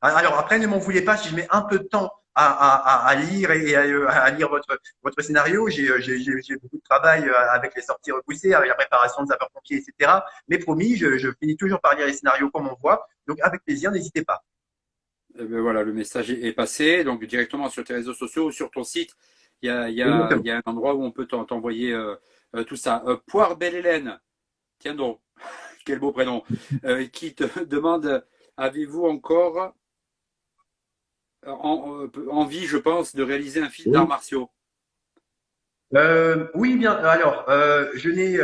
Alors après, ne m'en voulez pas si je mets un peu de temps à lire et à lire votre scénario. J'ai beaucoup de travail avec les sorties repoussées, avec la préparation de sapeurs-pompiers, etc. Mais promis, je finis toujours par lire les scénarios comme on voit. Donc avec plaisir, n'hésitez pas. Eh ben voilà, le message est passé. Donc directement sur tes réseaux sociaux ou sur ton site, il Exactement. y a un endroit où on peut t'envoyer tout ça. Poire Belle Hélène, tiens donc, quel beau prénom, qui te demande avez-vous encore envie, je pense, de réaliser un film d'arts Oui. martiaux? Oui, bien. Alors, je n'ai.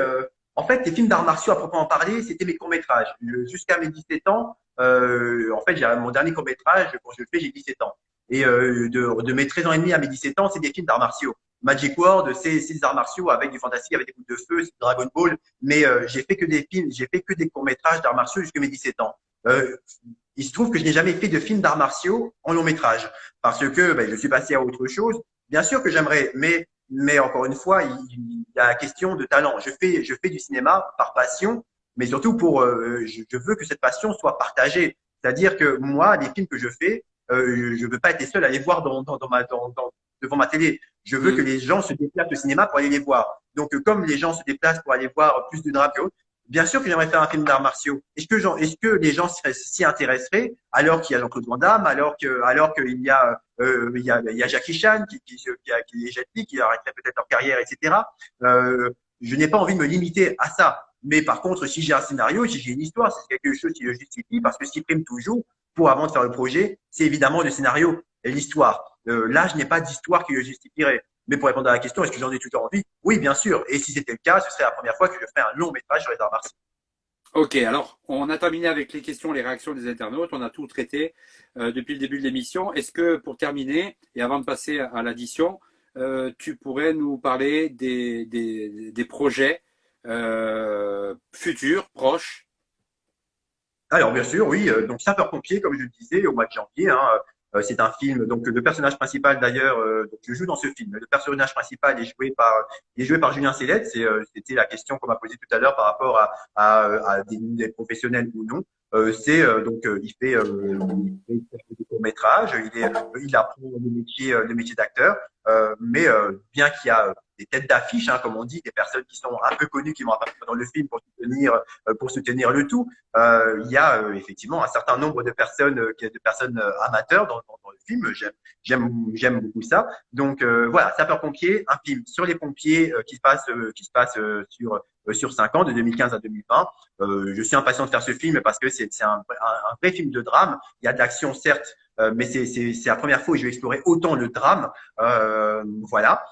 En fait, les films d'arts martiaux, à proprement parler, c'était mes courts-métrages. Jusqu'à mes 17 ans, en fait, j'ai mon dernier court-métrage, quand je le fais, j'ai 17 ans. Et de mes 13 ans et demi à mes 17 ans, c'est des films d'arts martiaux. Magic World, c'est des arts martiaux avec du fantastique, avec des boules de feu, c'est Dragon Ball. Mais j'ai fait que des films, j'ai fait que des courts-métrages d'arts martiaux jusqu'à mes 17 ans. Il se trouve que je n'ai jamais fait de films d'arts martiaux en long métrage parce que ben, je suis passé à autre chose. Bien sûr que j'aimerais, mais encore une fois, il y a la question de talent. Je fais du cinéma par passion, mais surtout je veux que cette passion soit partagée. C'est-à-dire que moi, les films que je fais, je veux pas être les seuls à les voir devant ma télé. Je veux que Hmm. les gens se déplacent au cinéma pour aller les voir. Donc, comme les gens se déplacent pour aller voir plus de drapeaux, Bien sûr que j'aimerais faire un film d'arts martiaux. Est-ce que les gens s'y intéresseraient alors qu'il y a Jean-Claude Van Damme, alors qu'il y a, il y a Jackie Chan qui est Jet Li, qui arrêterait peut-être leur carrière, etc. Je n'ai pas envie de me limiter à ça. Mais par contre, si j'ai un scénario, si j'ai une histoire, c'est quelque chose qui le justifie, parce que ce qui prime toujours pour avant de faire le projet, c'est évidemment le scénario et l'histoire. Là, je n'ai pas d'histoire qui le justifierait. Mais pour répondre à la question, est-ce que j'en ai toujours envie? Oui, bien sûr. Et si c'était le cas, ce serait la première fois que je ferais un long métrage sur les arts martiaux. Ok, alors on a terminé avec les questions, les réactions des internautes, on a tout traité depuis le début de l'émission. Est-ce que pour terminer, et avant de passer à l'addition, tu pourrais nous parler des projets futurs, proches? Alors, bien sûr, oui. Donc, Sapeur-pompier, comme je le disais, au mois de janvier, hein, c'est un film. Donc, le personnage principal, d'ailleurs, donc je joue dans ce film. Le personnage principal est joué par Julien Cellet. C'était la question qu'on m'a posée tout à l'heure par rapport à des professionnels ou non. Il fait des courts-métrages. Il apprend le métier d'acteur. Bien qu'il y a des têtes d'affiche, hein, comme on dit, des personnes qui sont un peu connues, qui vont apparaître dans le film pour soutenir le tout. Il y a effectivement un certain nombre de personnes, amateurs dans le film. J'aime beaucoup ça. Donc voilà, Sapeur-pompier, un film sur les pompiers qui se passe sur 5 ans, de 2015 à 2020. Je suis impatient de faire ce film parce que c'est un vrai film de drame. Il y a de l'action, certes, mais c'est la première fois où je vais explorer autant le drame. Voilà.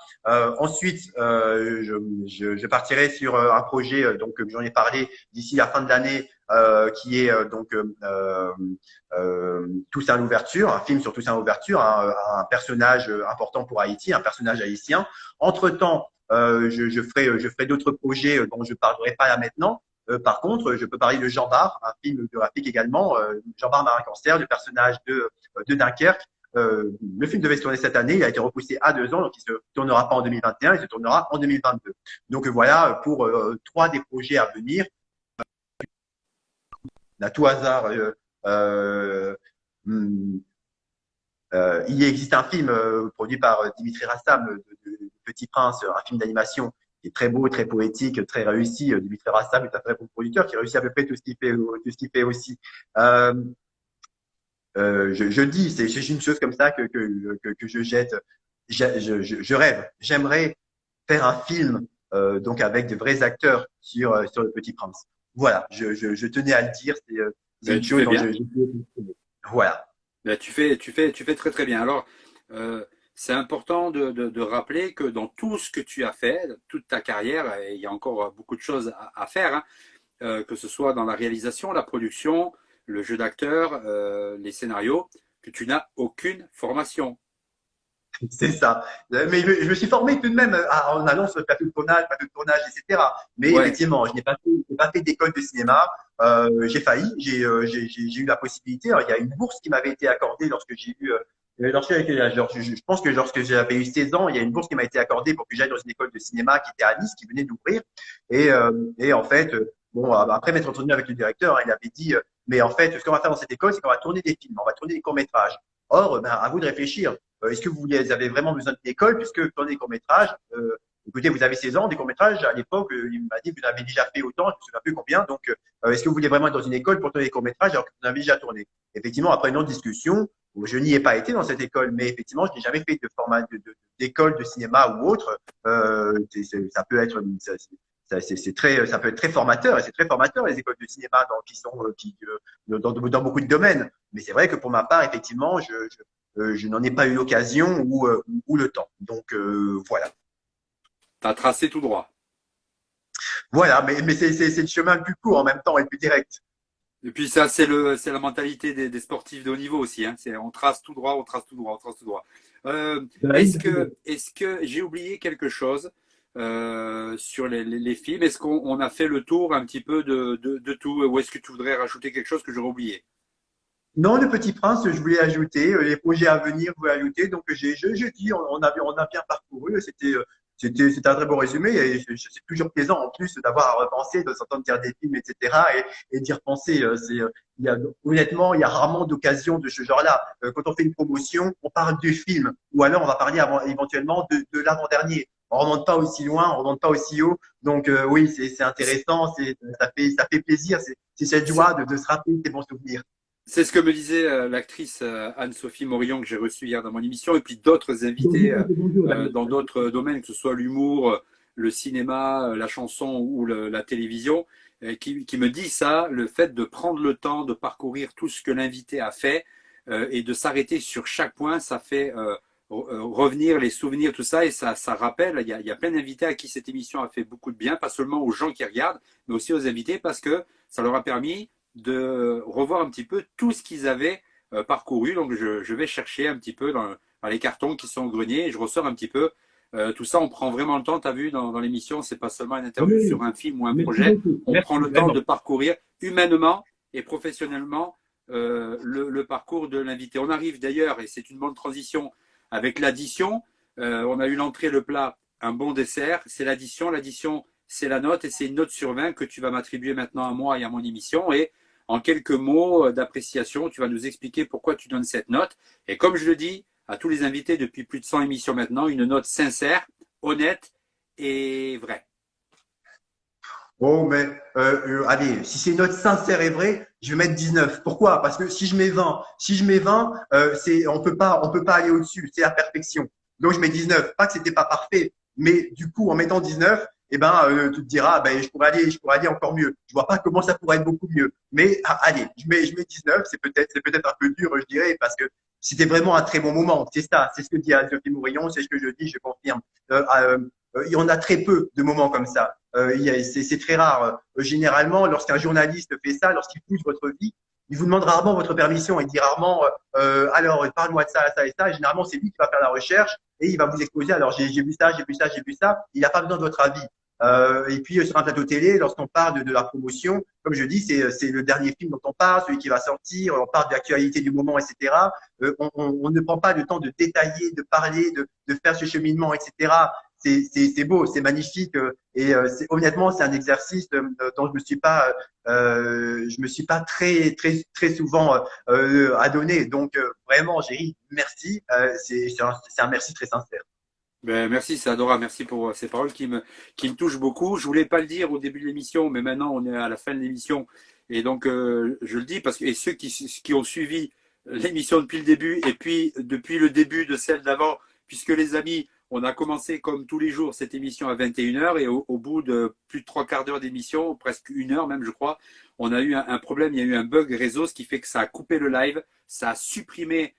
Ensuite, je partirai sur un projet, donc j'en ai parlé d'ici la fin de l'année, qui est Toussaint l'ouverture, un film sur Toussaint l'ouverture, un personnage important pour Haïti, un personnage haïtien. Entre-temps, je ferai d'autres projets dont je parlerai pas là maintenant. Par contre, je peux parler de Jean Bart, un film biographique également, Jean Bart Marin Cancer, le personnage de Dunkerque. Le film devait se tourner cette année, il a été repoussé à 2 ans, donc il se tournera pas en 2021, il se tournera en 2022. Donc voilà pour 3 des projets à venir. À tout hasard, hmm, il existe un film produit par Dimitri Rassam, de Petit Prince, un film d'animation qui est très beau, très poétique, très réussi. Dimitri Rassam est un très bon producteur qui réussit à peu près tout ce qu'il fait aussi. Euh, je dis, c'est une chose comme ça que je jette. Je rêve. J'aimerais faire un film donc avec de vrais acteurs sur le Petit Prince. Voilà, je tenais à le dire. C'est Ben, une tu chose fais dont bien. voilà. Ben, tu fais très très bien. Alors, euh, c'est important de rappeler que dans tout ce que tu as fait, toute ta carrière, et il y a encore beaucoup de choses à faire, hein, que ce soit dans la réalisation, la production, le jeu d'acteur, les scénarios, que tu n'as aucune formation. C'est ça. Mais je me suis formé tout de même en allant sur le plateau de tournage, etc. Mais Ouais, effectivement, je n'ai pas fait d'école de cinéma. J'ai failli, j'ai eu la possibilité. Alors, il y a une bourse qui m'avait été accordée lorsque j'ai eu, je pense que lorsque j'avais eu 16 ans, il y a une bourse qui m'a été accordée pour que j'aille dans une école de cinéma qui était à Nice, qui venait d'ouvrir. Et en fait, bon, après m'être entretenu avec le directeur, hein, il avait dit, mais en fait, ce qu'on va faire dans cette école, c'est qu'on va tourner des films, on va tourner des courts-métrages. Or, ben, à vous de réfléchir. Est-ce que vous avez vraiment besoin d'une école puisque dans des courts-métrages, écoutez, vous avez 16 ans, des courts-métrages, à l'époque, il m'a dit que vous en avez déjà fait autant, je ne me souviens plus combien, donc est-ce que vous voulez vraiment être dans une école pour tourner des courts-métrages alors que vous en avez déjà tourné? Effectivement, après une autre discussion, je n'y ai pas été dans cette école, mais effectivement, je n'ai jamais fait de format d'école de cinéma ou autre. Ça peut être ça peut être très formateur et c'est très formateur les écoles de cinéma dans beaucoup de domaines. Mais c'est vrai que pour ma part, effectivement, je n'en ai pas eu l'occasion ou le temps. Donc voilà. tu as tracé tout droit. Voilà, mais c'est le chemin le plus court en même temps et le plus direct. Et puis ça, c'est la mentalité des sportifs de haut niveau aussi, hein. On trace tout droit, on trace tout droit, on trace tout droit. Est-ce que j'ai oublié quelque chose sur les films? Est-ce qu'on a fait le tour un petit peu de tout? Ou est-ce que tu voudrais rajouter quelque chose que j'aurais oublié? Non, le Petit Prince, je voulais ajouter les projets à venir, je voulais ajouter. Donc je dis, on a bien parcouru. C'était un très beau résumé et c'est toujours plaisant en plus d'avoir à repenser, de s'entendre dire des films, etc. Et d'y repenser. Honnêtement, il y a rarement d'occasion de ce genre-là. Quand on fait une promotion, on parle du film ou alors on va parler éventuellement de l'avant-dernier. on remonte pas aussi loin, on remonte pas aussi haut. Donc oui, c'est intéressant, ça fait plaisir, c'est cette joie de se rappeler ces bons souvenirs. C'est ce que me disait l'actrice Anne-Sophie Morillon que j'ai reçue hier dans mon émission, et puis d'autres invités dans d'autres domaines, que ce soit l'humour, le cinéma, la chanson ou la télévision, qui me dit ça, le fait de prendre le temps de parcourir tout ce que l'invité a fait et de s'arrêter sur chaque point, ça fait revenir les souvenirs, tout ça, et ça rappelle, il y a plein d'invités à qui cette émission a fait beaucoup de bien, pas seulement aux gens qui regardent, mais aussi aux invités, parce que ça leur a permis de revoir un petit peu tout ce qu'ils avaient parcouru. Donc je vais chercher un petit peu dans les cartons qui sont au grenier et je ressors un petit peu tout ça. On prend vraiment le temps, tu as vu dans l'émission, c'est pas seulement une interview sur un film ou un projet, on prend le temps de parcourir humainement et professionnellement le parcours de l'invité. On arrive d'ailleurs, et c'est une bonne transition, avec l'addition. On a eu l'entrée, le plat, un bon dessert, c'est l'addition. L'addition, c'est la note, et c'est une note sur 20 que tu vas m'attribuer maintenant à moi et à mon émission. Et en quelques mots d'appréciation, tu vas nous expliquer pourquoi tu donnes cette note. Et comme je le dis à tous les invités depuis plus de 100 émissions maintenant, une note sincère, honnête et vraie. Bon, mais allez, si c'est une note sincère et vraie, je vais mettre 19. Pourquoi? Parce que si je mets 20, on peut pas aller au-dessus, c'est la perfection. Donc je mets 19. Pas que c'était pas parfait, mais du coup, en mettant 19, tu te diras, ben, je pourrais aller encore mieux. Je vois pas comment ça pourrait être beaucoup mieux. Mais allez, je mets 19. C'est peut-être un peu dur, je dirais, parce que c'était vraiment un très bon moment. C'est ça, c'est ce que dit Anne-Sophie Mourillon, c'est ce que je dis, je confirme. Il y en a très peu de moments comme ça. C'est très rare. Généralement, lorsqu'un journaliste fait ça, lorsqu'il pousse votre vie, il vous demande rarement votre permission. Il dit rarement, alors parle-moi de ça, ça et ça. Et généralement, c'est lui qui va faire la recherche et il va vous exposer. Alors j'ai vu ça, j'ai vu ça, j'ai vu ça. Il n'a pas besoin de votre avis. Et puis sur un plateau télé, lorsqu'on parle de la promotion, comme je dis, c'est le dernier film dont on parle, celui qui va sortir. On parle de l'actualité du moment, etc. On ne prend pas le temps de détailler, de parler, de faire ce cheminement, etc. C'est beau, c'est magnifique honnêtement c'est un exercice dont je me suis pas très souvent adonné. Donc vraiment, Géry, merci. C'est un merci très sincère. Ben, merci, c'est adorable. Merci pour ces paroles qui me touchent beaucoup. Je voulais pas le dire au début de l'émission, mais maintenant on est à la fin de l'émission. Et donc, je le dis parce que et ceux qui ont suivi l'émission depuis le début et puis depuis le début de celle d'avant, puisque les amis, on a commencé comme tous les jours cette émission à 21h et au bout de plus de 3/4 d'heure d'émission, presque 1 heure même, je crois, on a eu un problème, il y a eu un bug réseau, ce qui fait que ça a coupé le live, ça a supprimé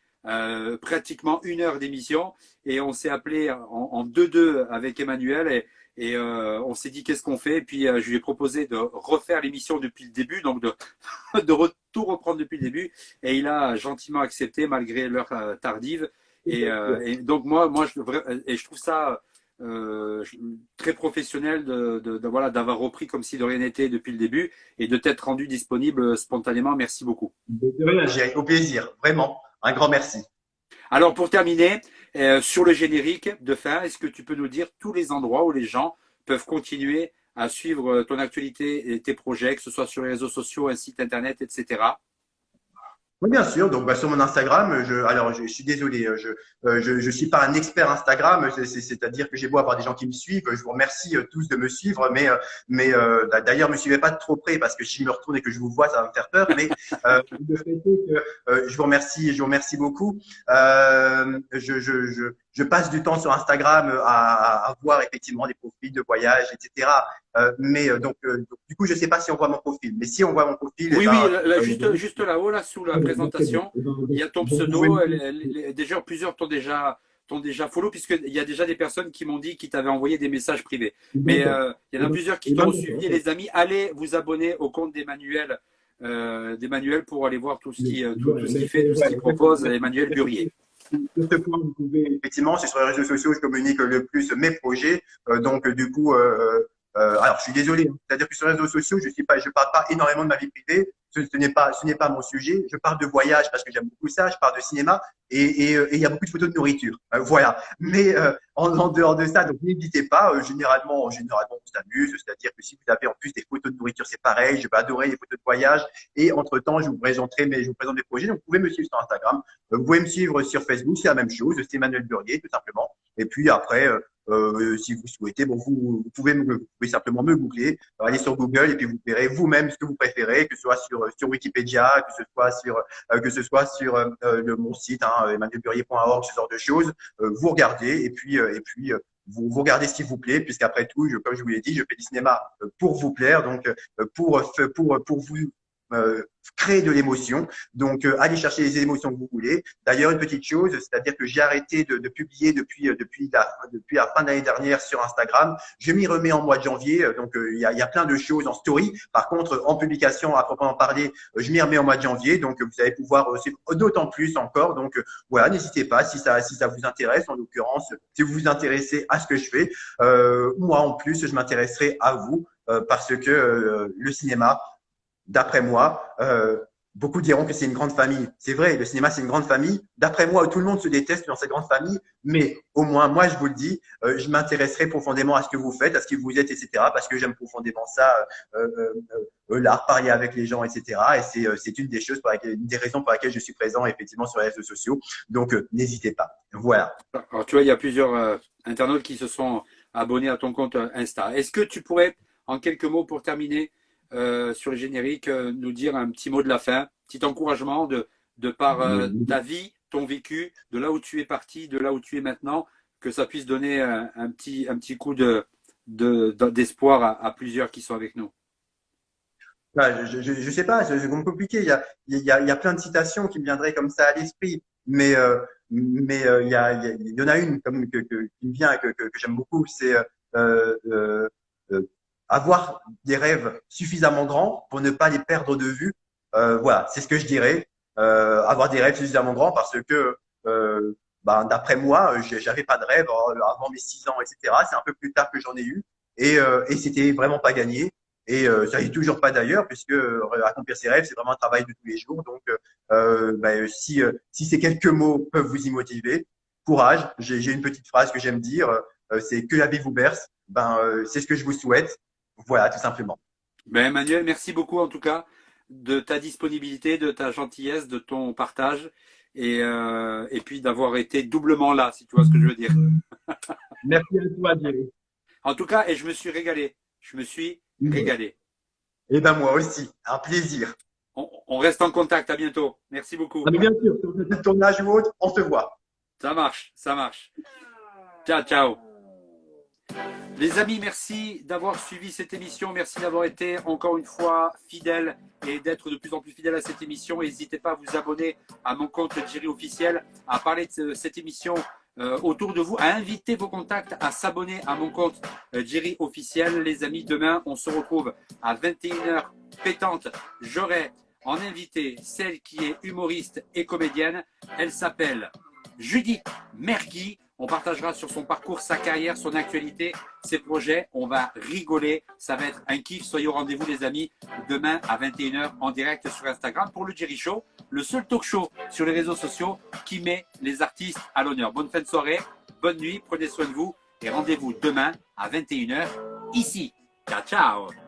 pratiquement 1 heure d'émission et on s'est appelé en 2-2 avec Emmanuel et on s'est dit qu'est-ce qu'on fait, et puis je lui ai proposé de refaire l'émission depuis le début, donc de tout reprendre depuis le début, et il a gentiment accepté malgré l'heure tardive. Et donc moi je trouve ça très professionnel voilà, d'avoir repris comme si de rien n'était depuis le début et de t'être rendu disponible spontanément. Merci beaucoup. J'ai au plaisir, vraiment. Un grand merci. Alors pour terminer, sur le générique de fin, est-ce que tu peux nous dire tous les endroits où les gens peuvent continuer à suivre ton actualité et tes projets, que ce soit sur les réseaux sociaux, un site internet, etc. Oui, bien sûr. Donc, sur mon Instagram, je suis désolé, je suis pas un expert Instagram. C'est-à-dire que j'ai beau avoir des gens qui me suivent. Je vous remercie tous de me suivre, d'ailleurs, me suivez pas de trop près parce que si je me retourne et que je vous vois, ça va me faire peur. Mais le fait est que je vous remercie beaucoup. Je passe du temps sur Instagram à voir effectivement des profils de voyage, etc. Donc, du coup, je sais pas si on voit mon profil, mais si on voit mon profil, oui, là, juste là-haut, là, sous la présentation, il y a ton pseudo. Déjà, plusieurs t'ont déjà follow, puisqu'il y a déjà des personnes qui m'ont dit qu'ils t'avaient envoyé des messages privés. Mais il y en a plusieurs qui t'ont suivi. Et les amis, allez vous abonner au compte d'Emmanuel pour aller voir tout ce qu'il fait, tout ce qu'il propose, Emmanuel Burier. Vous pouvez, effectivement, c'est sur les réseaux sociaux, je communique le plus mes projets. Donc, du coup, alors, je suis désolé. C'est-à-dire que sur les réseaux sociaux, je parle pas énormément de ma vie privée. Ce n'est pas mon sujet. Je parle de voyage parce que j'aime beaucoup ça. Je parle de cinéma. et il y a beaucoup de photos de nourriture. Voilà. Mais en dehors de ça, donc n'hésitez pas. Généralement, on s'amuse. C'est-à-dire que si vous avez en plus des photos de nourriture, c'est pareil. Je vais adorer les photos de voyage. Et entre-temps, je vous présente mes projets. Donc, vous pouvez me suivre sur Instagram. Vous pouvez me suivre sur Facebook. C'est la même chose. C'est Emmanuel Burguet, tout simplement. Et puis après, si vous souhaitez, bon, vous pouvez simplement me googler, aller sur Google et puis vous verrez vous-même ce que vous préférez, que ce soit sur Wikipédia, que ce soit sur mon site, emmanuelburguet.org, ce genre de choses. Vous regardez et puis vous regardez ce qui vous plaît, puisqu'après tout, comme je vous l'ai dit, je fais du cinéma pour vous plaire, donc pour vous créer de l'émotion. Donc, allez chercher les émotions que vous voulez. D'ailleurs, une petite chose, c'est-à-dire que j'ai arrêté de publier depuis la fin de l'année dernière sur Instagram. Je m'y remets en mois de janvier. Donc, il y a plein de choses en story. Par contre, en publication, à proprement parler, je m'y remets en mois de janvier. Donc, vous allez pouvoir suivre d'autant plus encore. Donc, voilà, n'hésitez pas si ça vous intéresse. En l'occurrence, si vous vous intéressez à ce que je fais, moi en plus, je m'intéresserai à vous parce que le cinéma, d'après moi, beaucoup diront que c'est une grande famille. C'est vrai, le cinéma, c'est une grande famille. D'après moi, tout le monde se déteste dans cette grande famille, mais au moins, moi, je vous le dis, je m'intéresserai profondément à ce que vous faites, à ce que vous êtes, etc., parce que j'aime profondément ça, l'art, parler avec les gens, etc. Et c'est une une des raisons pour lesquelles je suis présent, effectivement, sur les réseaux sociaux. Donc, n'hésitez pas. Voilà. Alors, tu vois, il y a plusieurs internautes qui se sont abonnés à ton compte Insta. Est-ce que tu pourrais, en quelques mots pour terminer, sur le générique, nous dire un petit mot de la fin, petit encouragement de par ta vie, ton vécu, de là où tu es parti, de là où tu es maintenant, que ça puisse donner un petit coup d'espoir à plusieurs qui sont avec nous. Je sais pas, c'est compliqué. Il y a plein de citations qui me viendraient comme ça à l'esprit, mais il y en a une qui me vient que j'aime beaucoup, c'est avoir des rêves suffisamment grands pour ne pas les perdre de vue. Voilà, c'est ce que je dirais. Avoir des rêves suffisamment grands parce que, d'après moi, j'avais pas de rêve avant mes 6 ans, etc. C'est un peu plus tard que j'en ai eu et c'était vraiment pas gagné. Et ça n'est toujours pas d'ailleurs, puisque accomplir ses rêves, c'est vraiment un travail de tous les jours. Donc, si ces quelques mots peuvent vous y motiver, courage. J'ai une petite phrase que j'aime dire, c'est que la vie vous berce. C'est ce que je vous souhaite. Voilà, tout simplement. Ben, Emmanuel, merci beaucoup en tout cas de ta disponibilité, de ta gentillesse, de ton partage et puis d'avoir été doublement là, si tu vois ce que je veux dire. Merci à toi, Thierry. En tout cas, et je me suis régalé. Je me suis régalé. Et ben moi aussi, un plaisir. On reste en contact, à bientôt. Merci beaucoup. Mais bien sûr, sur le tournage ou autre, on se voit. Ça marche, ça marche. Ciao, ciao. Les amis, merci d'avoir suivi cette émission. Merci d'avoir été encore une fois fidèles et d'être de plus en plus fidèles à cette émission. N'hésitez pas à vous abonner à mon compte Jerry officiel, à parler de cette émission autour de vous, à inviter vos contacts à s'abonner à mon compte Jerry officiel. Les amis, demain, on se retrouve à 21h pétante. J'aurai en invité celle qui est humoriste et comédienne. Elle s'appelle Judith Mergui. On partagera sur son parcours, sa carrière, son actualité, ses projets. On va rigoler. Ça va être un kiff. Soyez au rendez-vous, les amis, demain à 21h en direct sur Instagram pour le Jerry Show, le seul talk show sur les réseaux sociaux qui met les artistes à l'honneur. Bonne fin de soirée, bonne nuit, prenez soin de vous et rendez-vous demain à 21h ici. Ciao, ciao!